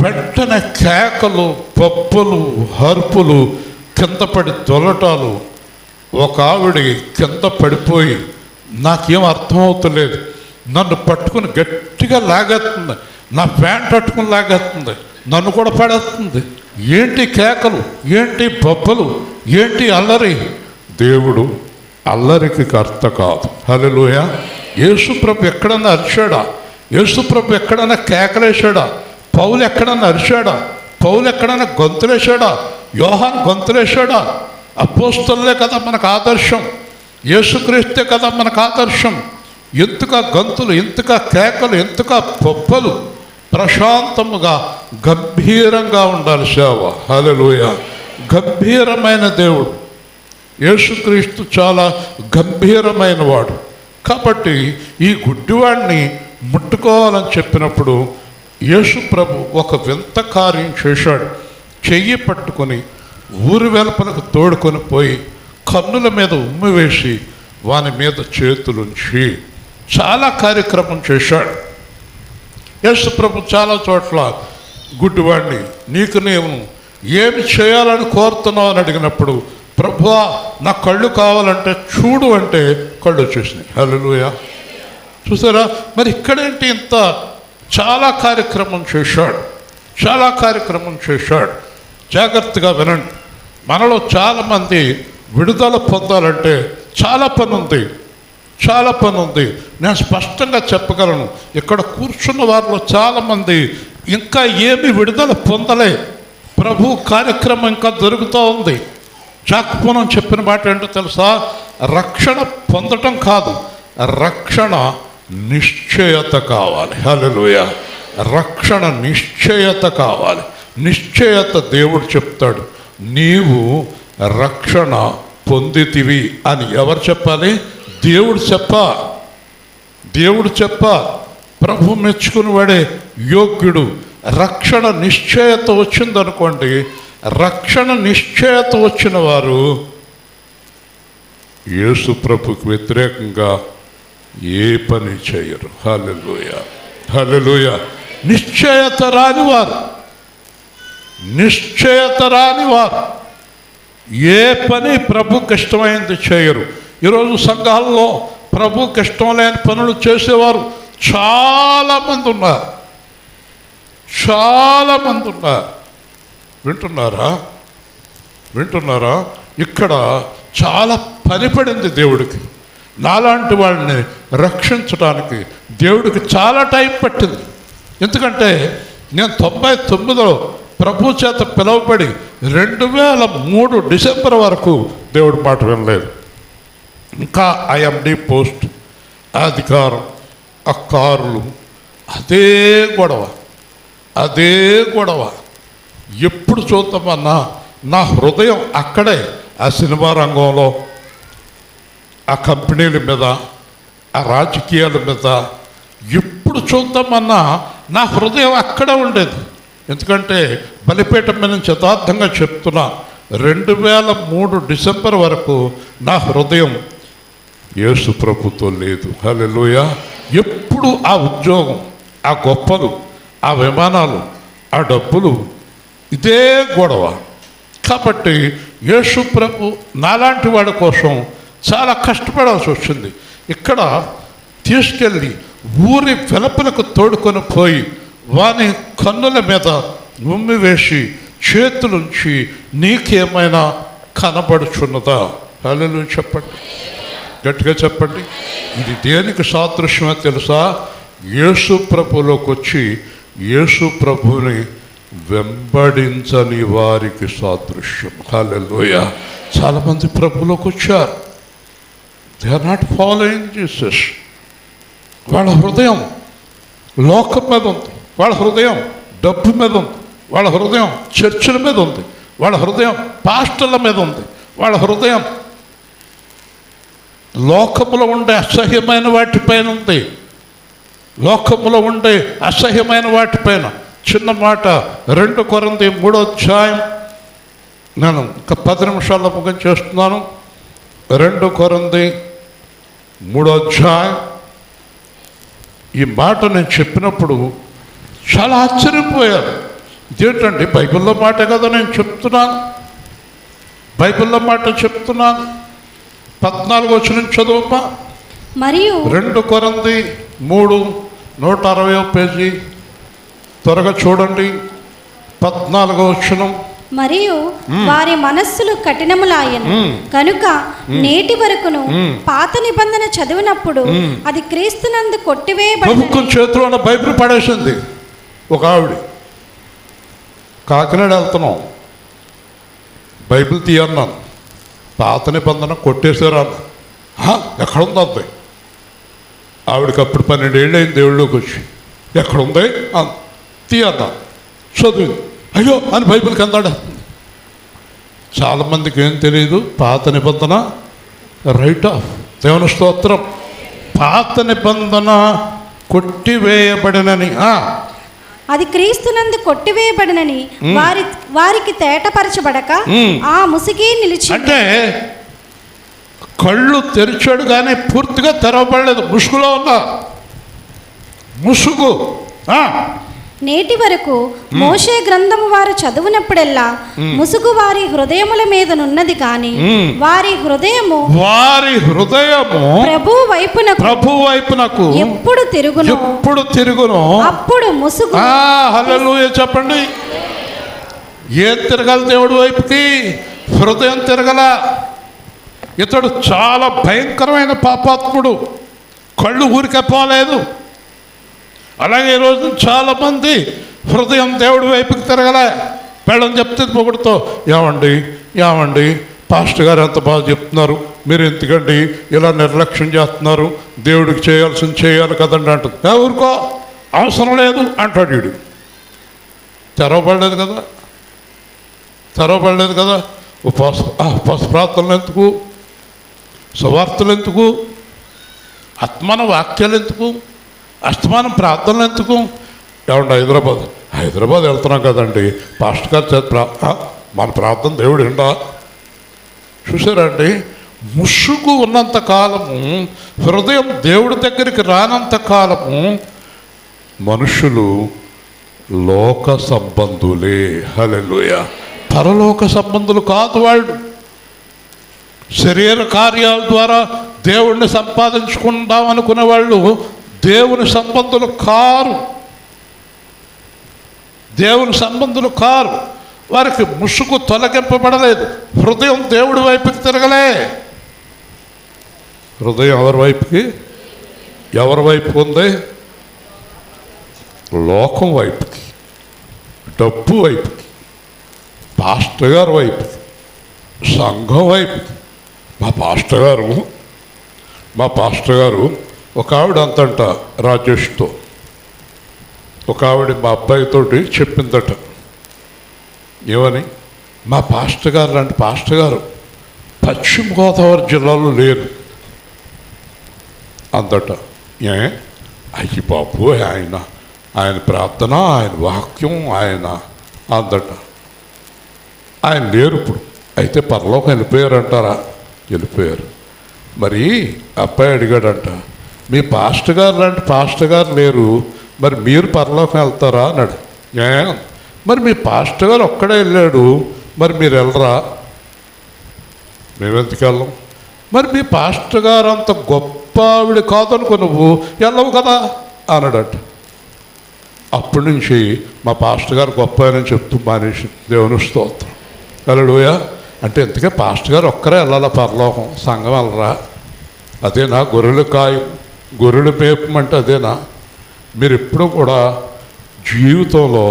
వెంటనే కేకలు, పప్పులు, హరుపులు, కింద పడి దొలటాలు. ఒక ఆవిడ కింద పడిపోయి నాకేం అర్థమవుతలేదు, నన్ను పట్టుకుని గట్టిగా లాగేస్తుంది, నా ప్యాంట్ పట్టుకుని లాగేస్తుంది, నన్ను కూడా పడేస్తుంది. ఏంటి కేకలు, ఏంటి బొబ్బలు, ఏంటి అల్లరి? దేవుడు అల్లరికి కర్త కాదు. హల్లెలూయా. యేసుప్రభు ఎక్కడన్నా అరిచాడా? యేసుప్రభు ఎక్కడన్నా కేకలేశాడా? పౌలు ఎక్కడన్నా అరిచాడా? పౌలు ఎక్కడన్నా గొంతులేశాడా? యోహాను గొంతులేశాడా? అపోస్తలులే కదా మనకు ఆదర్శం, యేసుక్రీస్తే కదా మనకు ఆదర్శం. ఎంతగా గంతులు, ఎంతగా కేకలు, ఎంతగా పొప్పలు. ప్రశాంతముగా గంభీరంగా ఉండాలి సేవ. హల్లెలూయా. గంభీరమైన దేవుడు యేసుక్రీస్తు, చాలా గంభీరమైన వాడు. కాబట్టి ఈ గుడ్డివాడిని ముట్టుకోవాలని చెప్పినప్పుడు యేసు ప్రభు ఒక వింత కార్యం చేశాడు. చెయ్యి పట్టుకొని ఊరి వెలుపలకు తోడుకొని పోయి కన్నుల మీద ఉమ్మి వేసి వాని మీద చేతులుంచి చాలా కార్యక్రమం చేశాడు. యేసు ప్రభు చాలా చోట్ల గుడ్డివాడిని, నీకు నేను ఏమి చేయాలని కోరుతున్నావు అని అడిగినప్పుడు, ప్రభువా నా కళ్ళు కావాలంటే చూడు అంటే కళ్ళు వచ్చేసినాయి. హల్లెలూయా. చూసారా? మరి ఇక్కడేంటి ఇంత చాలా కార్యక్రమం చేశాడు, చాలా కార్యక్రమం చేశాడు. జాగ్రత్తగా వినండి. మనలో చాలామంది విడుదల పొందాలంటే చాలా పని ఉంది, చాలా పని ఉంది. నేను స్పష్టంగా చెప్పగలను, ఇక్కడ కూర్చున్న వారిలో చాలామంది ఇంకా ఏమి విడుదల పొందలే. ప్రభు కార్యక్రమం ఇంకా జరుగుతూ ఉంది. జాక్పూనం చెప్పిన మాట ఏంటో తెలుసా? రక్షణ పొందటం కాదు, రక్షణ నిశ్చయత కావాలి. హల్లెలూయా. రక్షణ నిశ్చయత కావాలి. నిశ్చయత దేవుడు చెప్తాడు, నీవు రక్షణ పొందితివి అని. ఎవరు చెప్పాలి? దేవుడు చెప్ప. ప్రభు మెచ్చుకుని వాడే యోగ్యుడు. రక్షణ నిశ్చయత వచ్చిందనుకోండి, రక్షణ నిశ్చయత వచ్చిన వారు యేసు ప్రభుకి వ్యతిరేకంగా ఏ పని చేయరు. హల్లెలూయా, హల్లెలూయా. నిశ్చయత రానివారు ఏ పని ప్రభుకి ఇష్టమైంది చేయరు. ఈరోజు సంఘాల్లో ప్రభుకి ఇష్టం లేని పనులు చేసేవారు చాలామంది ఉన్నారు. వింటున్నారా? ఇక్కడ చాలా పని పడింది దేవుడికి. నాలాంటి వాళ్ళని రక్షించడానికి దేవుడికి చాలా టైం పట్టింది. ఎందుకంటే నేను 99లో ప్రభు చేత పిలువబడి 2003 డిసెంబర్ వరకు దేవుడి మాట వినలేదు. ఇంకా ఐఎండి పోస్ట్, అధికారం, ఆ కార్లు, అదే గొడవ. ఎప్పుడు చూద్దామన్నా నా హృదయం అక్కడే, ఆ సినిమా రంగంలో, ఆ కంపెనీల మీద, ఆ రాజకీయాల మీద ఎప్పుడు చూద్దామన్నా నా హృదయం అక్కడే ఉండేది. ఎందుకంటే బలిపీఠం మీద నుంచి యథార్థంగా చెప్తున్నా, 2003 డిసెంబర్ వరకు నా హృదయం యేసు ప్రభుతో లేదు. హల్లెలూయా. ఎప్పుడు ఆ ఉద్యోగం, ఆ గొప్పలు, ఆ విమానాలు, ఆ డబ్బులు, ఇదే గొడవ. కాబట్టి యేసు ప్రభు నాలాంటి వాడి కోసం చాలా కష్టపడాల్సి వచ్చింది. ఇక్కడ తీసుకెళ్ళి ఊరి వెలుపలకు తోడుకొని పోయి వాని కన్నుల మీద ఉమ్మి వేసి చేతులుంచి నీకేమైనా కనబడుచున్నదా? హల్లెలూయా చెప్పండి, గట్టిగా చెప్పండి. ఇది దేనికి సాదృశ్యమో తెలుసా? యేసు ప్రభులోకి వచ్చి యేసు ప్రభుని వెంబడించని వారికి సాదృశ్యం. హల్లెలూయా. చాలామంది ప్రభులోకి వచ్చారు, they are not following Jesus. వాళ్ళ హృదయం లోకం మీద ఉంది, వాళ్ళ హృదయం డబ్బు మీద ఉంది, వాళ్ళ హృదయం చర్చిల మీద ఉంది, వాళ్ళ హృదయం పాస్టర్ల మీద ఉంది, వాళ్ళ హృదయం లోకములో ఉండే అసహ్యమైన వాటిపైన ఉంది. లోకములో ఉండే అసహ్యమైన వాటిపైన. చిన్న మాట, 2 కొరింథీ 3వ అధ్యాయం, నేను ఇంకా 10 నిమిషాల్లో ముగించేస్తున్నాను చేస్తున్నాను. 2 కొరింథీ 3వ అధ్యాయం. ఈ మాట నేను చెప్పినప్పుడు చాలా ఆశ్చర్యపోయారు. ఇదేంటండి, బైబిల్లో మాట కదా నేను చెప్తున్నాను, బైబిల్లో మాట చెప్తున్నాను. 14వ వచనం చదువుపా. మరియు 2 కొరింథీ 3 160వ పేజీ, త్వరగా చూడండి. 14వ వచనం. మరియు వారి మనస్సులు కఠినములాయను కనుక నేటి వరకును పాత నిబంధన చదివినప్పుడు అది క్రీస్తునందు కొట్టివేయబడింది. ప్రభుత్వం చేతిలో ఉన్న బైబిల్ పడేసింది. ఒక ఆవిడ, కాకినాడ వెళ్తున్నాం, బైబిల్ తీయన్నాను, పాత నిబంధన కొట్టేశారు అన్న. ఎక్కడుంది అంది. ఆవిడకి అప్పుడు 12 ఏళ్ళు అయింది దేవుళ్ళలోకి వచ్చి. ఎక్కడుంది తీయన్నా, చదివి అయ్యో అని బైబిల్ కిందాడు. చాలామందికి ఏం తెలియదు, పాత నిబంధన రైట్ ఆఫ్. దేవుని స్తోత్రం. పాత నిబంధన కొట్టివేయబడినని, అది క్రీస్తునందు కొట్టివేయబడినని వారికి తేటపరచబడక ఆ ముసిగే నిలిచి. అంటే కళ్ళు తెరిచాడు కానీ పూర్తిగా తెరవబడలేదు, ముసుగులో ఉన్న ముసుగు. నేటి వరకు మోషే గ్రంథము వారు చదువునప్పుడెల్లా ముసుగు వారి హృదయముల మీదనున్నది కానీ వారి హృదయము ప్రభు వైపునకు ఎప్పుడు తిరుగును అప్పుడు ముసుగు. హల్లెలూయా చెప్పండి. ఏం తిరగాలి దేవుడి వైపుకి? హృదయం తిరగల. ఇతడు చాలా భయంకరమైన పాపాత్ముడు, కళ్ళు ఊరికే పోలేదు. అలాగే ఈరోజు చాలామంది హృదయం దేవుడి వైపుకి తిరగలే. పెళ్ళని చెప్తే పొగుడుతో, ఏమండి పాస్టర్ గారు ఎంత బాగా చెప్తున్నారు, మీరు ఎందుకండి ఇలా నిర్లక్ష్యం చేస్తున్నారు, దేవుడికి చేయాల్సింది చేయాలి కదండి అంటుంది. ఊరుకో, అవసరం లేదు అంటాడు వీడు. తెరవబడలేదు కదా, తెరవబడలేదు కదా. ఉపవాస ప్రార్థనలు ఎందుకు, సువార్తలు ఎందుకు, ఆత్మాన వాక్యాలు ఎందుకు, అస్తమానం ప్రార్థనలు ఎందుకు? ఏమండి హైదరాబాద్ వెళ్తున్నాం కదండి, పాస్టర్ గారి చేత మన ప్రార్థన దేవుడు ఏంటా? చూసారండి, ముసుగు ఉన్నంత కాలము, హృదయం దేవుడి దగ్గరికి రానంత కాలము మనుషులు లోక సంబంధులే. హల్లెలూయా. పరలోక సంబంధులు కాదు వాళ్ళు. శరీర కార్యాల ద్వారా దేవుణ్ణి సంపాదించుకుందాం అనుకునే వాళ్ళు దేవుని సంబంధులు కారు, దేవుని సంబంధులు కారు. వారికి ముసుగు తొలగింపబడలేదు. హృదయం దేవుడి వైపుకి తిరగలే. హృదయం ఎవరి వైపు ఉంది? లోకం వైపుకి, డబ్బు వైపుకి, పాస్టర్ గారి వైపుకి, సంఘం వైపుకి. మా పాస్టర్ గారు ఒక ఆవిడ అంతంట రాజేష్తో, ఒక ఆవిడ మా అబ్బాయితోటి చెప్పిందట. ఏమని? మా పాస్టర్ గారు లాంటి పాస్టర్ గారు పశ్చిమ గోదావరి జిల్లాలో లేరు అందట. అయ్యి బాబు, ఆయన ప్రార్థన, ఆయన వాక్యం, ఆయన అందట. ఆయన లేరు ఇప్పుడు. అయితే పరలోకం వెళ్ళిపోయారంటారా? వెళ్ళిపోయారు. మరి అబ్బాయి అడిగాడంట, మీ పాస్టర్ గారు లాంటి పాస్టర్ గారు లేరు, మరి మీరు పరలోకం వెళ్తారా అన్నాడు. మరి మీ పాస్టర్ గారు ఒక్కడే వెళ్ళాడు, మరి మీరు వెళ్ళరా? మేమెందుకు వెళ్ళం? మరి మీ పాస్టర్ గారు అంత గొప్ప ఆవిడ కాదనుకో, నువ్వు వెళ్ళవు కదా అన్నాడట. అప్పటి నుంచి మా పాస్టర్ గారు గొప్ప అని చెప్తూ మానేసి దేవుని స్తోత్రం. హల్లెలూయా. అంటే ఎందుకే పాస్టర్ గారు ఒక్కరే వెళ్ళాలా పరలోకం, సంఘం వెళ్ళరా? అదేనా గొర్రెలు మేపమంటే అదేనా? మీరు ఎప్పుడు కూడా జీవితంలో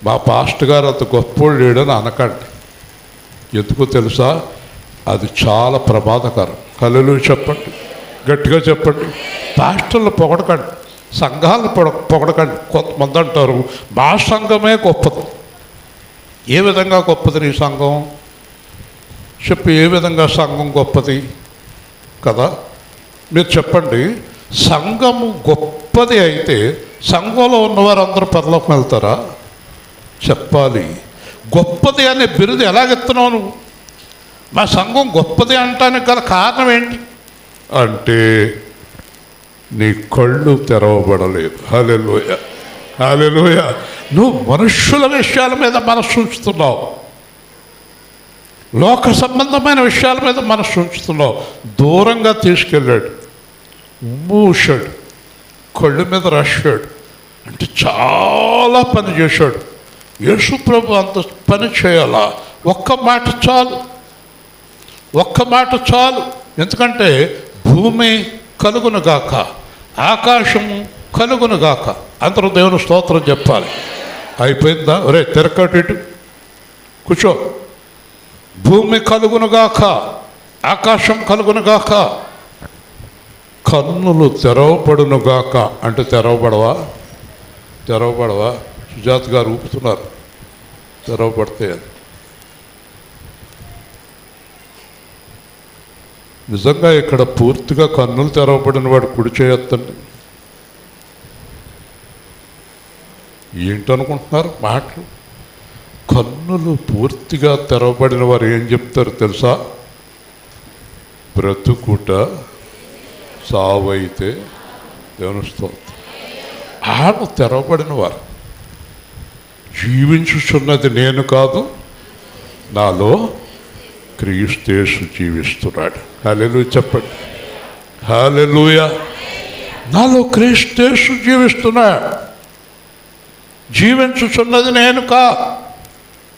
మా పాస్టర్ గారు అంత గొప్పోడు లేడని అనకండి. ఎందుకో తెలుసా? అది చాలా ప్రమాదకరం. హల్లెలూయా చెప్పండి, గట్టిగా చెప్పండి. పాస్టర్లు పొగడకండి, సంఘాలను పొగడకండి. కొంతమంది అంటారు మా సంఘమే గొప్పది. ఏ విధంగా గొప్పది నీ సంఘం? చెప్పి ఏ విధంగా సంఘం గొప్పది కదా? మీరు చెప్పండి. సంఘము గొప్పది అయితే సంఘంలో ఉన్నవారు అందరూ పరలోకం వెళ్తారా? చెప్పాలి. గొప్పది అనే బిరుదు ఎలాగెత్తున్నావు నువ్వు? మా సంఘం గొప్పది అంటానికి గల కారణం ఏంటి అంటే నీ కళ్ళు తెరవబడలేదు. హల్లెలూయా, హల్లెలూయా. నువ్వు మనుష్యుల విషయాల మీద మనస్సు ఉంచుతున్నావు, లోక సంబంధమైన విషయాల మీద మనస్సు ఉంచుతున్నావు. దూరంగా తీసుకెళ్ళాడు, మూసాడు, కళ్ళు మీద రాశాడు. అంటే చాలా పని చేశాడు. యేసు ప్రభు అంత పని చేయాలా? ఒక్క మాట చాలు, ఒక్క మాట చాలు. ఎందుకంటే భూమి కలుగునుగాక, ఆకాశము కలుగునుగాక. అందరూ దేవుని స్తోత్రం చెప్పాలి. అయిపోయిందా? ఒరే తెరకటి కూర్చో. భూమి కలుగునుగాక, ఆకాశం కలుగునుగాక, కన్నులు తెరవబడునుగాక. అంటే తెరవబడవా? సుజాత గారు ఊపుతున్నారు, తెరవబడితే. నిజంగా ఇక్కడ పూర్తిగా కన్నులు తెరవబడిన వాడు కుడి చేయొద్దండి. ఏంటనుకుంటున్నారు మాటలు? కన్నులు పూర్తిగా తెరవబడిన వారు ఏం చెప్తారు తెలుసా? బ్రతుకుట సావైతే దేవుని స్తోత్రం. ఆడు తెరవబడిన వారు. జీవించుచున్నది నేను కాదు, నాలో క్రీస్తు జీవిస్తున్నాడు. హల్లెలూయా చెప్పండి. హల్లెలూయా. నాలో క్రీస్తు జీవిస్తున్నాడు. జీవించుచున్నది నేను కా.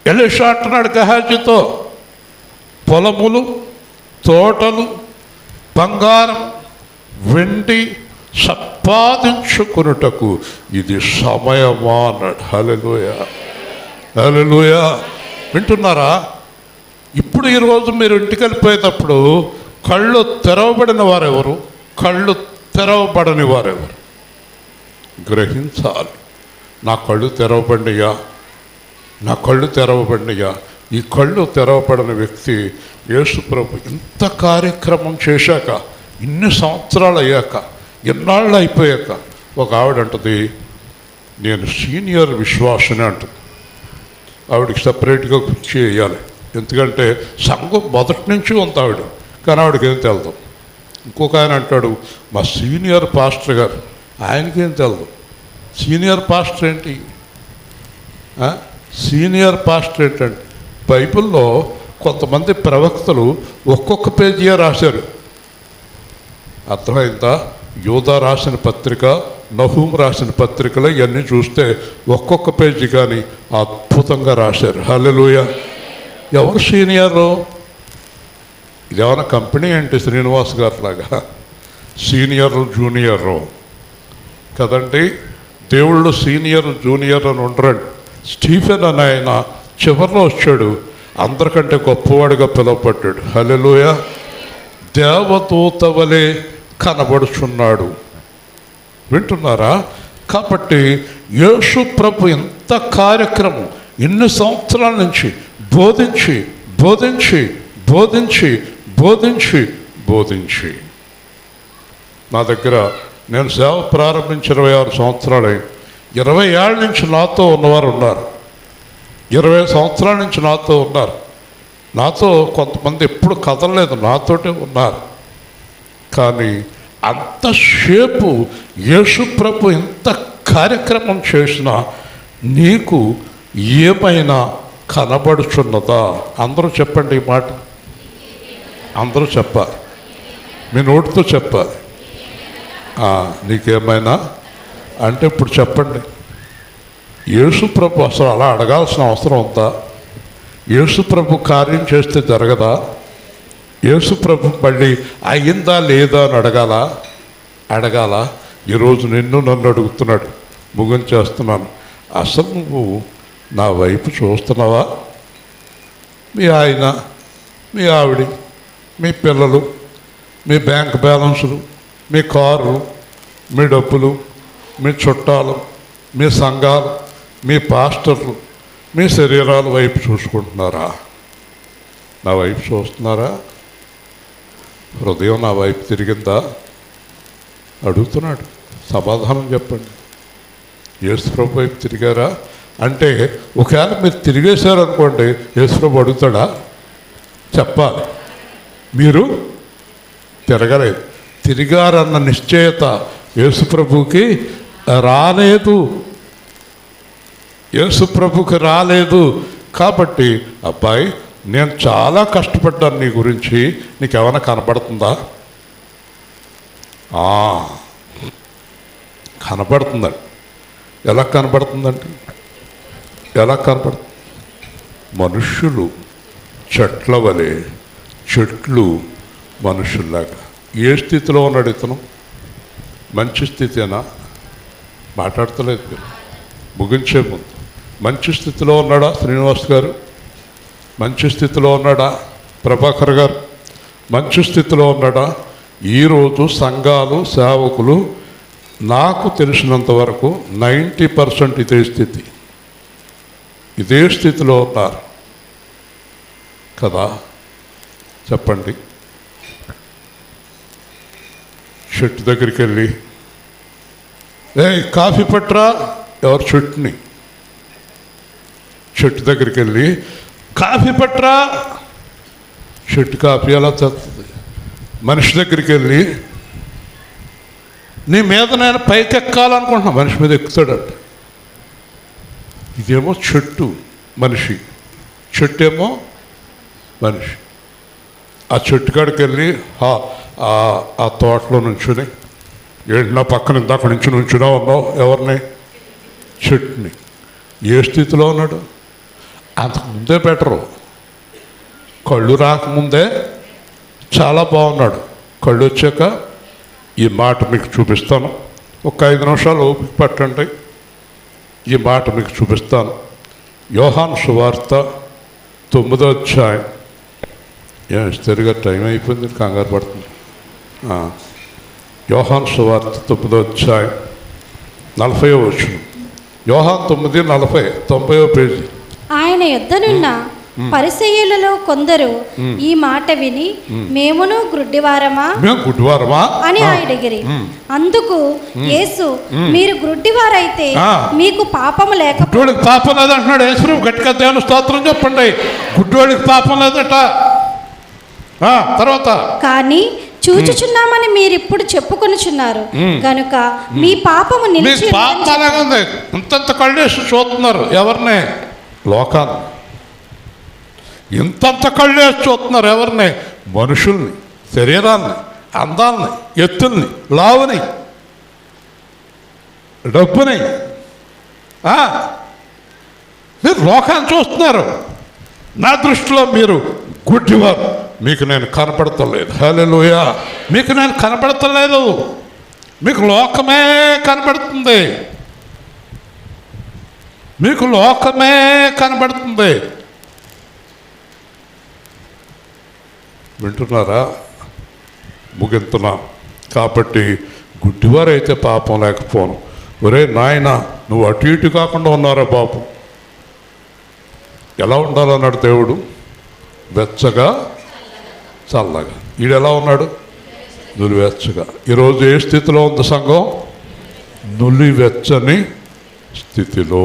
ఎలీషా అంటున్నాడు గెహాజీతో, పొలములు, తోటలు, బంగారం, వెండి సంపాదించుకున్నటకు ఇది సమయమా అన్నాడు. హల్లెలూయా, హల్లెలూయా. వింటున్నారా? ఇప్పుడు ఈరోజు మీరు ఇంటికి వెళ్ళిపోయేటప్పుడు కళ్ళు తెరవబడిన వారెవరు, కళ్ళు తెరవబడని వారెవరు? గ్రహించాలి. నా కళ్ళు తెరవబడినయ్యా, నా కళ్ళు తెరవబడినయ్యా. ఈ కళ్ళు తెరవబడిన వ్యక్తి యేసు ప్రభు ఇంత కార్యక్రమం చేశాక, ఇన్ని సంవత్సరాలు అయ్యాక, ఎన్నాళ్ళు అయిపోయాక ఒక ఆవిడ అంటుంది, నేను సీనియర్ విశ్వాసనే అంటుంది. ఆవిడకి సపరేట్గా కుర్చీ వేయాలి, ఎందుకంటే సంఘం మొదటి నుంచి ఉంది ఆవిడ, కానీ ఆవిడకి ఏం తెలదు. ఇంకొక ఆయన అంటాడు, మా సీనియర్ పాస్టర్ గారు, ఆయనకేం తెలదు. సీనియర్ పాస్టర్ ఏంటి? సీనియర్ పాస్టర్ ఏంటంటే బైబిల్లో కొంతమంది ప్రవక్తలు ఒక్కొక్క పేజీయే రాశారు. అర్థమైందా? యోధా రాసిన పత్రిక, నహూం రాసిన పత్రికలు ఇవన్నీ చూస్తే ఒక్కొక్క పేజీ కానీ అద్భుతంగా రాశారు. హల్లెలూయా. ఎవరు సీనియరు? ఇదేమైనా కంపెనీ ఏంటి శ్రీనివాస్ గారు లాగా? సీనియర్ జూనియరు కదండి. దేవుళ్ళు సీనియర్ జూనియర్ అని ఉండరండి. స్టీఫెన్ అని ఆయన చివరిలో వచ్చాడు, అందరికంటే గొప్పవాడిగా పిలువబడ్డాడు. హల్లెలూయా. దేవదూత వలె కనబడుచున్నాడు. వింటున్నారా? కాబట్టి యేసు ప్రభు ఎంత కార్యక్రమం ఇన్ని సంవత్సరాల నుంచి బోధించి బోధించి బోధించి బోధించి బోధించి నా దగ్గర నేను సేవ ప్రారంభించి 26 సంవత్సరాలు 20 ఏళ్ళ నుంచి నాతో ఉన్నవారు ఉన్నారు. 20 సంవత్సరాల నుంచి నాతో ఉన్నారు. నాతో కొంతమంది ఎప్పుడు కదలలేదు, నాతోటే ఉన్నారు. కానీ అంతసేపు యేసు ప్రభు ఎంత కార్యక్రమం చేసినా నీకు ఏమైనా కనబడుచున్నదా? అందరూ చెప్పండి ఈ మాట. అందరూ చెప్పాలి, మీ నోటితో చెప్పాలి. నీకేమైనా అంటే ఇప్పుడు చెప్పండి. యేసు ప్రభు అసలు అలా అడగాల్సిన అవసరం ఉందా? యేసు ప్రభు కార్యం చేస్తే జరగదా? యేసు ప్రభు మళ్ళీ అయిందా లేదా అని అడగాల. ఈరోజు నన్ను అడుగుతున్నాడు, ముగించేస్తున్నాను. అసలు నువ్వు నా వైపు చూస్తున్నావా? మీ ఆయన, మీ ఆవిడ, మీ పిల్లలు, మీ బ్యాంక్ బ్యాలెన్సులు, మీ కారు, మీ డబ్బులు, మీ చుట్టాలు, మీ సంఘాలు, మీ పాస్టర్లు, మీ శరీరాల వైపు చూసుకుంటున్నారా? నా వైపు చూస్తున్నారా? హృదయం నా వైపు తిరిగిందా? అడుగుతున్నాడు. సమాధానం చెప్పండి. యేసుప్రభు వైపు తిరిగారా? అంటే ఒకవేళ మీరు తిరిగేశారనుకోండి, యేసుప్రభు అడుగుతాడా? చెప్పాలి. మీరు తిరగలేదు. తిరిగారన్న నిశ్చయత యేసుప్రభుకి రాలేదు. యేసుప్రభుకి రాలేదు. కాబట్టి అబ్బాయి, నేను చాలా కష్టపడ్డాను నీ గురించి, నీకేమైనా కనపడుతుందా? కనపడుతుందండి. ఎలా కనపడుతుందండి? ఎలా కనపడుతుంది? మనుష్యులు చెట్ల వలె, చెట్లు మనుషుల్లాగా. ఏ స్థితిలో ఉన్నాడు ఇతను? మంచి స్థితేనా? మాట్లాడతలేదు మీరు. ముగించే ముందు మంచి స్థితిలో ఉన్నాడా శ్రీనివాస్ గారు? మంచి స్థితిలో ఉన్నాడా? ప్రభాకర్ గారు మంచి స్థితిలో ఉన్నాడా? ఈరోజు సంఘాలు, సేవకులు నాకు తెలిసినంత వరకు 90% ఇదే స్థితిలో ఉన్నారు కదా? చెప్పండి. చెట్టు దగ్గరికి వెళ్ళి, కాఫీ పట్రా, ఎవరు చెట్టుని? చెట్టు దగ్గరికి వెళ్ళి కాఫీ పట్రా, చెట్టు కాఫీ ఎలా చేస్తుంది? మనిషి దగ్గరికి వెళ్ళి, నీ మీద నేను పైకెక్కాలనుకుంటున్నా, మనిషి మీద ఎక్కుతాడంట. ఇదేమో చెట్టు మనిషి, చెట్టు ఏమో మనిషి. ఆ చెట్టు కాడికి వెళ్ళి ఆ తోటలో నుంచుని, ఏంటి నా పక్కన ఇందాక నుంచి నుంచునే ఉన్నావు? ఎవరిని? చెట్టుని. ఏ స్థితిలో ఉన్నాడు? అంతకుముందే బెటరు. కళ్ళు రాకముందే చాలా బాగున్నాడు. కళ్ళు వచ్చాక ఈ మాట మీకు చూపిస్తాను. ఒక 5 నిమిషాలు ఓపిక పట్టండి. ఈ మాట మీకు చూపిస్తాను. యోహాను సువార్త 9వ అధ్యాయం. ఇస్తరిగా టైం అయిపోయింది, కంగారు పడుతుంది. యోహాను సువార్త 9వ అధ్యాయం 40వ వచనం. యోహాను 9:40, 90వ పేజీ. ఆయన యొద్దనున్న పరిసయ్యులలో కొందరు ఈ మాట విని మేమును గ్రుడ్డివారమా మేము గుడ్డివారమా అని అడిగిరి. అందుకు యేసు మీరు గ్రుడ్డివారైతే మీకు పాపము లేకపోతే గుడ్డివాడికి పాపం లేదంటున్నాడు యేసు. గట్టిగా దేవుని స్తోత్రం చెప్పండి. గుడ్డివాడికి పాపం లేదట. తర్వాత కానీ చూచుచున్నామని మీరిప్పుడు చెప్పుకొనుచున్నారు గనుక మీ పాపము మీకు నిలిచి పాపం అలాగే ఉంది. ఇంతంత కళ్ళేసి చూస్తున్నారు ఎవరిని? లోకాన్ని. ఇంతంత కళ్ళేసి చూస్తున్నారు ఎవరిని? మనుషుల్ని, శరీరాన్ని, అందాలని, ఎత్తుల్ని, లావుని, డబ్బుని. మీరు లోకాన్ని చూస్తున్నారు. నా దృష్టిలో మీరు గుడ్డివారు. మీకు నేను కనపడతలేదు. హల్లెలూయా. మీకు నేను కనపడతలేదు. మీకు లోకమే కనపడుతుంది. మీకు లోకమే కనబడుతుంది. వింటున్నారా? ముగింతున్నా. కాబట్టి గుడ్డివారైతే పాపం లేకపోను. ఒరే నాయన, నువ్వు అటు ఇటు కాకుండా ఉన్నారా బాబు? ఎలా ఉండాలన్నాడు దేవుడు? వెచ్చగా చల్లగా. ఈడు ఎలా ఉన్నాడు? నులివెచ్చగా. ఈరోజు ఏ స్థితిలో ఉంది సంఘం? నులివెచ్చని స్థితిలో.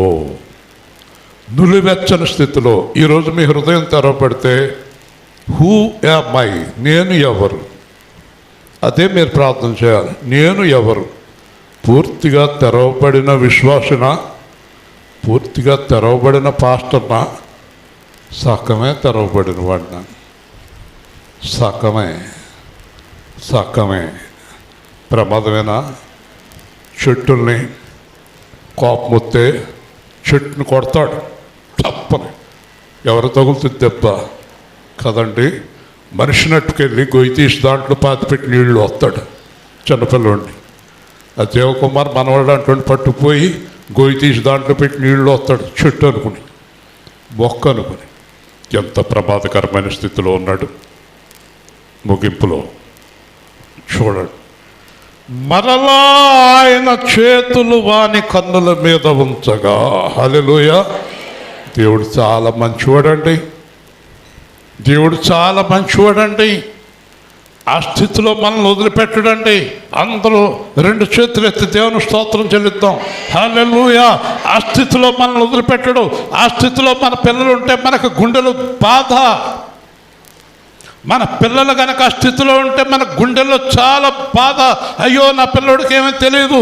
నులివెచ్చని స్థితిలో. ఈరోజు మీ హృదయం తెరవబడితే హూ యామ్ ఐ, నేను ఎవరు? అదే మీరు ప్రార్థన చేయాలి. నేను ఎవరు? పూర్తిగా తెరవబడిన విశ్వాసన, పూర్తిగా తెరవబడిన పాస్టర్నా, సగమే తెరవబడిన వాడినా? సగమే ప్రమాదమేనా? చెట్టుల్ని కోపం వస్తే చెట్టుని కొడతాడు తప్పని. ఎవరు తగులుతుంది దెబ్బ కదండి? మనిషినట్టుకెళ్ళి గొయ్యి తీసి దాంట్లో పాతిపెట్టి నీళ్ళు వస్తాడు చిన్నపిల్లోడిని. ఆ దేవకుమార్ మనవాడు అంటుండి పట్టుకుపోయి గొయ్యి తీసి దాంట్లో పెట్టి నీళ్ళు వస్తాడు చెట్టు అనుకుని, మొక్క అనుకుని. ఎంత ప్రమాదకరమైన స్థితిలో ఉన్నాడు. ముగింపులో చూడండి, మరలా ఆయన చేతులు వాని కన్నుల మీద ఉంచగా. హల్లెలూయా. దేవుడు చాలా మంచివాడండి. దేవుడు చాలా మంచివాడండి. ఆ స్థితిలో మనల్ని వదిలిపెట్టడండి. అందరూ 2 చేతులు ఎత్తి దేవుని స్తోత్రం చెల్లిద్దాం. హల్లెలూయా. ఆ స్థితిలో మనల్ని వదిలిపెట్టడు. ఆ స్థితిలో మన పిల్లలు ఉంటే మనకు గుండెలు బాధ. మన పిల్లలు కనుక ఆ స్థితిలో ఉంటే మన గుండెల్లో చాలా బాధ. అయ్యో, నా పిల్లడికి ఏమీ తెలియదు,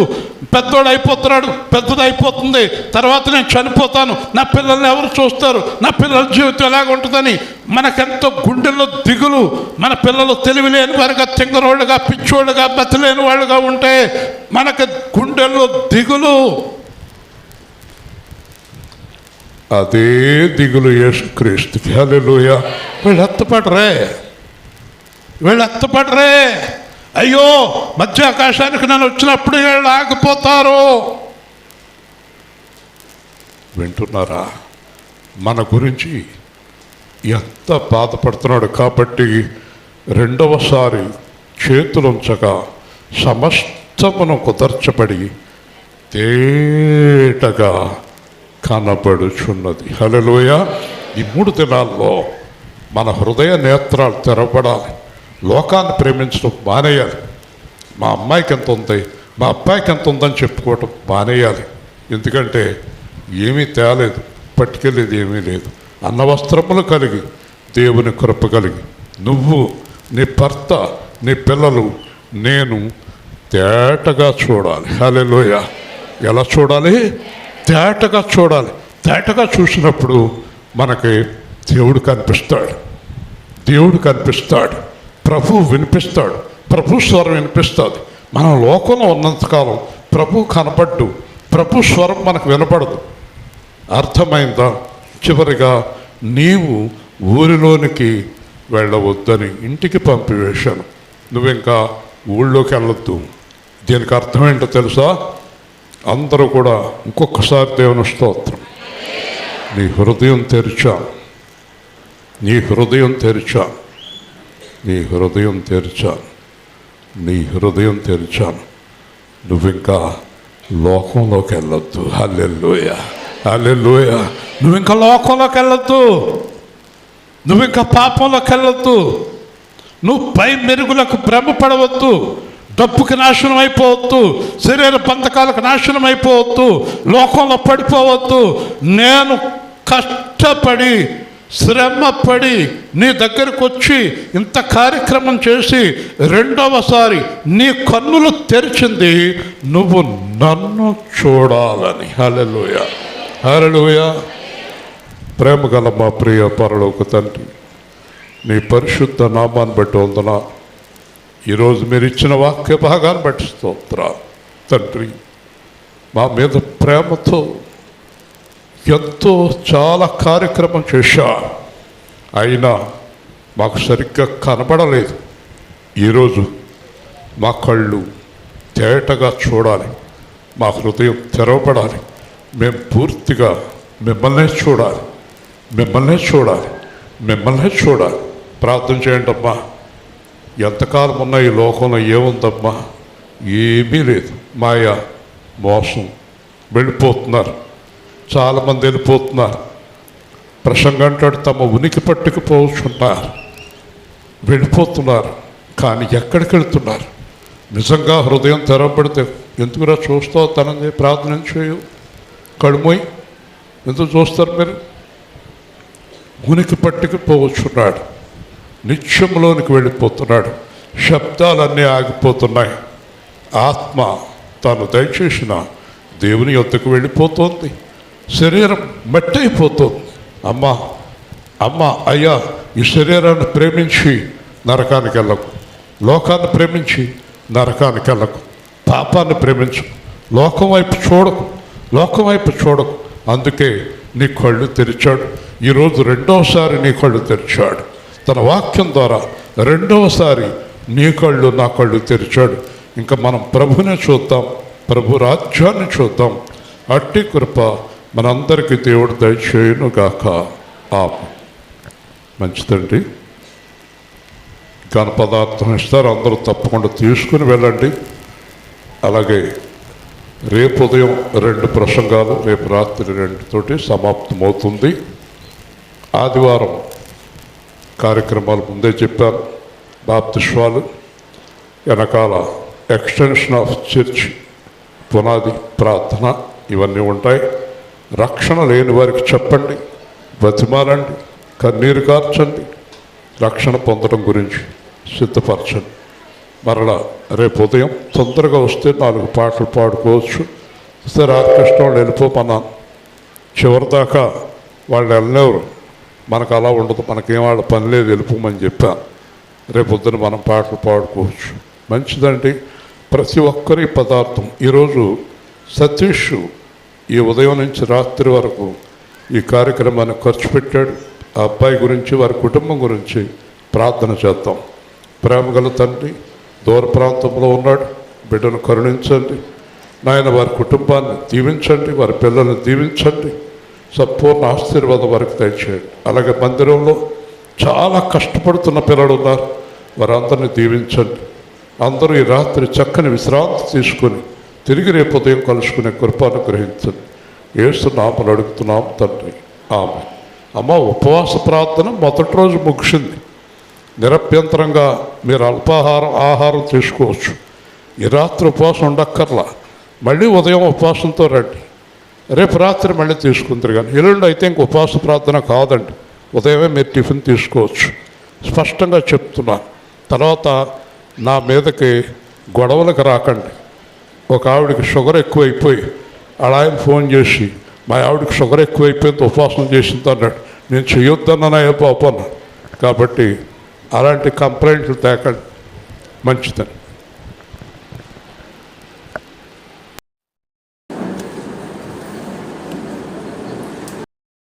పెద్దోడు అయిపోతున్నాడు, పెద్దది అయిపోతుంది, తర్వాత నేను చనిపోతాను, నా పిల్లల్ని ఎవరు చూస్తారు, నా పిల్లల జీవితం ఎలాగ ఉంటుందని మనకెంతో గుండెల్లో దిగులు. మన పిల్లలు తెలివి లేని వారుగా, తింగరోళ్ళుగా, పిచ్చోళ్ళుగా, బతిలేని వాళ్ళుగా ఉంటే మనకు గుండెల్లో దిగులు. అదే దిగులు యేసుక్రీస్తుకి. హల్లెలూయా. వీళ్ళు ఎత్తపడరే. అయ్యో, మధ్య ఆకాశానికి నన్ను వచ్చినప్పుడు వీళ్ళు ఆగిపోతారు. వింటున్నారా? మన గురించి ఎంత బాధపడుతున్నాడు. కాబట్టి రెండవసారి చేతులుంచగా సమస్తమును కుదర్చబడి తేటగా కనబడుచున్నది. హల్లెలూయా. ఈ 3 దినాల్లో మన హృదయ నేత్రాలు తెరవబడాలి. లోకాన్ని ప్రేమించడం మానేయాలి. మా అమ్మాయికి ఎంత ఉంది, మా అబ్బాయికి ఎంత ఉందని చెప్పుకోవటం మానేయాలి. ఎందుకంటే ఏమీ తేలేదు, పట్టుకెళ్ళేది ఏమీ లేదు. అన్న వస్త్రములు కలిగి, దేవుని కృప కలిగి, నువ్వు, నీ భర్త, నీ పిల్లలు, నేను తేటగా చూడాలి. హల్లెలూయా. ఎలా చూడాలి? తేటగా చూడాలి. తేటగా చూసినప్పుడు మనకి దేవుడు కనిపిస్తాడు. ప్రభు వినిపిస్తాడు. ప్రభు స్వరం వినిపిస్తుంది. మనం లోకంలో ఉన్నంతకాలం ప్రభు కనపడ్డు, ప్రభు స్వరం మనకు వినపడదు. అర్థమైందా? చివరిగా నీవు ఊరిలోనికి వెళ్ళవద్దని ఇంటికి పంపివేశాను. నువ్వింకా ఊళ్ళోకి వెళ్ళొద్దు. దీనికి అర్థం ఏంటో తెలుసా? అందరూ కూడా ఇంకొకసారి దేవుని స్తోత్రం. నీ హృదయం తెరిచాను. నువ్వింకా లోకంలోకి వెళ్ళొద్దు. హల్లెలూయా, హల్లెలూయా. నువ్వు ఇంకా లోకంలోకి వెళ్ళొద్దు, నువ్వు ఇంకా పాపంలోకి వెళ్ళొద్దు, నువ్వు పై మెరుగులకు భ్రమపడవద్దు, డబ్బుకి నాశనం అయిపోవద్దు, శరీర బంధకాలకు నాశనం అయిపోవద్దు, లోకంలో పడిపోవద్దు. నేను కష్టపడి శ్రమపడి నీ దగ్గరకు వచ్చి ఇంత కార్యక్రమం చేసి రెండవసారి నీ కన్నులు తెరిచింది నువ్వు నన్ను చూడాలని. హల్లెలూయా, హల్లెలూయా. ప్రేమ గల మా ప్రియ పరలోక తండ్రి, నీ పరిశుద్ధ నామాన్ని బట్టి వందనా. ఈరోజు మీరు ఇచ్చిన వాక్య భాగాన్ని బట్టి స్తోత్రాలు తండ్రి. మా మీద ప్రేమతో ఎంతో చాలా కార్యక్రమం చేశా, అయినా మాకు సరిగ్గా కనబడలేదు. ఈరోజు మా కళ్ళు తేటగా చూడాలి, మా హృదయం తెరవబడాలి, మేము పూర్తిగా మిమ్మల్నే చూడాలి, మిమ్మల్నే చూడాలి, మిమ్మల్నే చూడాలి. ప్రార్థన చేయండి అమ్మా. ఎంతకాలం ఉన్న ఈ లోకంలో ఏముందమ్మా? ఏమీ లేదు. మాయ, మోసం, వెళ్ళిపోతున్నారు, చాలామంది వెళ్ళిపోతున్నారు. ప్రసంగం అంటాడు తమ ఉనికి పట్టుకుపోతున్నారు, వెళ్ళిపోతున్నారు. కానీ ఎక్కడికి వెళ్తున్నారు? నిజంగా హృదయం తెరవబడితే ఎందుకురా చూస్తావు తనని ప్రార్థన చేయు, కడుమోయి ఎందుకు చూస్తారు మీరు? ఉనికి పట్టుకుపోవచ్చున్నాడు, నిత్యంలోనికి వెళ్ళిపోతున్నాడు, శబ్దాలన్నీ ఆగిపోతున్నాయి. ఆత్మ తాను దయచేసిన దేవుని యొద్దకు వెళ్ళిపోతుంది, శరీరం మట్టి అయిపోతుంది. అమ్మా, అమ్మ, అయ్యా, ఈ శరీరాన్ని ప్రేమించి నరకానికి వెళ్ళకు, లోకాన్ని ప్రేమించి నరకానికి వెళ్ళకు, పాపాన్ని ప్రేమించు, లోకం వైపు చూడకు, లోకం వైపు చూడకు. అందుకే నీ కళ్ళు తెరిచాడు. ఈరోజు రెండవసారి నీ కళ్ళు తెరిచాడు. తన వాక్యం ద్వారా రెండవసారి నీ కళ్ళు నా కళ్ళు తెరిచాడు. ఇంకా మనం ప్రభునే చూద్దాం, ప్రభు రాజ్యాన్ని చూద్దాం. అట్టి కృప మనందరికీ దేవుడు దయచేయును గాక. మంచిదండి. ఘన పదార్థం ఇస్తారు, అందరూ తప్పకుండా తీసుకుని వెళ్ళండి. అలాగే రేపు ఉదయం 2 ప్రసంగాలు, రేపు రాత్రి 2తోటి సమాప్తమవుతుంది. ఆదివారం కార్యక్రమాలు ముందే చెప్పాను. బాప్తిస్వాలు, వెనకాల ఎక్స్టెన్షన్ ఆఫ్ చర్చ్, పునాది ప్రార్థన, ఇవన్నీ ఉంటాయి. రక్షణ లేని వారికి చెప్పండి, బతిమాలండి, కన్నీరు కార్చండి, రక్షణ పొందడం గురించి సిద్ధపరచండి. మరలా రేపు ఉదయం తొందరగా వస్తే 4 పాటలు పాడుకోవచ్చు. సరే, ఆర్కెస్ట్రా వాళ్ళు వెళ్ళిపోమన్నాను, చివరిదాకా వాళ్ళు వెళ్ళలేరు, మనకు అలా ఉండదు, మనకేం వాళ్ళ పని లేదు, వెళ్ళిపోమని చెప్పాను. రేపు పొద్దున మనం పాటలు పాడుకోవచ్చు. మంచిదండి. ప్రతి ఒక్కరి పదార్థం. ఈరోజు సతీష్ ఈ ఉదయం నుంచి రాత్రి వరకు ఈ కార్యక్రమాన్ని ఖర్చు పెట్టాడు. ఆ అబ్బాయి గురించి, వారి కుటుంబం గురించి ప్రార్థన చేద్దాం. ప్రేమగల తండ్రి, దూర ప్రాంతంలో ఉన్నాడు, బిడ్డను కరుణించండి నాయన, వారి కుటుంబాన్ని దీవించండి, వారి పిల్లల్ని దీవించండి, సంపూర్ణ ఆశీర్వాదం వారికి దయచేయండి. అలాగే మందిరంలో చాలా కష్టపడుతున్న పిల్లలు ఉన్నారు, వారందరినీ దీవించండి. అందరూ ఈ రాత్రి చక్కని విశ్రాంతి తీసుకొని తిరిగి రేపు ఉదయం కలుసుకునే కృపను గ్రహించండి. యేసు నామములో అడుగుతున్నాం తండ్రి, ఆమేన్. అమ్మ, ఉపవాస ప్రార్థన మొదటి రోజు ముగిసింది. నిరభ్యంతరంగా మీరు ఆహారం తీసుకోవచ్చు. ఈ రాత్రి ఉపవాసం ఉండక్కర్లా, మళ్ళీ ఉదయం ఉపవాసంతో రండి. రేపు రాత్రి మళ్ళీ తీసుకుంటారు. కానీ ఎల్లుండి అయితే ఇంక ఉపవాస ప్రార్థన కాదండి, ఉదయమే మీరు టిఫిన్ తీసుకోవచ్చు. స్పష్టంగా చెప్తున్నాను. తర్వాత నా మీదకి గొడవలకు రాకండి. ఒక ఆవిడకి షుగర్ ఎక్కువైపోయి ఆయన ఫోన్ చేసి, మా ఆవిడకి షుగర్ ఎక్కువైపోయింది, ఉపవాసం చేసింది అన్నాడు. నేను చేయొద్దన్నానయ్యా పాప అన్నాడు. కాబట్టి అలాంటి కంప్లైంట్లు తేకండి. మంచిదని.